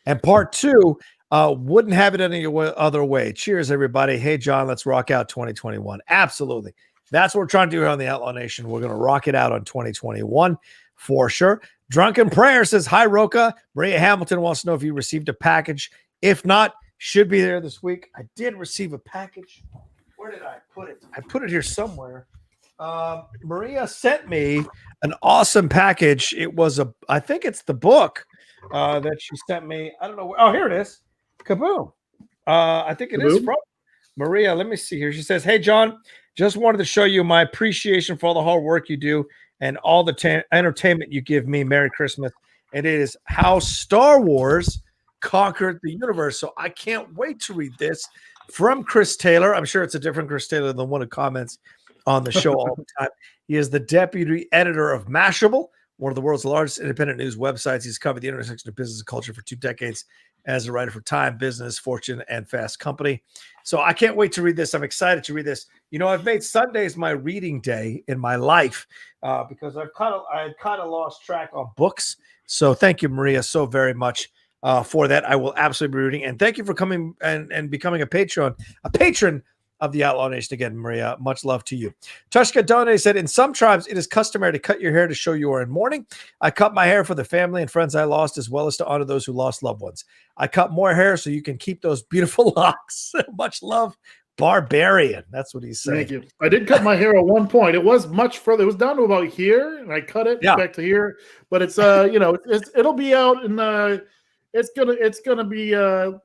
And part 2, wouldn't have it any other way. Cheers, everybody. Hey, John, let's rock out 2021. Absolutely. That's what we're trying to do here on the Outlaw Nation. We're going to rock it out on 2021 for sure. Drunken Prayer says, hi, Rocha. Maria Hamilton wants to know if you received a package. If not, should be there this week. I did receive a package. Where did I put it? I put it here somewhere. Maria sent me an awesome package. It was I think it's the book that she sent me. I don't know. Oh, here it is. Kaboom. I think it is from Maria. Let me see here. She says, hey, John, just wanted to show you my appreciation for all the hard work you do and all the entertainment you give me. Merry Christmas. And it is How Star Wars Conquered the Universe. So I can't wait to read this from Chris Taylor. I'm sure it's a different Chris Taylor than one who comments on the show all the time. He is the deputy editor of Mashable, one of the world's largest independent news websites. He's covered the intersection of business and culture for 2 decades as a writer for Time, Business, Fortune, and Fast Company. So I can't wait to read this. I'm excited to read this. You know, I've made Sundays my reading day in my life because I had kind of lost track on books. So thank you, Maria, so very much for that. I will absolutely be reading. And thank you for coming and becoming a patron of the Outlaw Nation again, Maria. Much love to you. Tushka Done said, in some tribes, it is customary to cut your hair to show you are in mourning. I cut my hair for the family and friends I lost, as well as to honor those who lost loved ones. I cut more hair so you can keep those beautiful locks. Much love, Barbarian. That's what he's saying. Thank you. I did cut my hair at one point. It was much further. It was down to about here, and I cut it back to here. But it's it'll be out, and it's gonna be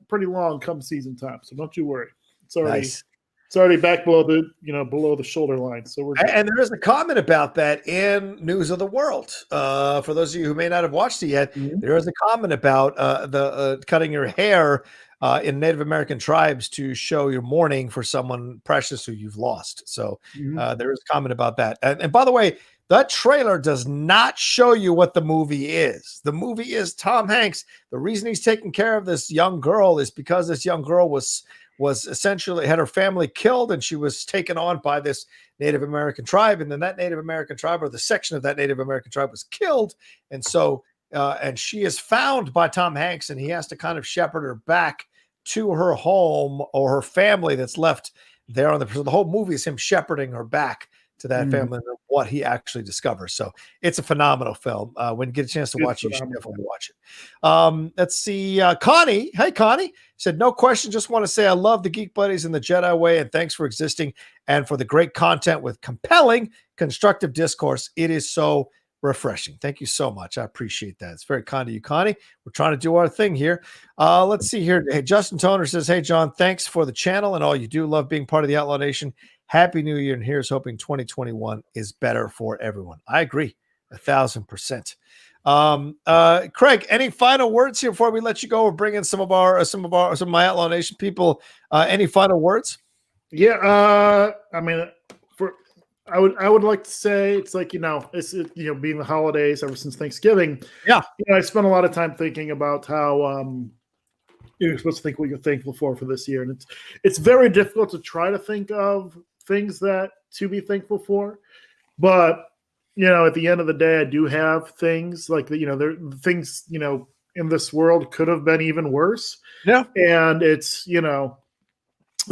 pretty long come season time. So don't you worry. It's already. Nice. It's already back below the shoulder line. So we're good. And there is a comment about that in News of the World. For those of you who may not have watched it yet, there is a comment about the cutting your hair in Native American tribes to show your mourning for someone precious who you've lost. So there is a comment about that. And by the way, that trailer does not show you what the movie is. The movie is Tom Hanks. The reason he's taking care of this young girl is because this young girl was essentially had her family killed, and she was taken on by this Native American tribe. And then that Native American tribe, or the section of that Native American tribe, was killed. And so, and she is found by Tom Hanks, and he has to kind of shepherd her back to her home or her family that's left there on so the whole movie is him shepherding her back to that family and what he actually discovers. So it's a phenomenal film. When you get a chance to watch it, you should definitely watch it. Let's see. Connie. Hey, Connie. Said, no question. Just want to say I love the Geek Buddies and the Jedi Way, and thanks for existing and for the great content with compelling, constructive discourse. It is so refreshing. Thank you so much. I appreciate that. It's very kind of you, Connie. We're trying to do our thing here. Let's see here. Hey, Justin Toner says, hey, John, thanks for the channel and all you do. Love being part of the Outlaw Nation. Happy New Year, and here's hoping 2021 is better for everyone. I agree 1,000%. Craig, any final words here before we let you go or bring in some of my Outlaw Nation people? Any final words? Yeah, I mean, I would like to say it's like, it's being the holidays ever since Thanksgiving. Yeah. I spent a lot of time thinking about how you're supposed to think what you're thankful for this year. And it's very difficult to try to think of things that to be thankful for. But, at the end of the day, I do have things like, there things, in this world could have been even worse. Yeah. And it's,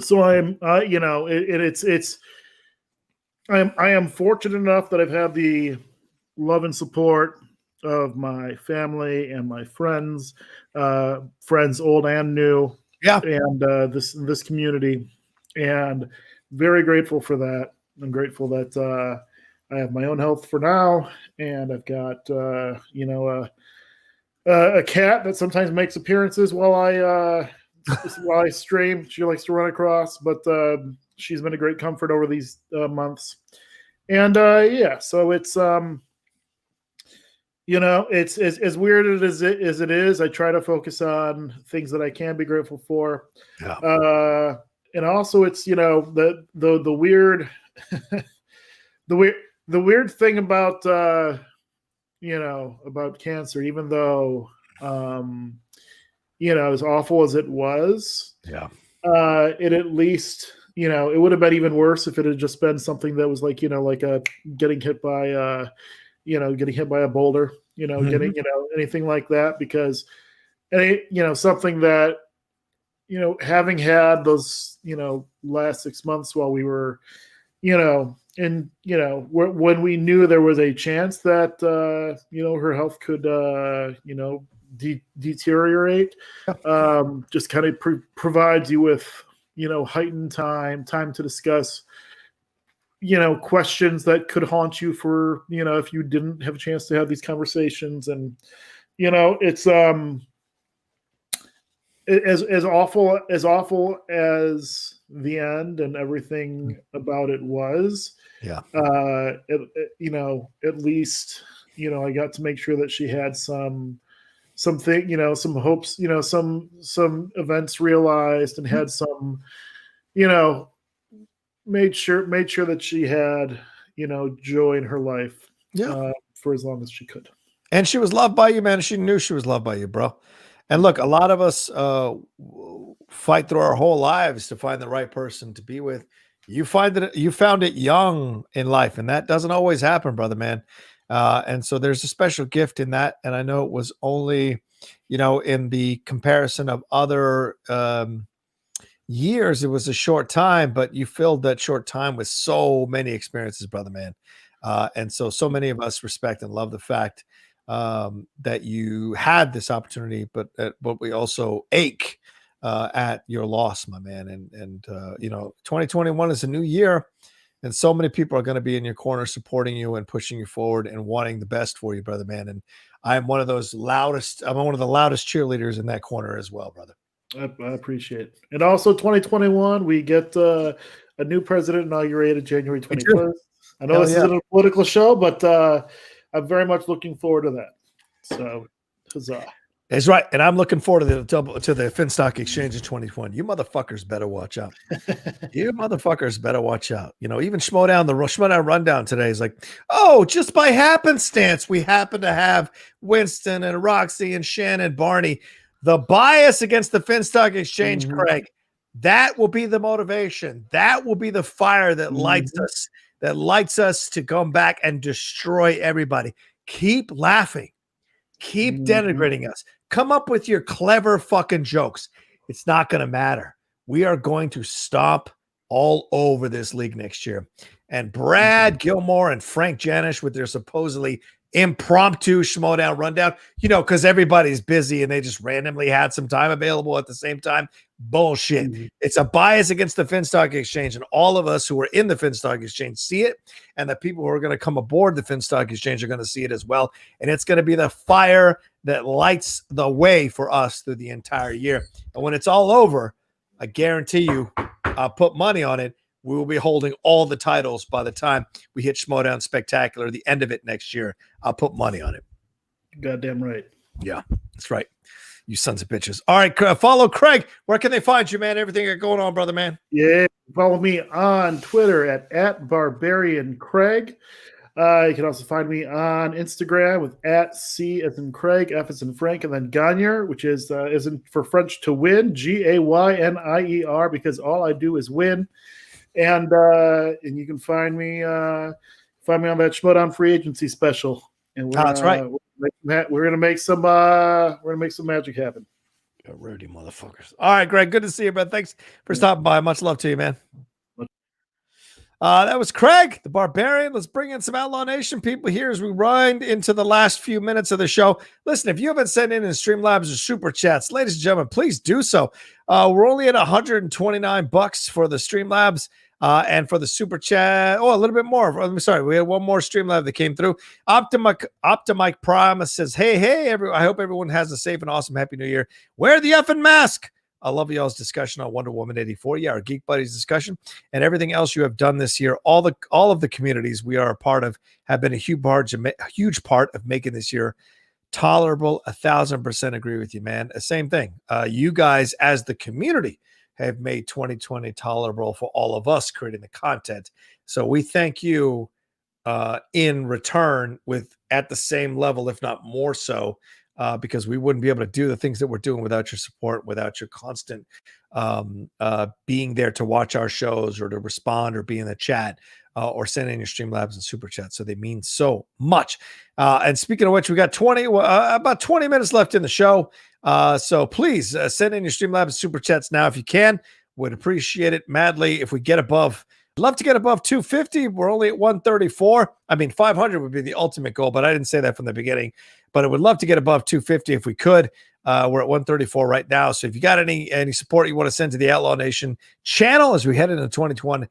so I'm, I am fortunate enough that I've had the love and support of my family and my friends old and new, and this community, and very grateful for that. I'm grateful that I have my own health for now, and I've got a cat that sometimes makes appearances while I stream. She likes to run across, but she's been a great comfort over these months. And yeah, so it's it's as weird as it is. I try to focus on things that I can be grateful for. Yeah. And also, it's the weird the weird thing about about cancer, even though as awful as it was, it at least it would have been even worse if it had just been something that was like like a getting hit by a boulder, getting anything like that, because something that having had those last 6 months while we were when we knew there was a chance that her health could deteriorate, just kind of provides you with heightened time to discuss questions that could haunt you for if you didn't have a chance to have these conversations. And it's as awful as the end and everything about it was, at least I got to make sure that she had some hopes, some events realized, and had some made sure that she had joy in her life for as long as she could. And she was loved by you, man. She knew she was loved by you, bro. And look, a lot of us fight through our whole lives to find the right person to be with. You found it young in life, and that doesn't always happen, brother, man. And so there's a special gift in that. And I know it was only, in the comparison of other years, it was a short time, but you filled that short time with so many experiences, brother, man. And so many of us respect and love the fact that you had this opportunity, but we also ache at your loss, my man. And 2021 is a new year, and so many people are going to be in your corner, supporting you and pushing you forward and wanting the best for you, brother, man. And I'm one of the loudest cheerleaders in that corner as well, brother. I appreciate it. And also 2021, we get a new president inaugurated January 21st. I know this isn't a political show, but I'm very much looking forward to that. So, huzzah. That's right. And I'm looking forward to the Finstock Exchange in 2020. You motherfuckers better watch out. You motherfuckers better watch out. Even Schmoedown, the Schmoedown rundown today is like, oh, just by happenstance, we happen to have Winston and Roxy and Shannon, Barney. The bias against the Finstock Exchange, Craig, that will be the motivation. That will be the fire that lights us to come back and destroy everybody. Keep laughing. Keep denigrating us. Come up with your clever fucking jokes. It's not going to matter. We are going to stomp all over this league next year. And Brad Gilmore and Frank Janish with their supposedly impromptu Schmoedown rundown, because everybody's busy and they just randomly had some time available at the same time. Bullshit. It's a bias against the Finstock Exchange, and all of us who are in the Finstock Exchange see it, and the people who are going to come aboard the Finstock Exchange are going to see it as well. And it's going to be the fire that lights the way for us through the entire year. And when it's all over, I guarantee you, I'll put money on it, we will be holding all the titles by the time we hit Schmoedown Spectacular, the end of it next year. I'll put money on it. Goddamn right. Yeah, that's right. You sons of bitches. All right, follow Craig. Where can they find you, man? Everything that's going on, brother, man. Yeah, follow me on Twitter at Barbarian Craig. You can also find me on Instagram with @C as in Craig, F as in Frank, and then Gagnier, which is in for French to win, GAYNIER, because all I do is win. And you can find me on that Schmoedown free agency special. And that's right. We're gonna make some magic happen. You Rudy motherfuckers. All right, Greg. Good to see you, man. Thanks for stopping by. Much love to you, man. That was Craig, the Barbarian. Let's bring in some Outlaw Nation people here as we run into the last few minutes of the show. Listen, if you haven't sent in Streamlabs or Super Chats, ladies and gentlemen, please do so. We're only at $129 for the Streamlabs. And for the super chat, a little bit more. I'm sorry, we had one more Streamlab that came through. Optimike Prime says, hey, I hope everyone has a safe and awesome Happy New Year. Wear the effing mask. I love y'all's discussion on Wonder Woman 84. Yeah, our Geek Buddies discussion and everything else you have done this year. All of the communities we are a part of have been a huge part of making this year tolerable. 1,000% agree with you, man. Same thing. You guys as the community have made 2020 tolerable for all of us creating the content. So we thank you in return at the same level, if not more so. Because we wouldn't be able to do the things that we're doing without your support, without your constant being there to watch our shows or to respond or be in the chat or send in your Streamlabs and Super Chats. So they mean so much. And speaking of which, we got about 20 minutes left in the show. So please send in your Streamlabs and Super Chats now if you can. Would appreciate it madly if we get above. I'd love to get above 250. We're only at 134. I mean, 500 would be the ultimate goal, but I didn't say that from the beginning. But I would love to get above 250 if we could. We're at 134 right now. So if you got any support you want to send to the Outlaw Nation channel as we head into 2021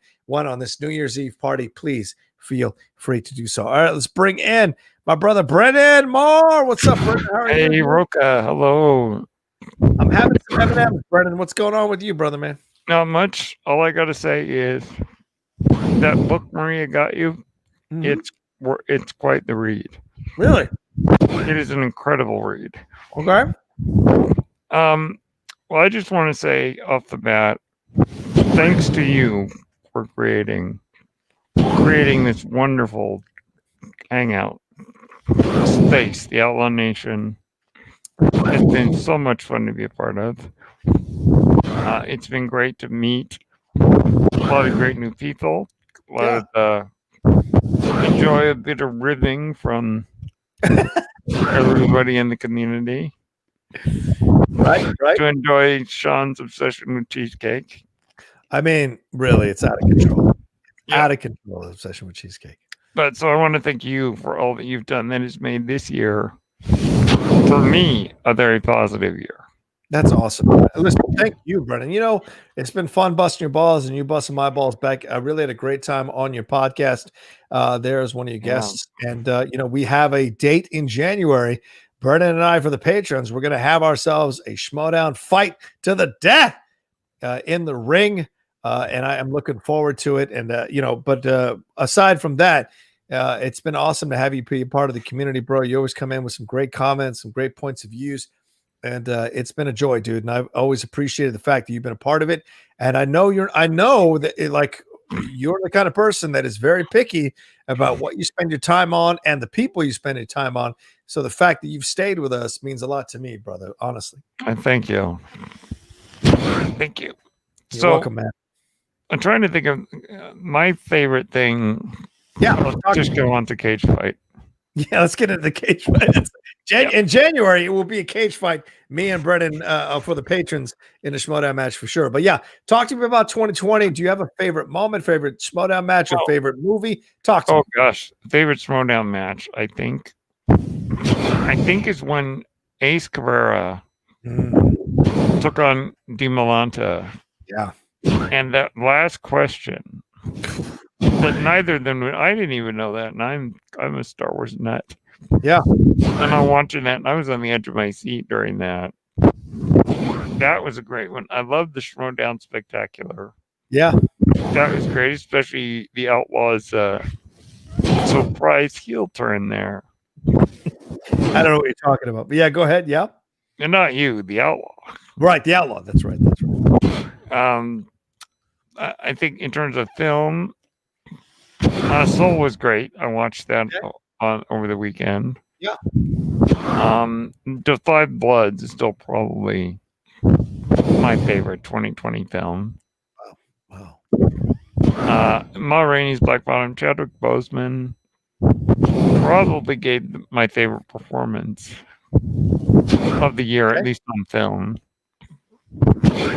on this New Year's Eve party, please feel free to do so. All right, let's bring in my brother Brendan Moore. What's up, Brendan? How are you? Hey, Rocha. Hello. I'm having some M&M's, Brendan. What's going on with you, brother, man? Not much. All I got to say is that book Maria got you, it's quite the read. Really? It is an incredible read. Okay. Well, I just want to say off the bat, thanks to you for creating this wonderful hangout space, the Outlaw Nation. It's been so much fun to be a part of. It's been great to meet a lot of great new people. Enjoy a bit of ribbing from everybody in the community. Right. To enjoy Sean's obsession with cheesecake. I mean, really, it's out of control. Out of control, obsession with cheesecake. But so I want to thank you for all that you've done that has made this year, for me, a very positive year. That's awesome. Listen, thank you, Brendan. You know, it's been fun busting your balls and you busting my balls back. I really had a great time on your podcast. There as one of your guests. And, we have a date in January. Brendan and I, for the patrons, we're going to have ourselves a Schmoedown fight to the death in the ring. And I am looking forward to it. And, but aside from that, it's been awesome to have you be a part of the community, bro. You always come in with some great comments, some great points of views. And it's been a joy, dude. And I've always appreciated the fact that you've been a part of it. And I know that you're the kind of person that is very picky about what you spend your time on and the people you spend your time on. So the fact that you've stayed with us means a lot to me, brother, honestly. Thank you. Thank you. You're welcome, man. I'm trying to think of my favorite thing. Yeah. Let's just go on to cage fight. Yeah, let's get into the cage fight. In January, it will be a cage fight. Me and Brendan for the patrons in a Schmoedown match for sure. But yeah, talk to me about 2020. Do you have a favorite moment, favorite Schmoedown match, or favorite movie? Talk to me. Oh gosh, favorite Schmoedown match, I think is when Ace Cabrera took on DiMolanta. Yeah. And that last question that neither of them, I didn't even know that, and I'm a Star Wars nut. Yeah. And I'm watching that, and I was on the edge of my seat during that. That was a great one. I love the Schmoedown Spectacular. Yeah. That was great, especially the Outlaws' surprise heel turn there. I don't know what you're talking about, but yeah, go ahead. Yeah. And not you, the Outlaw. Right, the Outlaw. That's right. I think in terms of film, Soul was great. I watched that over the weekend. Yeah. The Five Bloods is still probably my favorite 2020 film. Wow. Ma Rainey's Black Bottom, Chadwick Boseman probably gave my favorite performance of the year, at least on film.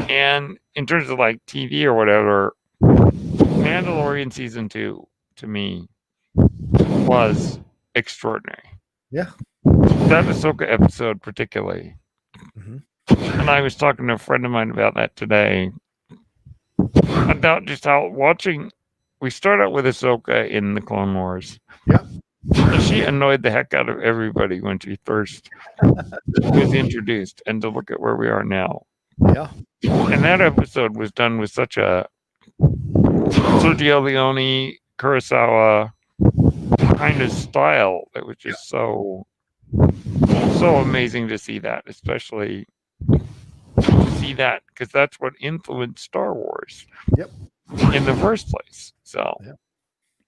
And in terms of like TV or whatever, Mandalorian season 2 to me was extraordinary. Yeah. That Ahsoka episode particularly. And I was talking to a friend of mine about that today. about just how watching. We start out with Ahsoka in the Clone Wars. Yeah. She annoyed the heck out of everybody when she first was introduced, and to look at where we are now. Yeah. And that episode was done with such a Sergio Leone, Kurosawa kind of style that was just so amazing to see that, especially to see that because that's what influenced Star Wars. Yep. In the first place. So, yeah.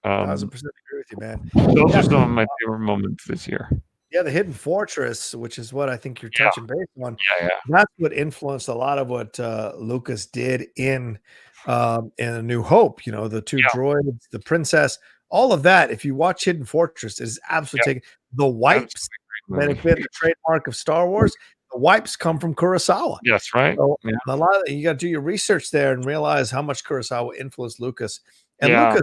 1,000% agree with you, man. Those are some of my favorite moments this year. Yeah, the Hidden Fortress, which is what I think you're touching base on. Yeah. That's what influenced a lot of what Lucas did in A New Hope. You know, the two droids, the princess, all of that. If you watch Hidden Fortress, it is absolutely taking the wipes that have been the trademark of Star Wars. The wipes come from Kurosawa. Yes, right. So a lot of you got to do your research there and realize how much Kurosawa influenced Lucas. And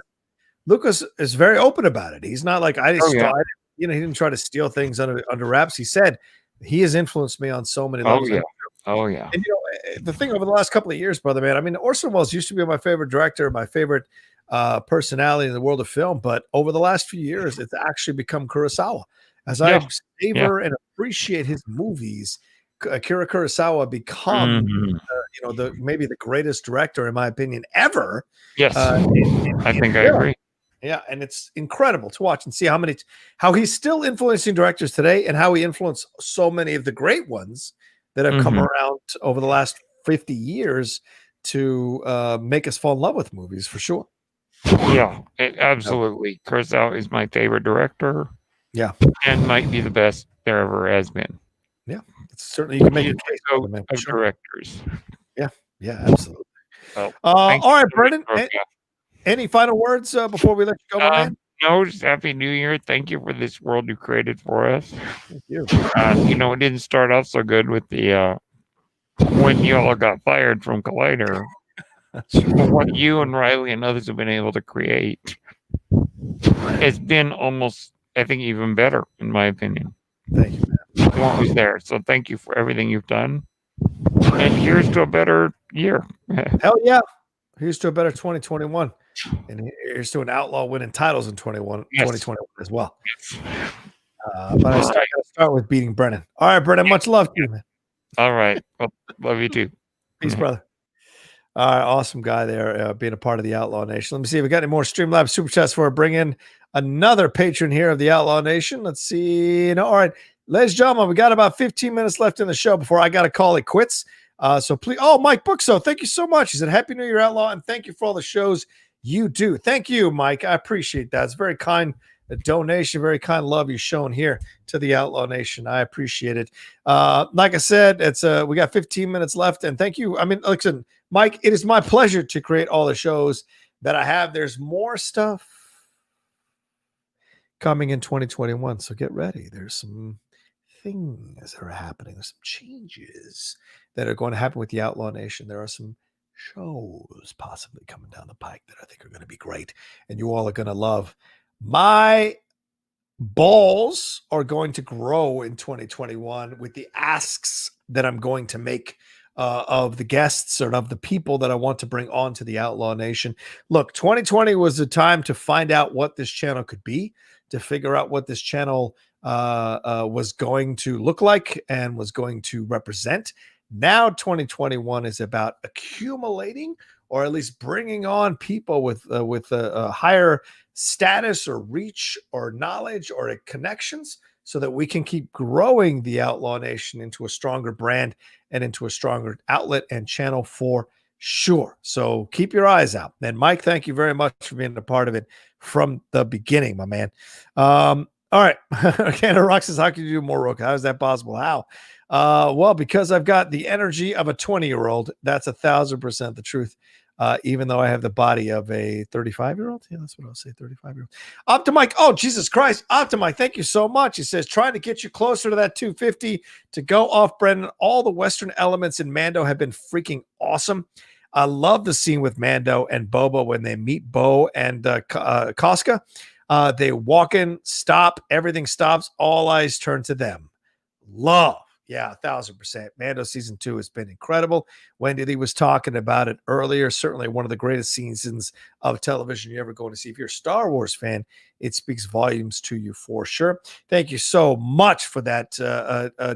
Lucas is very open about it. He's not like he didn't try to steal things under wraps. He said he has influenced me on so many levels. Oh yeah. And the thing over the last couple of years, brother, man. I mean, Orson Welles used to be my favorite director, my favorite personality in the world of film, but over the last few years, it's actually become Kurosawa. As I savor and appreciate his movies, Akira Kurosawa become maybe the greatest director in my opinion ever. Yes, I think I agree. Yeah, and it's incredible to watch and see how he's still influencing directors today, and how he influenced so many of the great ones that have come around over the last 50 years to make us fall in love with movies for sure. Yeah, absolutely. Kurosawa is my favorite director. Yeah, and might be the best there ever has been. Yeah, certainly you can make a case of directors. Yeah, absolutely. Well, all right, Brendan. Any final words before we let you go, my man? No, just Happy New Year. Thank you for this world you created for us. Thank you. It didn't start off so good with the when you all got fired from Collider. But what you and Riley and others have been able to create has been almost, I think, even better, in my opinion. Thank you, man. What was there. So thank you for everything you've done. And here's to a better year. Hell yeah. Here's to a better 2021. And here's to an Outlaw winning titles in 2021 as well. Yes. But I got to start with beating Brennan. All right, Brennan, much love to you, man. All right. Well, love you too. Peace, brother. All right, awesome guy there being a part of the Outlaw Nation. Let me see if we got any more Streamlabs Super Chats for bring in another patron here of the Outlaw Nation. Let's see. All right, ladies and gentlemen, we got about 15 minutes left in the show before I got to call it quits. So please, Mike Bookso, thank you so much. He said, Happy New Year, Outlaw, and thank you for all the shows you do. Thank you, Mike. I appreciate that. It's very kind donation, very kind love you've shown here to the Outlaw Nation. I appreciate it. Like I said, it's we got 15 minutes left, and thank you. I mean, listen, Mike, it is my pleasure to create all the shows that I have. There's more stuff coming in 2021, so get ready. There's some things that are happening. There's some changes that are going to happen with the Outlaw Nation. There are some shows possibly coming down the pike that I think are going to be great, and you all are going to love. My balls are going to grow in 2021 with the asks that I'm going to make of the guests or of the people that I want to bring on to the Outlaw Nation. Look, 2020 was a time to find out what this channel could be, to figure out what this channel was going to look like and was going to represent. Now 2021 is about accumulating, or at least bringing on people with a higher status or reach or knowledge or connections, so that we can keep growing the Outlaw Nation into a stronger brand and into a stronger outlet and channel for sure. So keep your eyes out. And Mike, thank you very much for being a part of it from the beginning, my man. All right. Canada Rock says, how can you do more, Rocha? How is that possible? How? Well, because I've got the energy of a 20-year-old. That's 1,000% the truth. Even though I have the body of a 35-year-old. Yeah, that's what I'll say, 35-year-old. Optimike. Oh, Jesus Christ. Optimike, thank you so much. He says, trying to get you closer to that 250 to go off, Brendan. All the Western elements in Mando have been freaking awesome. I love the scene with Mando and Boba when they meet Bo and Casca. They walk in, stop, everything stops, all eyes turn to them. Love. Yeah, 1,000%. Mando season 2 has been incredible. Wendy was talking about it earlier. Certainly one of the greatest seasons of television you're ever going to see. If you're a Star Wars fan, it speaks volumes to you for sure. Thank you so much for that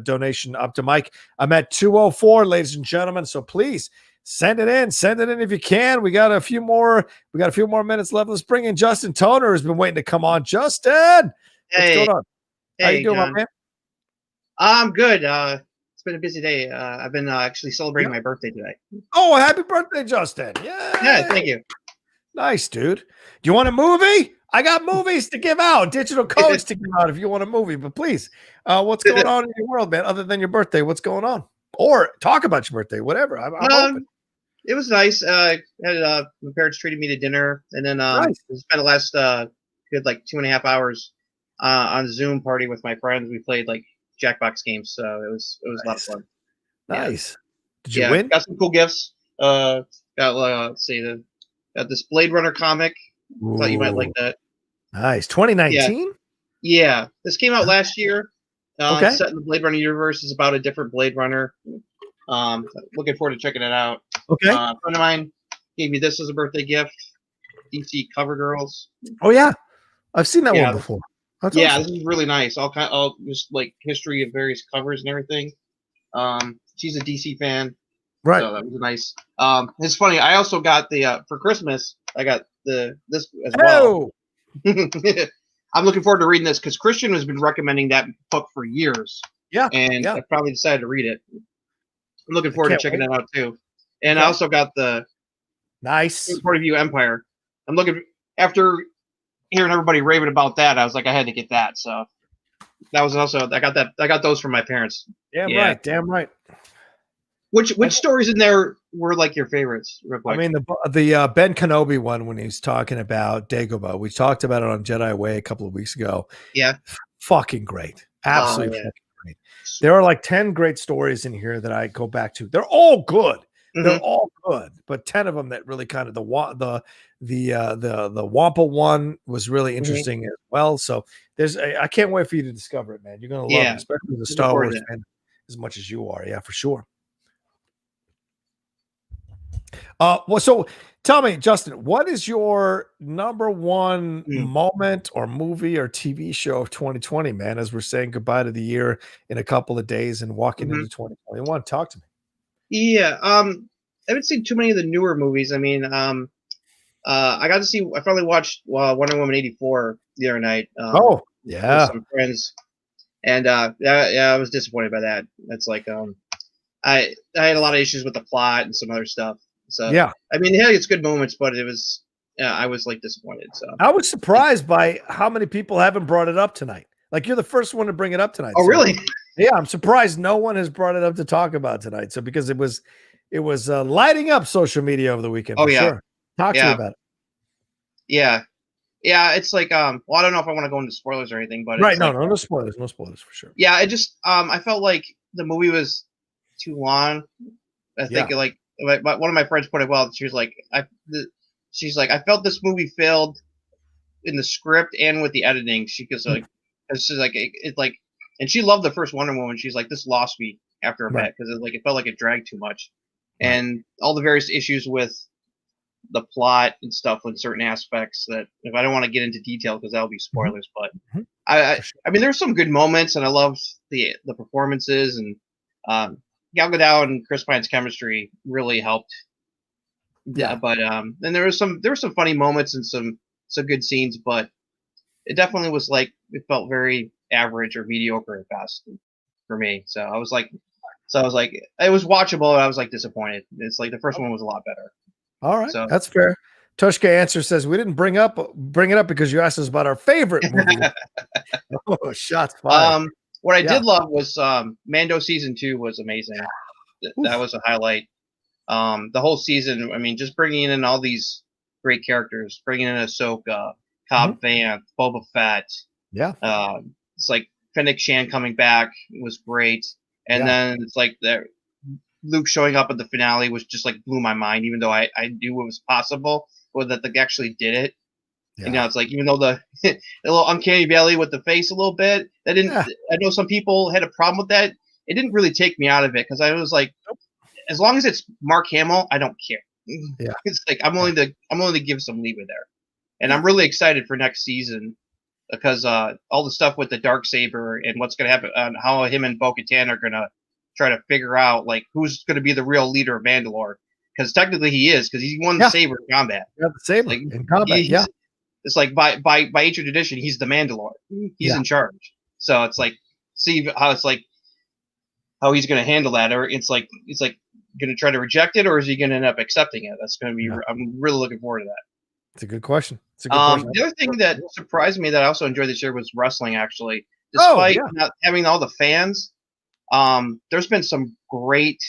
donation up to Mike. I'm at 204, ladies and gentlemen. So please send it in. Send it in if you can. We got a few more minutes left. Let's bring in Justin Toner, who's been waiting to come on. Justin, what's going on? How you doing, John? my man? I'm good. It's been a busy day. I've been actually celebrating my birthday today. Oh, happy birthday, Justin. Yeah, thank you. Nice, dude. Do you want a movie? I got movies to give out, digital codes to give out if you want a movie. But please, what's going on in your world, man, other than your birthday? What's going on? Or talk about your birthday, whatever. I'm open. It was nice. My parents treated me to dinner, and then Nice. spent the last good like 2.5 hours on Zoom party with my friends. We played like Jackbox games, so it was a lot of fun. Nice. Did you win? Got some cool gifts. Got let's see, got this Blade Runner comic. Thought you might like that. Nice. 2019? Yeah. This came out last year. Okay. Set in the Blade Runner universe. Is about a different Blade Runner. Looking forward to checking it out. Okay. A friend of mine gave me this as a birthday gift. DC Cover Girls. Oh yeah, I've seen that one before. That's awesome. This is really nice. All just like history of various covers and everything. She's a DC fan, right? So that was nice. It's funny. I also got the for Christmas. I got this as well. I'm looking forward to reading this because Christian has been recommending that book for years. Yeah, and I probably decided to read it. I'm looking forward to checking that out too. And I also got the nice Point of View Empire. I'm looking after hearing everybody raving about that. I was like, I had to get that. So that was also I got those from my parents. Damn right. Which stories in there were like your favorites? Real quick? I mean the Ben Kenobi one when he's talking about Dagobah. We talked about it on Jedi Way a couple of weeks ago. Yeah, fucking great, absolutely fucking great. There are like 10 great stories in here that I go back to. They're all good. They're all good, but 10 of them that really kind of the Wampa one was really interesting as well. So I can't wait for you to discover it, man. You're gonna love it, especially the Star Wars fan as much as you are. Yeah, for sure. Well, so tell me, Justin, what is your number one moment or movie or TV show of 2020, man, as we're saying goodbye to the year in a couple of days and walking into 2021? Talk to me. Yeah. I haven't seen too many of the newer movies. I mean, I finally watched Wonder Woman 84 the other night. With some friends. And I was disappointed by that. It's like I had a lot of issues with the plot and some other stuff. So I mean, it had its good moments, but it was I was like disappointed. So I was surprised by how many people haven't brought it up tonight. Like you're the first one to bring it up tonight. Oh, really? Yeah, I'm surprised no one has brought it up to talk about tonight. So because it was lighting up social media over the weekend. Oh, for yeah. Sure. Talk to me about it. Yeah. It's like well, I don't know if I want to go into spoilers or anything, but right, it's no spoilers for sure. Yeah, it just I felt like the movie was too long. I think like one of my friends put it well. She was like, I felt this movie failed in the script and with the editing. She goes like, it's just like it's like, and she loved the first Wonder Woman. She's like, this lost me after a bit because it felt like it dragged too much, and all the various issues with the plot and stuff in certain aspects that if I don't want to get into detail because that'll be spoilers, but I mean there's some good moments and I loved the performances and Gal Gadot and Chris Pine's chemistry really helped. Yeah, but then there was some funny moments and some good scenes, but it definitely was like it felt very average or mediocre at best for me. So I was like it was watchable, and I was like disappointed. It's like the first one was a lot better. All right, so that's fair. Tushka Answer says we didn't bring it up because you asked us about our favorite movie. Oh, shots fired. What I did love was Mando season 2 was amazing. That was a highlight. The whole season, I mean, just bringing in all these great characters, bringing in Ahsoka, Cobb Vanth, Boba Fett. Yeah. It's like Fennec Shan coming back was great. And then it's like Luke showing up at the finale was just like blew my mind, even though I knew it was possible, but that they actually did it. Yeah. You know, it's like even though the a little uncanny valley with the face a little bit, that didn't. I know some people had a problem with that. it didn't really take me out of it because I was like, as long as it's Mark Hamill, I don't care. Yeah, it's like I'm willing to give some leeway there, and I'm really excited for next season because all the stuff with the Darksaber and what's going to happen, how him and Bo-Katan are going to try to figure out like who's going to be the real leader of Mandalore, because technically he is, because he won the saber in combat. Yeah, the saber like, in combat. It's like by ancient tradition, he's the Mandalore. He's in charge. So it's like, see how it's like how he's going to handle that, or it's like going to try to reject it, or is he going to end up accepting it? That's going to be. I'm really looking forward to that. It's a good question. It's a good question. The other thing that surprised me that I also enjoyed this year was wrestling. Actually, despite not having all the fans, there's been some great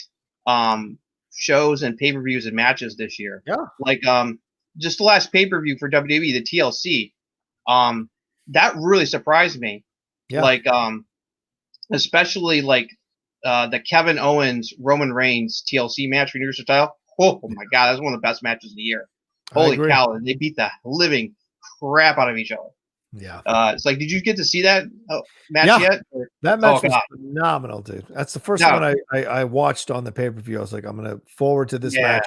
shows and pay-per-views and matches this year. Yeah, like just the last pay-per-view for WWE, the TLC. That really surprised me. Yeah, like especially like the Kevin Owens Roman Reigns TLC match for Universal title. Oh my God, that's one of the best matches of the year. Holy cow! They beat the living crap out of each other. Yeah. It's like, did you get to see that match yet? That match was phenomenal, dude. That's the first one I watched on the pay-per-view. I was like, I'm going to forward to this match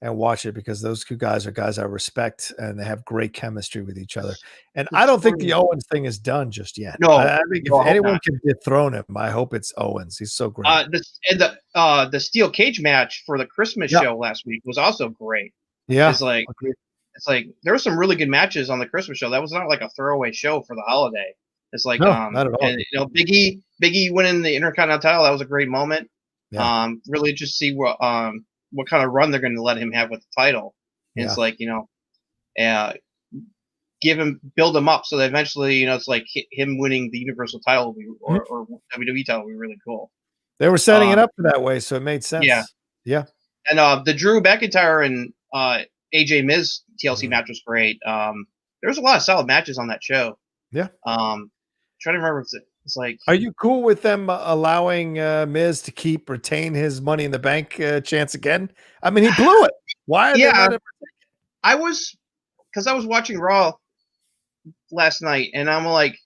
and watch it, because those two guys are guys I respect, and they have great chemistry with each other. And I don't think the Owens thing is done just yet. No, I think if anyone can dethrone him, I hope it's Owens. He's so great. The steel cage match for the Christmas show last week was also great. Yeah. It's like there were some really good matches on the Christmas show. That was not like a throwaway show for the holiday. It's like not at all. And, Big E winning the Intercontinental title, that was a great moment. Yeah. Really just see what kind of run they're going to let him have with the title. And it's like, build him up so that eventually, it's like him winning the Universal title or WWE title would be really cool. They were setting it up that way, so it made sense. Yeah. And the Drew McIntyre and AJ Miz TLC match was great. There was a lot of solid matches on that show. Yeah. Trying to remember if it's like. Are you cool with them allowing Miz to retain his Money in the Bank chance again? I mean, he blew it. Why? I was watching Raw last night, and I'm like,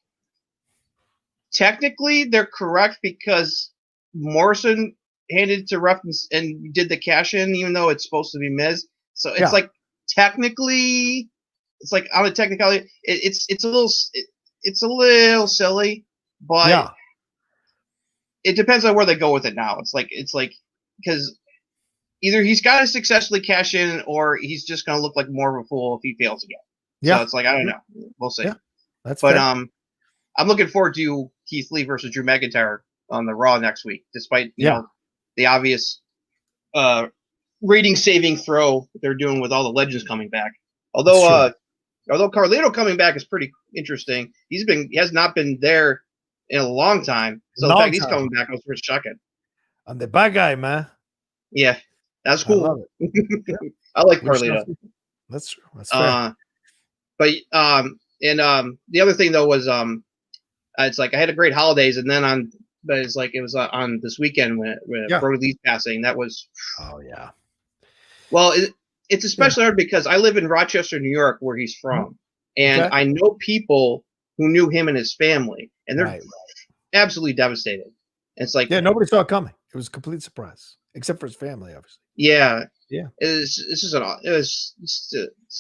technically they're correct because Morrison handed it to ref and did the cash in, even though it's supposed to be Miz. So it's like technically, it's like on a technicality, it's a little silly, but it depends on where they go with it now. It's like because either he's got to successfully cash in, or he's just going to look like more of a fool if he fails again. Yeah, so it's like, I don't know. We'll see. Yeah, that's but fair. I'm looking forward to Keith Lee versus Drew McIntyre on the Raw next week, despite you know the obvious rating saving throw they're doing with all the legends coming back. Although Carlito coming back is pretty interesting. He has not been there in a long time. So the fact he's coming back was pretty shocking. I'm the bad guy, man. Yeah, that's cool. I love it. I like Carlito. That's true. That's fair. But the other thing though was it's like I had a great holidays, and then on this weekend when Brody Lee's passing. That was Well, it's especially hard because I live in Rochester, New York, where he's from, and I know people who knew him and his family, and they're absolutely devastated. It's like nobody saw it coming. It was a complete surprise, except for his family, obviously. Yeah. It's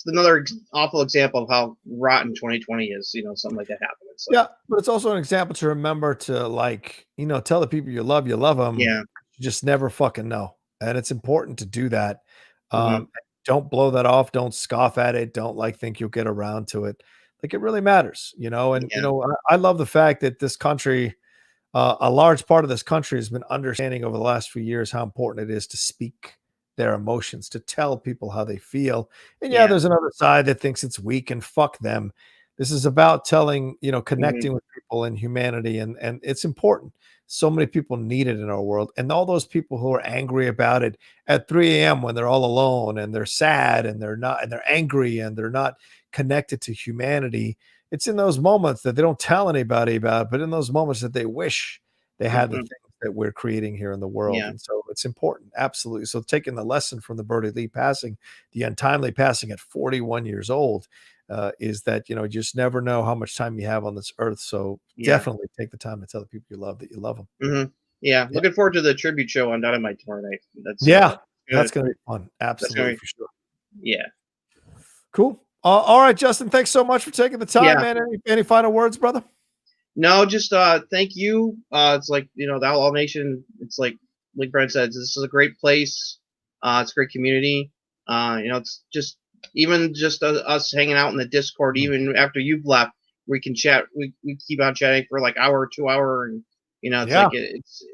another awful example of how rotten 2020 is. Something like that happened. So. Yeah, but it's also an example to remember to tell the people you love them. Yeah, you just never fucking know, and it's important to do that. Don't blow that off. Don't scoff at it. Don't think you'll get around to it. Like, it really matters, And I love the fact that this country, a large part of this country, has been understanding over the last few years how important it is to speak their emotions, to tell people how they feel. And there's another side that thinks it's weak, and fuck them. This is about telling, connecting with people and humanity, and it's important. So many people need it in our world, and all those people who are angry about it at 3 a.m. when they're all alone and they're sad and they're angry and they're not connected to humanity. It's in those moments that they don't tell anybody about, but in those moments that they wish they had the things that we're creating here in the world. And so it's important. Absolutely. So taking the lesson from the Brody Lee passing, the untimely passing at 41 years old, is that, you just never know how much time you have on this earth. So definitely take the time to tell the people you love that you love them. Yeah, looking forward to the tribute show on Dynamite tomorrow night. That's that's gonna be fun. Absolutely, for sure. Yeah. Cool. All right, Justin. Thanks so much for taking the time, man. Any final words, brother? No, just thank you. It's like the Outlaw Nation. It's like Brent said, this is a great place. It's a great community. It's just even just us hanging out in the Discord. Even after you've left, we can chat. We keep on chatting for like hour, 2 hour, and it's like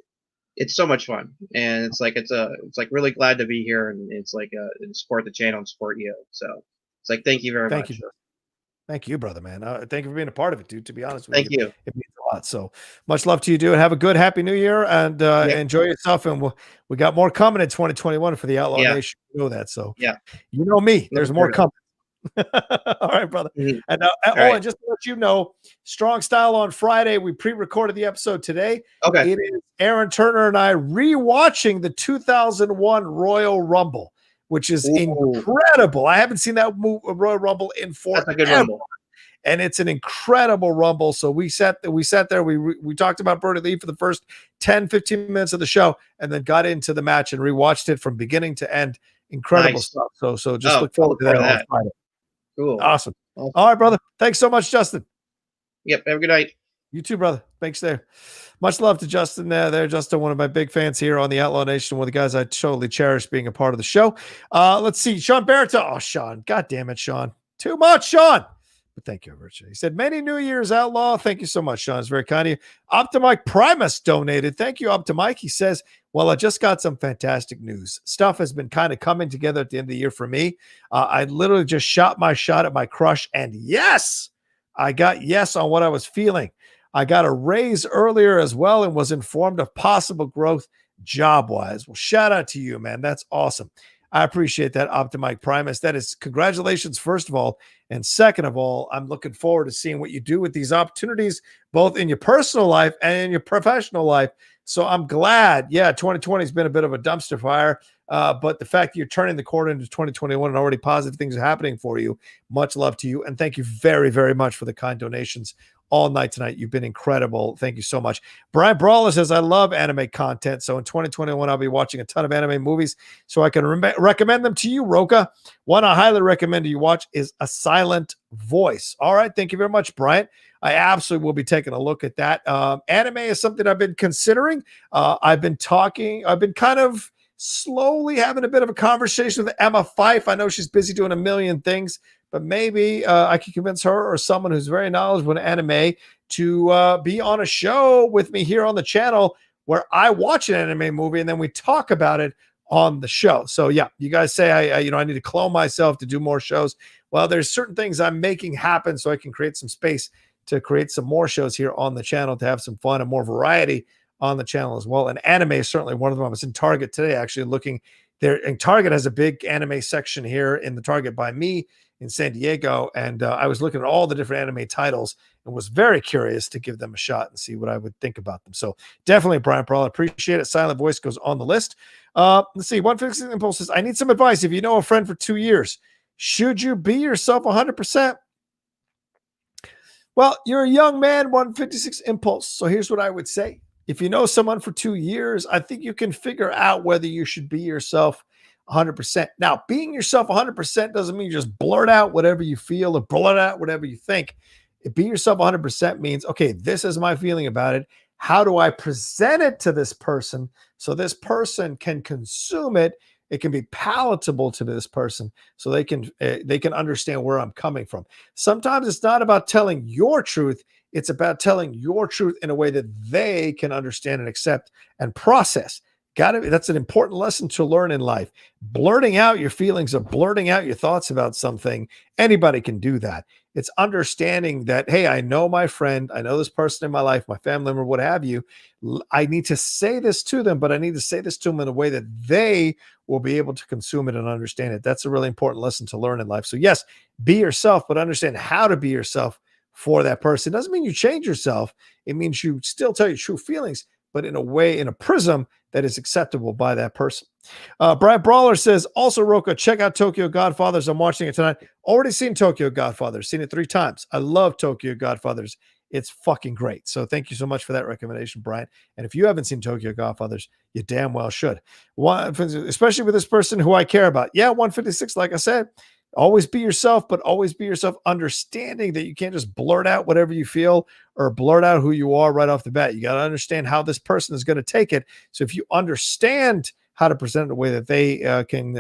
it's so much fun. And it's like really glad to be here, and it's like and support the channel and support you. So it's like thank you very much. Thank you, brother, man. Thank you for being a part of it, dude. To be honest with thank you. It means a lot. So much love to you, dude. Have a good, happy New Year, and enjoy yourself. And we got more coming in 2021 for the Outlaw Nation. You know that. So you know me. There's more coming. All right, brother. And and just to let you know, Strong Style on Friday. We pre-recorded the episode today. Okay. It is Aaron Turner and I rewatching the 2001 Royal Rumble, which is incredible. I haven't seen that Royal Rumble in forever. That's a good Rumble. And it's an incredible Rumble. So we sat there, we talked about Brody Lee for the first 10, 15 minutes of the show, and then got into the match and rewatched it from beginning to end. Incredible stuff. So just look forward to that on Friday. Cool. Awesome. All right, brother. Thanks so much, Justin. Yep. Have a good night. You too, brother. Thanks there. Much love to Justin there. Justin, one of my big fans here on the Outlaw Nation, one of the guys I totally cherish being a part of the show. Let's see. Sean Barrett. Oh, Sean. God damn it, Sean. Too much, Sean. But thank you, Richard. He said, many New Year's, Outlaw. Thank you so much, Sean. It's very kind of you. Optimike Primus donated. Thank you, Optimike. He says, well, I just got some fantastic news. Stuff has been kind of coming together at the end of the year for me. I literally just shot my shot at my crush, and yes, I got yes on what I was feeling. I got a raise earlier as well and was informed of possible growth job-wise. Well, shout out to you, man. That's awesome. I appreciate that, Optimike Primus. That is congratulations, first of all. And second of all, I'm looking forward to seeing what you do with these opportunities, both in your personal life and in your professional life. So I'm glad. 2020 has been a bit of a dumpster fire. But the fact that you're turning the corner into 2021 and already positive things are happening for you, much love to you. And thank you very, very much for the kind donations all night tonight. You've been incredible. Thank you so much. Brian Brawler says, I love anime content. So in 2021, I'll be watching a ton of anime movies so I can recommend them to you, Rocha. One I highly recommend you watch is A Silent Voice. All right. Thank you very much, Brian. I absolutely will be taking a look at that. Anime is something I've been considering. I've been kind of slowly having a bit of a conversation with Emma Fife. I know she's busy doing a million things, but maybe I can convince her or someone who's very knowledgeable in anime to be on a show with me here on the channel where I watch an anime movie and then we talk about it on the show. So yeah, you guys say I need to clone myself to do more shows. Well, there's certain things I'm making happen so I can create some space to create some more shows here on the channel to have some fun and more variety on the channel as well. And anime is certainly one of them. I was in Target today actually looking there, and Target has a big anime section here in the Target by me in San Diego, and I was looking at all the different anime titles and was very curious to give them a shot and see what I would think about them. So definitely, Brian Brawler, appreciate it. Silent Voice goes on the list. Let's see. One Fixing Impulse says, I need some advice. If you know a friend for 2 years, should you be yourself 100%? Well, you're a young man, 156 Impulse. So here's what I would say. If you know someone for 2 years, I think you can figure out whether you should be yourself 100%. Now, being yourself 100% doesn't mean you just blurt out whatever you feel or blurt out whatever you think. Be yourself 100% means, okay, this is my feeling about it. How do I present it to this person so this person can consume it? It can be palatable to this person so they can understand where I'm coming from. Sometimes it's not about telling your truth. It's about telling your truth in a way that they can understand and accept and process. That's an important lesson to learn in life. Blurting out your feelings or blurting out your thoughts about something, anybody can do that. It's understanding that, hey, I know my friend, I know this person in my life, my family member, what have you. I need to say this to them, but I need to say this to them in a way that they will be able to consume it and understand it. That's a really important lesson to learn in life. So yes, be yourself, but understand how to be yourself for that person. It doesn't mean you change yourself. It means you still tell your true feelings, but in a way, in a prism that is acceptable by that person. Brian Brawler says, also, Rocha, check out Tokyo Godfathers. I'm watching it tonight. Already seen Tokyo Godfathers. Seen it 3 times. I love Tokyo Godfathers. It's fucking great. So thank you so much for that recommendation, Brian. And if you haven't seen Tokyo Godfathers, you damn well should. Especially with this person who I care about. Yeah, 156, like I said, always be yourself, but always be yourself, understanding that you can't just blurt out whatever you feel or blurt out who you are right off the bat. You got to understand how this person is going to take it. So if you understand how to present it in a way that they can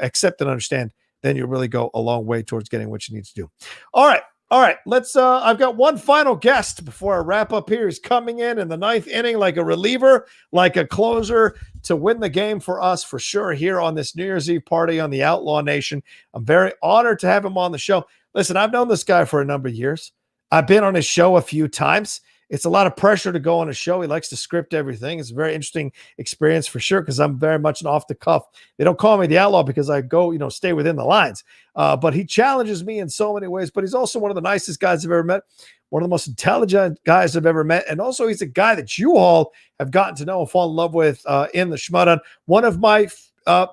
accept and understand, then you'll really go a long way towards getting what you need to do. All right. Let's, I've got one final guest before I wrap up here. He's coming in the ninth inning, like a reliever, like a closer to win the game for us for sure here on this New Year's Eve party on the Outlaw Nation. I'm very honored to have him on the show. Listen, I've known this guy for a number of years. I've been on his show a few times. It's a lot of pressure to go on a show. He likes to script everything. It's a very interesting experience for sure, because I'm very much an off the cuff. They don't call me the Outlaw because I go, stay within the lines. But he challenges me in so many ways. But he's also one of the nicest guys I've ever met, one of the most intelligent guys I've ever met. And also he's a guy that you all have gotten to know and fall in love with in the Schmoedown. One of my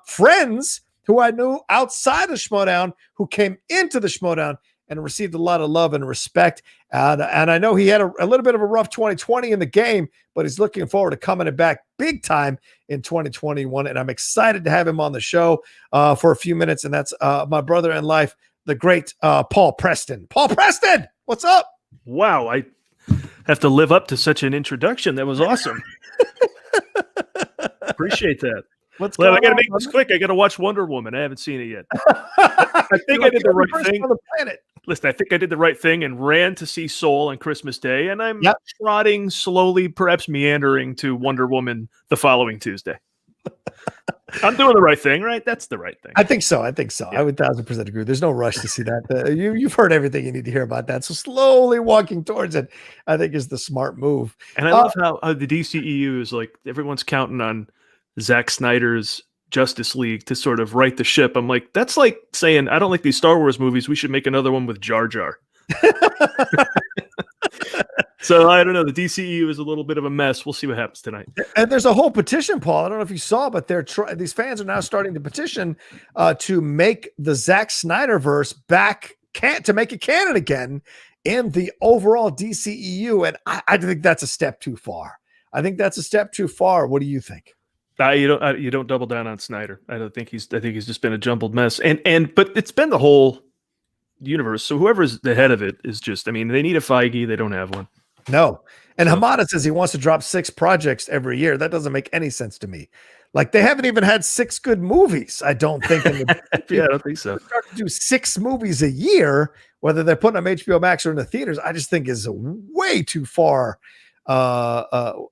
friends who I knew outside of Schmoedown, who came into the Schmoedown and received a lot of love and respect. And I know he had a little bit of a rough 2020 in the game, but he's looking forward to coming back big time in 2021. And I'm excited to have him on the show for a few minutes. And that's my brother in life, the great Paul Preston. Paul Preston, what's up? Wow, I have to live up to such an introduction. That was awesome. Appreciate that. I got to make this quick. I got to watch Wonder Woman. I haven't seen it yet. I think I did the right thing. Listen, I think I did the right thing and ran to see Soul on Christmas Day, and I'm trotting slowly, perhaps meandering to Wonder Woman the following Tuesday. I'm doing the right thing, right? That's the right thing. I think so. Yeah. I would 1,000% agree. There's no rush to see that. You've heard everything you need to hear about that. So slowly walking towards it, I think, is the smart move. And I love how the DCEU is like, everyone's counting on Zack Snyder's Justice League to sort of right the ship. I'm like, that's like saying, I don't like these Star Wars movies. We should make another one with Jar Jar. So I don't know. The DCEU is a little bit of a mess. We'll see what happens tonight. And there's a whole petition, Paul. I don't know if you saw, but these fans are now starting to petition to make the Zack Snyderverse to make it canon again in the overall DCEU. And I think that's a step too far. What do you think? You don't double down on Snyder. I think he's just been a jumbled mess. But it's been the whole universe. So whoever's the head of it is just, they need a Feige. They don't have one. No. And Hamada says he wants to drop 6 projects every year. That doesn't make any sense to me. Like, they haven't even had 6 good movies, I don't think. Yeah, I don't think so. Start to do 6 movies a year, whether they're putting them HBO Max or in the theaters, I just think is way too far. I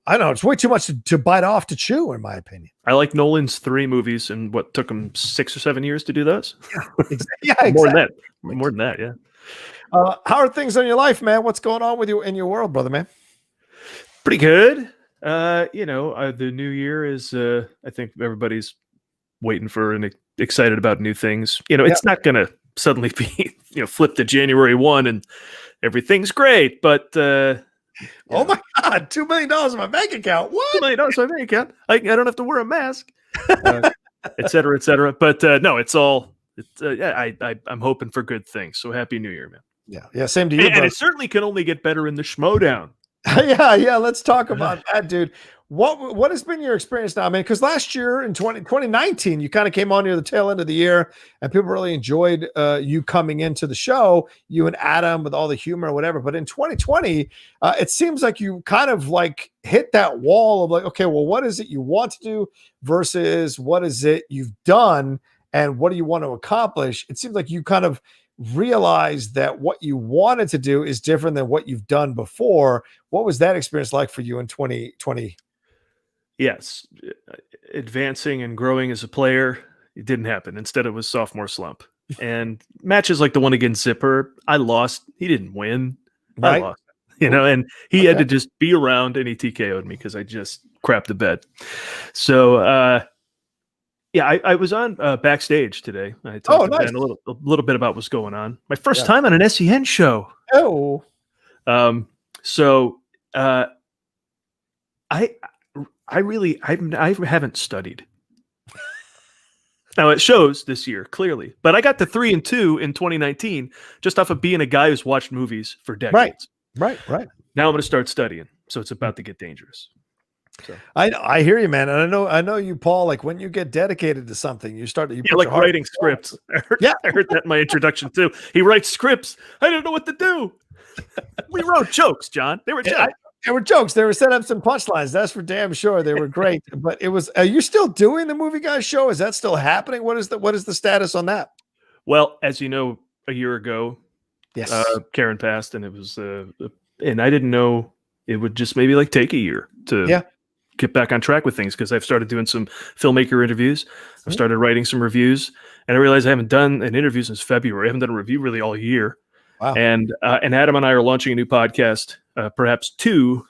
don't know. It's way too much to bite off to chew, in my opinion. I like Nolan's 3 movies, and what took him 6 or 7 years to do those. Yeah, exactly. More than that. Yeah. How are things in your life, man? What's going on with you in your world, brother, man? Pretty good. The new year is, I think everybody's waiting for and excited about new things. It's not going to suddenly be, flip to January 1 and everything's great, but, oh my God, $2 million in my bank account. What? $2 million in my bank account. I don't have to wear a mask, et cetera, et cetera. But no, it's all, I'm hoping for good things. So happy New Year, man. Yeah. Same to you. And it certainly can only get better in the Schmoedown. Yeah. Let's talk about that, dude. What has been your experience now? Because last year in 2019, you kind of came on near the tail end of the year, and people really enjoyed you coming into the show, you and Adam, with all the humor or whatever. But in 2020, it seems like you kind of like hit that wall of like, okay, well, what is it you want to do versus what is it you've done, and what do you want to accomplish? It seems like you kind of realized that what you wanted to do is different than what you've done before. What was that experience like for you in 2020? Yes. Advancing and growing as a player, it didn't happen. Instead, it was sophomore slump. And matches like the one against Zipper, I lost. He didn't win. Right. I lost. And he had to just be around, and he TKO'd me because I just crapped the bed. So, I was on backstage today. I talked to Ben a little bit about what's going on. My first time on an SEN show. Oh. I haven't studied. Now it shows this year clearly, but I got to 3-2 in 2019 just off of being a guy who's watched movies for decades. Right. Now I'm going to start studying. So it's about to get dangerous. So I hear you, man. And I know you, Paul, like when you get dedicated to something, you put like your heart writing scripts. I heard that in my introduction too. He writes scripts. I don't know what to do. We wrote jokes, John. They were jokes. They were jokes. They were set up some punchlines. That's for damn sure. They were great. But it was. Are you still doing the Movie Guys show? Is that still happening? What is the status on that? Well, as you know, a year ago, yes, Karen passed, and it was and I didn't know it would just maybe like take a year to get back on track with things, because I've started doing some filmmaker interviews. I've started writing some reviews, and I realized I haven't done an interview since February. I haven't done a review really all year. Wow. And Adam and I are launching a new podcast, perhaps two,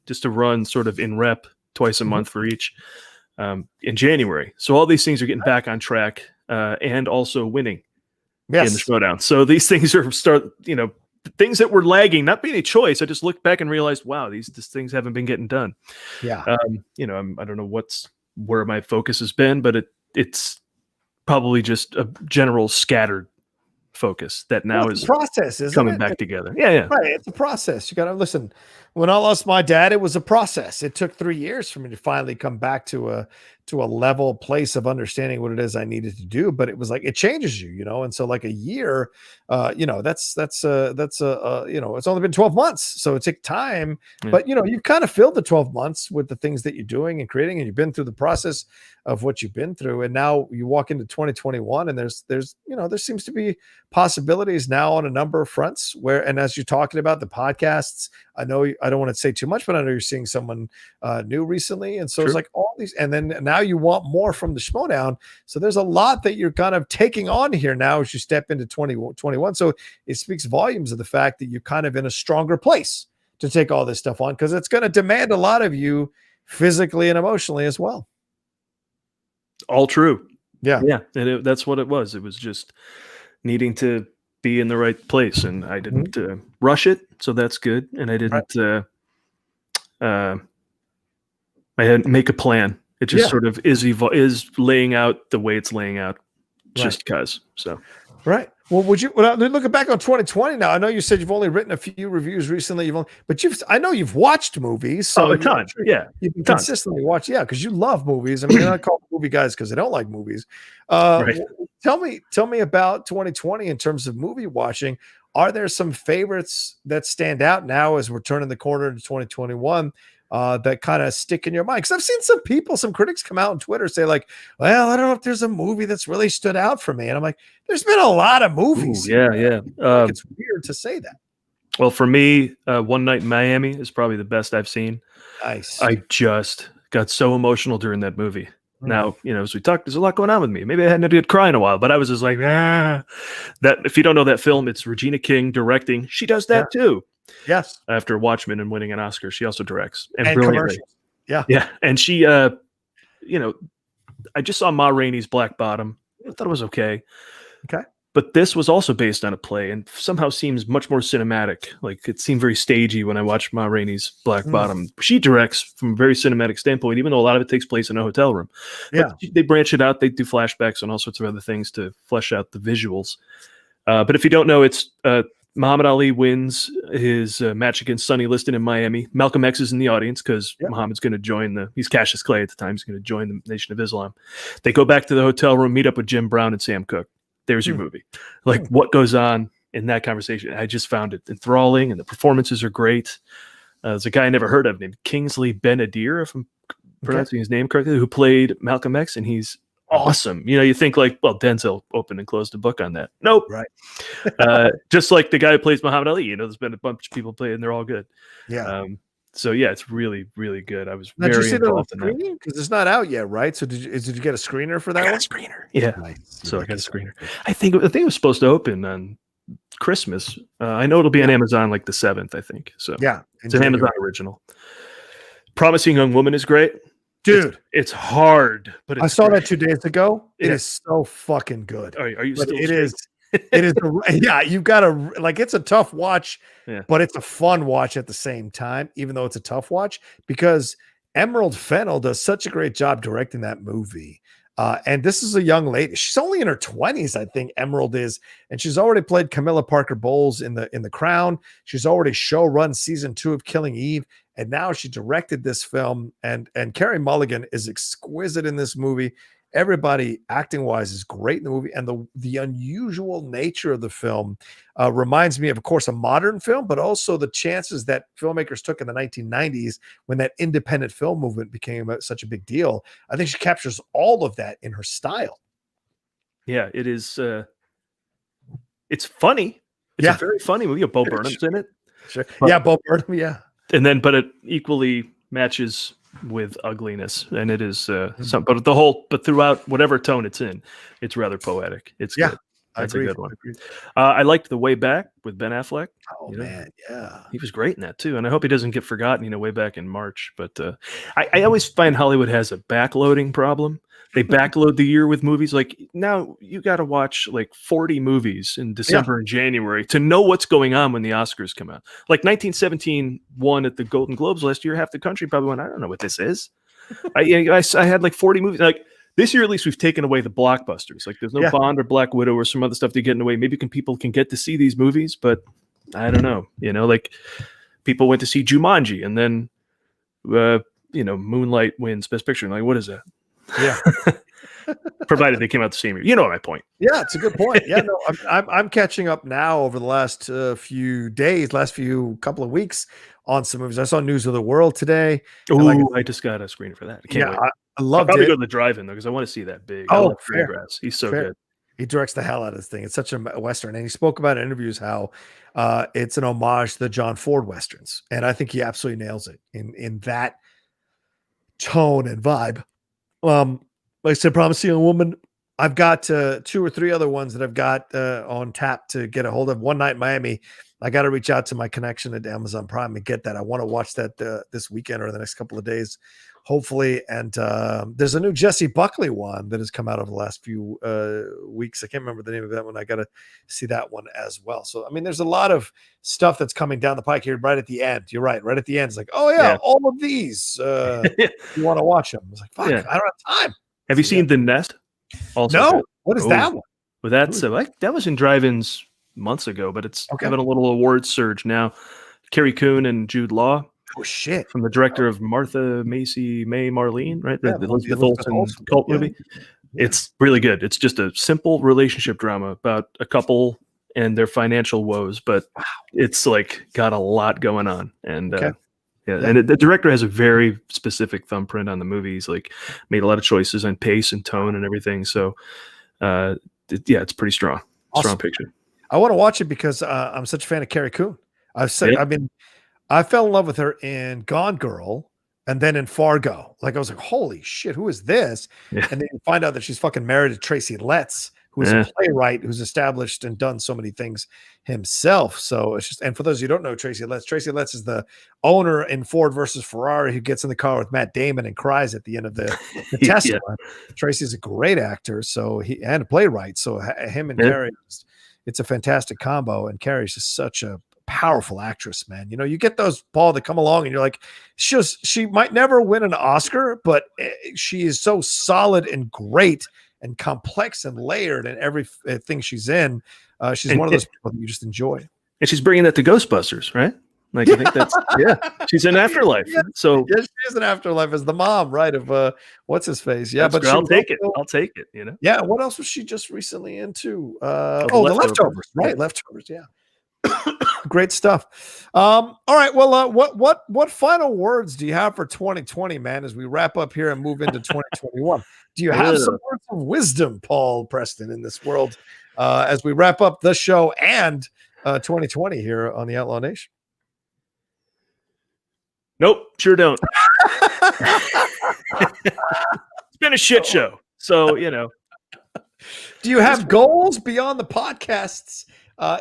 just to run sort of in rep twice a month for each in January. So all these things are getting back on track and also winning in the Schmoedown. So these things are things that were lagging, not being a choice. I just looked back and realized, wow, these things haven't been getting done. Yeah. I don't know where my focus has been, but it's probably just a general scattered focus that now is process, isn't coming it? back together. Yeah. Right. It's a process. You got to listen. When I lost my dad, it was a process. It took 3 years for me to finally come back to a level place of understanding what it is I needed to do. But it was like, it changes you, and so like a year, that's it's only been 12 months. So it took time, but you've kind of filled the 12 months with the things that you're doing and creating, and you've been through the process of what you've been through. And now you walk into 2021 and there seems to be possibilities now on a number of fronts and as you're talking about the podcasts, I know I don't want to say too much, but I know you're seeing someone new recently. And so It's like all these, and then now you want more from the Schmoedown. So there's a lot that you're kind of taking on here now as you step into 2021. So it speaks volumes of the fact that you're kind of in a stronger place to take all this stuff on, because it's going to demand a lot of you physically and emotionally as well. All true. Yeah. And that's what it was. It was just needing to be in the right place, and I didn't rush it, so that's good. And I didn't I didn't make a plan. It just sort of is laying out the way it's laying out, just because. So right. Well, looking back on 2020 now, I know you said you've only written a few reviews recently, I know you've watched movies. So a ton. You can consistently watch. Yeah. Cause you love movies. I mean, they're not called movie guys because they don't like movies. Tell me about 2020 in terms of movie watching. Are there some favorites that stand out now as we're turning the corner into 2021? That kind of stick in your mind? Because I've seen some critics come out on Twitter say like, well, I don't know if there's a movie that's really stood out for me. And I'm like, there's been a lot of movies. Yeah. It's weird to say that. Well, for me, One Night in Miami is probably the best I've seen. Nice. I just got so emotional during that movie. Now, as we talked, there's a lot going on with me. Maybe I hadn't had to cry in a while, but I was just like, that. If you don't know that film, it's Regina King directing. She does that too. Yes. After Watchmen and winning an Oscar, she also directs and brilliantly. Yeah. And she, I just saw Ma Rainey's Black Bottom. I thought it was okay. But this was also based on a play and somehow seems much more cinematic. Like it seemed very stagey when I watched Ma Rainey's Black Bottom. She directs from a very cinematic standpoint, even though a lot of it takes place in a hotel room. Yeah. But they branch it out. They do flashbacks and all sorts of other things to flesh out the visuals. But if you don't know, it's Muhammad Ali wins his match against Sonny Liston in Miami. Malcolm X is in the audience because Muhammad's going to join he's Cassius Clay at the time. He's going to join the Nation of Islam. They go back to the hotel room, meet up with Jim Brown and Sam Cooke. There's your movie. Like what goes on in that conversation. I just found it enthralling and the performances are great. There's a guy I never heard of named Kingsley Ben-Adir, if I'm pronouncing his name correctly, who played Malcolm X, and he's awesome. You think like, well, Denzel opened and closed a book on that. Nope. Right. Just like the guy who plays Muhammad Ali, there's been a bunch of people play and they're all good. Yeah. So yeah, it's really, really good. I was Now, very involved in that. Because it's not out yet, right? So did you get a screener for that one? A screener. Yeah. Nice. So I got a screener. I think it was supposed to open on Christmas. I know it'll be on Amazon like the 7th, I think. So yeah, it's an Amazon original. Promising Young Woman is great. Dude, it's hard, but I saw that 2 days ago. It is so fucking good. Are you still? It is. It is. Yeah, you've got to it's a tough watch, but it's a fun watch at the same time, even though it's a tough watch, because Emerald Fennell does such a great job directing that movie. And this is a young lady. She's only in her 20s, I think. Emerald is, and she's already played Camilla Parker Bowles in the Crown. She's already showrun season 2 of Killing Eve, and now she directed this film. And Carey Mulligan is exquisite in this movie. Everybody acting wise is great in the movie, and the unusual nature of the film reminds me of course, a modern film, but also the chances that filmmakers took in the 1990s when that independent film movement became such a big deal. I think she captures all of that in her style. Yeah, it is. It's funny. It's a very funny movie. Bo Burnham's in it. Sure. But, Bo Burnham. Yeah, and then but it equally matches with ugliness, and it is but throughout whatever tone it's in, it's rather poetic. It's good. That's a good one. I liked The Way Back with Ben Affleck. Oh man, yeah, he was great in that too, and I hope he doesn't get forgotten. Way back in March. But I always find Hollywood has a backloading problem. They backload the year with movies. Like now, you got to watch like 40 movies in December and January to know what's going on when the Oscars come out. Like 1917 won at the Golden Globes last year. Half the country probably went, I don't know what this is. I had like 40 movies. Like this year, at least we've taken away the blockbusters. Like there's no Bond or Black Widow or some other stuff to get in the way. Maybe people can get to see these movies, but I don't know. Like people went to see Jumanji, and then Moonlight wins Best Picture. And like, what is that? Yeah. Provided they came out the same year. You know my point. Yeah, it's a good point. Yeah, no, I'm catching up now over the last few days, couple of weeks on some movies. I saw News of the World today. Oh, I just got a screener for that. I can't wait. I loved I'll it. Go to the drive-in though because I want to see that big. Fair. He's so good. He directs the hell out of this thing. It's such a Western. And he spoke about in interviews how it's an homage to the John Ford Westerns. And I think he absolutely nails it in that tone and vibe. Like I said, Promising Young Woman, I've got 2 or 3 other ones that I've got on tap to get a hold of. One Night in Miami, I got to reach out to my connection at Amazon Prime and get that. I want to watch that this weekend or the next couple of days, hopefully. And there's a new Jessie Buckley one that has come out over the last few weeks. I can't remember the name of that one. I got to see that one as well. So, I mean, there's a lot of stuff that's coming down the pike here right at the end. You're right. Right at the end. It's like, oh, yeah. All of these. You want to watch them. I was like, fuck, I don't have time. Have you seen The Nest? Also no. Good. What is that one? Well, that's that was in drive-ins months ago, but it's having a little award surge now. Carrie Coon and Jude Law. Oh shit! From the director of Martha, Macy, May, Marlene, right? The Elizabeth Olsen cult movie. It's really good. It's just a simple relationship drama about a couple and their financial woes, but it's like got a lot going on. And and the director has a very specific thumbprint on the movie. He's like made a lot of choices on pace and tone and everything. So it's pretty strong. Awesome. Strong picture. I want to watch it because I'm such a fan of Carrie Coon. I fell in love with her in Gone Girl and then in Fargo. Like I was like, holy shit, who is this? Yeah. And then you find out that she's fucking married to Tracy Letts, who's a playwright who's established and done so many things himself. So it's just, and for those who don't know Tracy Letts is the owner in Ford versus Ferrari who gets in the car with Matt Damon and cries at the end of the Tesla. Tracy's a great actor, and a playwright. So him and Carrie, it's a fantastic combo. And Carrie's just such a powerful actress, man. You get those, Paul, that come along and you're like, she might never win an Oscar, but she is so solid and great and complex and layered in everything she's in. She's one of those people that you just enjoy. And she's bringing that to Ghostbusters, right? Like, I think that's, she's in Afterlife. So she is in Afterlife as the mom, right? Of what's his face. Yeah, but I'll take it. Yeah. What else was she just recently into? The Leftovers, right? Leftovers. Yeah. Great stuff. All right. Well, what final words do you have for 2020, man, as we wrap up here and move into 2021? Do you have some words of wisdom, Paul Preston, in this world as we wrap up the show and 2020 here on the Outlaw Nation? Nope, sure don't. It's been a shit show. So, Do you have goals beyond the podcasts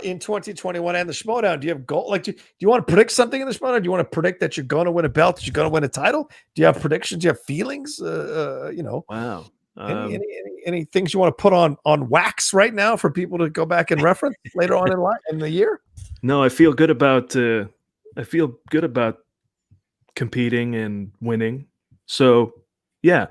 in 2021 and the Schmoedown? Do you have goal? Like, do you want to predict something in the Schmoedown? Do you want to predict that you're going to win a belt, that you're going to win a title? Do you have predictions? Do you have feelings? Wow. Any things you want to put on wax right now for people to go back and reference later on in the year? No, I feel good about competing and winning. So, yeah.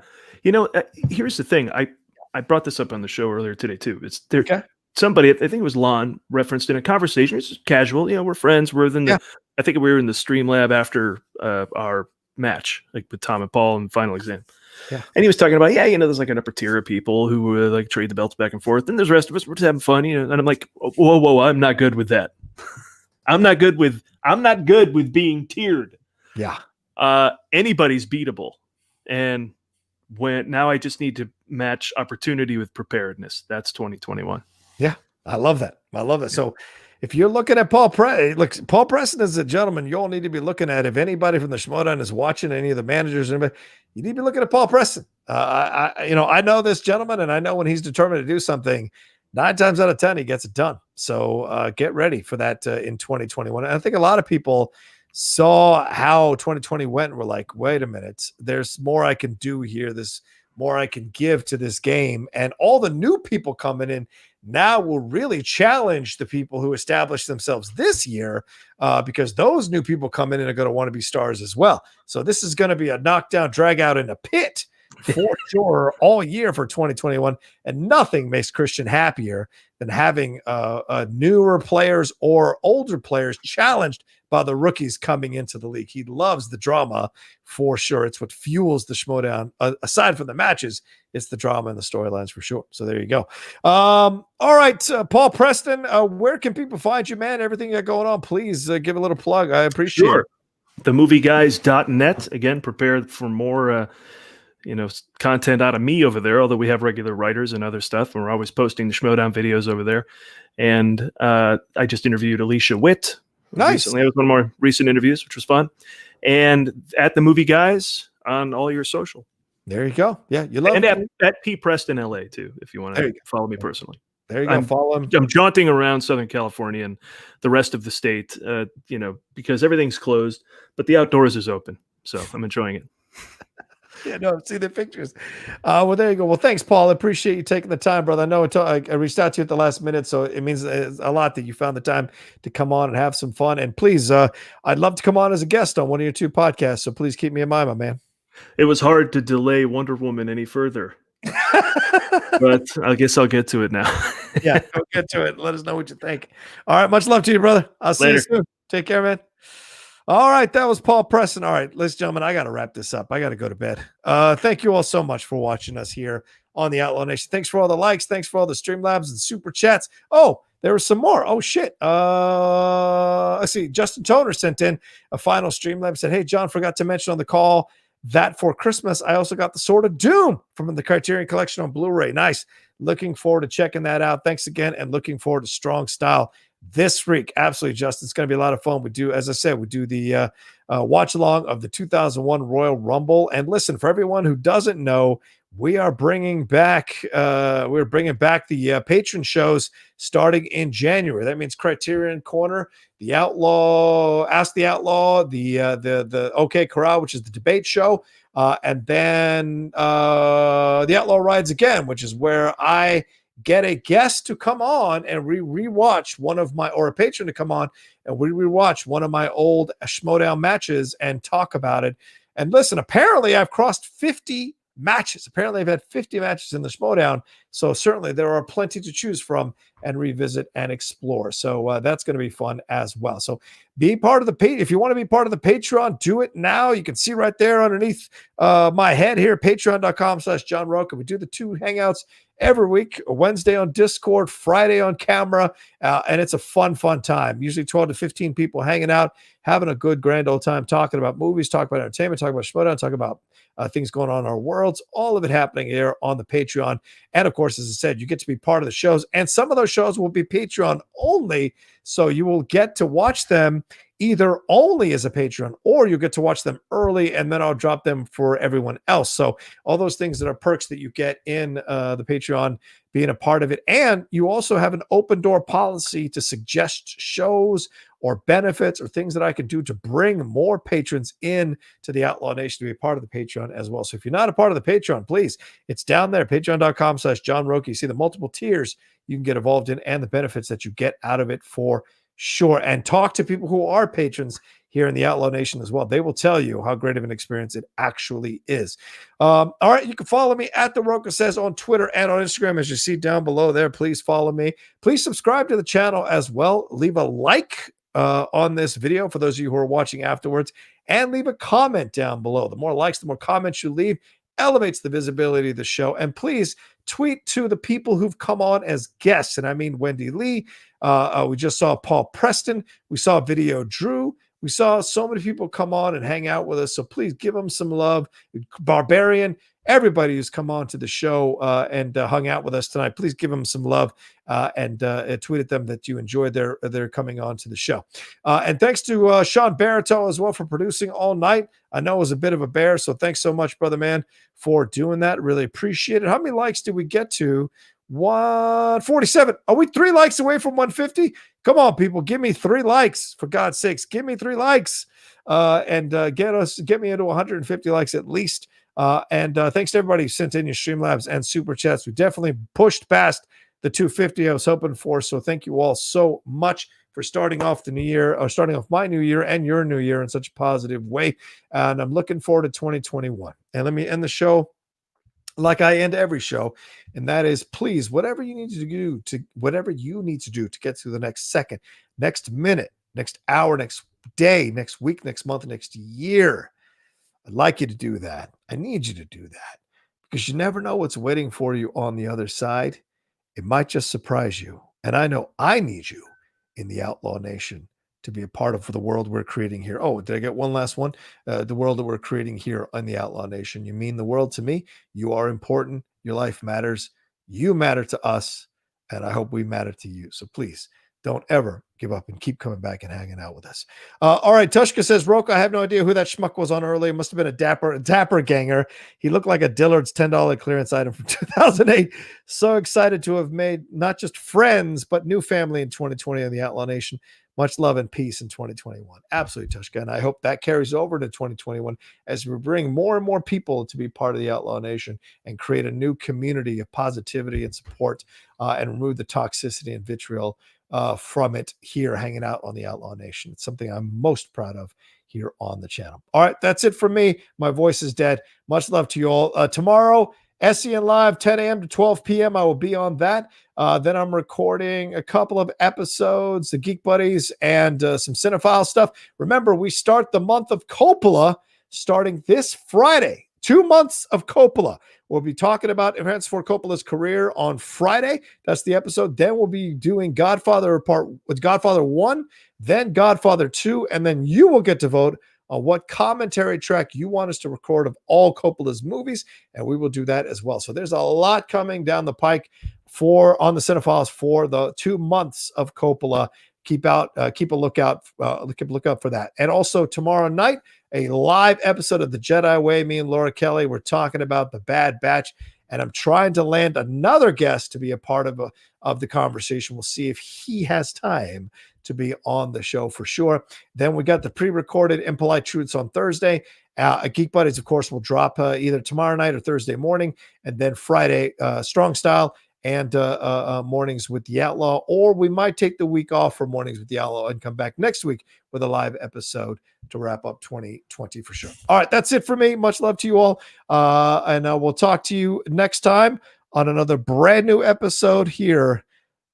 Here's the thing. I brought this up on the show earlier today too. It's there. Okay. Somebody, I think it was Lon, referenced in a conversation. It's just casual. We're friends. We're in the. I think we were in the stream lab after our match, like with Tom and Paul in Final Exam. Yeah. And he was talking about, there's like an upper tier of people who like trade the belts back and forth, and there's the rest of us. We're just having fun, And I'm like, whoa, I'm not good with that. I'm not good with being tiered. Yeah. Anybody's beatable, and now I just need to match opportunity with preparedness. That's 2021. Yeah, I love that. So if you're looking at Paul Preston is a gentleman you all need to be looking at. If anybody from the Schmoedown is watching, any of the managers, you need to be looking at Paul Preston. I know this gentleman, and I know when he's determined to do something, 9 times out of 10, he gets it done. So get ready for that in 2021. And I think a lot of people saw how 2020 went and were like, wait a minute, there's more I can do here. There's more I can give to this game. And all the new people coming in now will really challenge the people who established themselves this year because those new people coming in are going to want to be stars as well. So this is going to be a knockdown, drag out in a pit for sure all year for 2021. And nothing makes Christian happier than having newer players or older players challenged by the rookies coming into the league. He loves the drama for sure. It's what fuels the Schmoedown. Aside from the matches, it's the drama and the storylines for sure. So there you go. All right, Paul Preston, where can people find you, man? Everything you got going on, please give a little plug. I appreciate it. TheMovieGuys.net. Again, prepared for more content out of me over there, although we have regular writers and other stuff, and we're always posting the Schmoedown videos over there. And I just interviewed Alicia Witt. Nice. Recently. That was one of more recent interviews, which was fun. And at The Movie Guys on all your social. There you go. Yeah, you love and it. at P Preston LA too, if you want to follow me personally. There you go. Follow him. I'm jaunting around Southern California and the rest of the state, because everything's closed, but the outdoors is open. So I'm enjoying it. Yeah, no, see the pictures. Well, there you go. Well, thanks, Paul. I appreciate you taking the time, brother. I know I reached out to you at the last minute, so it means a lot that you found the time to come on and have some fun. And please, I'd love to come on as a guest on one of your 2 podcasts, so please keep me in mind, my man. It was hard to delay Wonder Woman any further, but I guess I'll get to it now. Yeah, go get to it. Let us know what you think. All right, much love to you, brother. I'll see you soon. Take care, man. All right, that was Paul Preston. All right, ladies and gentlemen, I got to wrap this up. I got to go to bed. Thank you all so much for watching us here on the Outlaw Nation. Thanks for all the likes. Thanks for all the Streamlabs and Super Chats. Oh, there was some more. Oh, shit. Let's see. Justin Toner sent in a final Streamlab. Said, hey, John, forgot to mention on the call that for Christmas, I also got the Sword of Doom from the Criterion Collection on Blu-ray. Nice. Looking forward to checking that out. Thanks again, and looking forward to Strong Style this week. Absolutely, Justin. It's going to be a lot of fun. We do, as I said, we do the watch along of the 2001 Royal Rumble. And listen, for everyone who doesn't know, we are bringing back the patron shows starting in January. That means Criterion Corner, the Outlaw, Ask the Outlaw, the OK Corral, which is the debate show, and then the Outlaw Rides Again, which is where I get a guest to come on and rewatch or a patron to come on and we rewatch one of my old Schmoedown matches and talk about it. And listen, apparently I've crossed 50 matches. Apparently I've had 50 matches in the Schmoedown. So certainly there are plenty to choose from and revisit and explore. So that's going to be fun as well. So be part of the if you want to be part of the Patreon, do it now. You can see right there underneath my head here, patreon.com/John Rocha. We do the 2 hangouts every week, Wednesday on Discord, Friday on camera, and it's a fun time. Usually 12 to 15 people hanging out, having a good grand old time, talking about movies, talking about entertainment, talking about Schmoedown, talking about things going on in our worlds, all of it happening here on the Patreon. And of course, as I said, you get to be part of the shows, and some of those shows will be Patreon only, so you will get to watch them either only as a Patreon, or you get to watch them early, and then I'll drop them for everyone else. So all those things that are perks that you get in the Patreon, being a part of it. And you also have an open door policy to suggest shows or benefits or things that I could do to bring more patrons in to the Outlaw Nation to be a part of the Patreon as well. So if you're not a part of the Patreon, please, it's down there, patreon.com/John Rocha. You see the multiple tiers you can get involved in and the benefits that you get out of it for sure. And talk to people who are patrons here in the Outlaw Nation as well. They will tell you how great of an experience it actually is. All right, you can follow me at The Rocha Says on Twitter and on Instagram, as you see down below there. Please follow me. Please subscribe to the channel as well. Leave a like on this video for those of you who are watching afterwards, and leave a comment down below. The more likes, the more comments you leave, elevates the visibility of the show. And please tweet to the people who've come on as guests. And I mean Wendy Lee. We just saw Paul Preston. We saw Video Drew. We saw so many people come on and hang out with us. So please give them some love. Barbarian, everybody who's come on to the show and hung out with us tonight, please give them some love and tweet at them that you enjoyed their coming on to the show. And thanks to Sean Barreto as well for producing all night. I know it was a bit of a bear, so thanks so much, brother man, for doing that. Really appreciate it. How many likes did we get to? 147. Are we 3 likes away from 150? Come on, people, give me 3 likes, for God's sakes. Give me 3 likes and get me into 150 likes at least. And thanks to everybody who sent in your Streamlabs and Super Chats. We definitely pushed past the 250 I was hoping for. So thank you all so much for starting off the new year, or starting off my new year and your new year in such a positive way. And I'm looking forward to 2021. And let me end the show like I end every show, and that is, please, whatever you need to do to get through the next second, next minute, next hour, next day, next week, next month, next year. I'd like you to do that. I need you to do that, because you never know what's waiting for you on the other side. It might just surprise you. And I know I need you in the Outlaw Nation to be a part of the world we're creating here. Oh, did I get one last one? The world that we're creating here on the Outlaw Nation. You mean the world to me. You are important. Your life matters. You matter to us, and I hope we matter to you. So please don't ever give up and keep coming back and hanging out with us. All right, Tushka says, Rocha, I have no idea who that schmuck was on earlier. Must have been a dapper ganger. He looked like a Dillard's $10 clearance item from 2008. So excited to have made not just friends, but new family in 2020 on the Outlaw Nation. Much love and peace in 2021. Absolutely, Tushka. And I hope that carries over to 2021 as we bring more and more people to be part of the Outlaw Nation and create a new community of positivity and support and remove the toxicity and vitriol from it here, hanging out on the Outlaw Nation. It's something I'm most proud of here on the channel. All right, that's it from me. My voice is dead. Much love to you all. Tomorrow, SEN Live, 10 a.m. to 12 p.m. I will be on that. Then I'm recording a couple of episodes, the Geek Buddies, and some cinephile stuff. Remember, we start the month of Coppola starting this Friday. 2 months of Coppola. We'll be talking about Francis Ford Coppola's career on Friday. That's the episode. Then we'll be doing Godfather 1, then Godfather 2, and then you will get to vote on what commentary track you want us to record of all Coppola's movies, and we will do that as well. So there's a lot coming down the pike on the Cinephiles for the 2 months of Coppola. Keep a lookout for that. And also tomorrow night, a live episode of The Jedi Way. Me and Laura Kelly, we're talking about The Bad Batch, and I'm trying to land another guest to be a part of the conversation. We'll see if he has time to be on the show for sure. Then we got the pre-recorded Impolite Truths on Thursday. Geek Buddies, of course, will drop either tomorrow night or Thursday morning, and then Friday, Strong Style and Mornings with the Outlaw, or we might take the week off for Mornings with the Outlaw and come back next week with a live episode to wrap up 2020 for sure. All right, that's it for me. Much love to you all, and we'll talk to you next time on another brand new episode here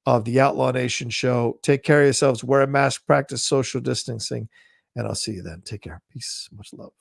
of the Outlaw Nation Show. Take care of yourselves, wear a mask, practice social distancing, and I'll see you then. Take care. Peace. Much love.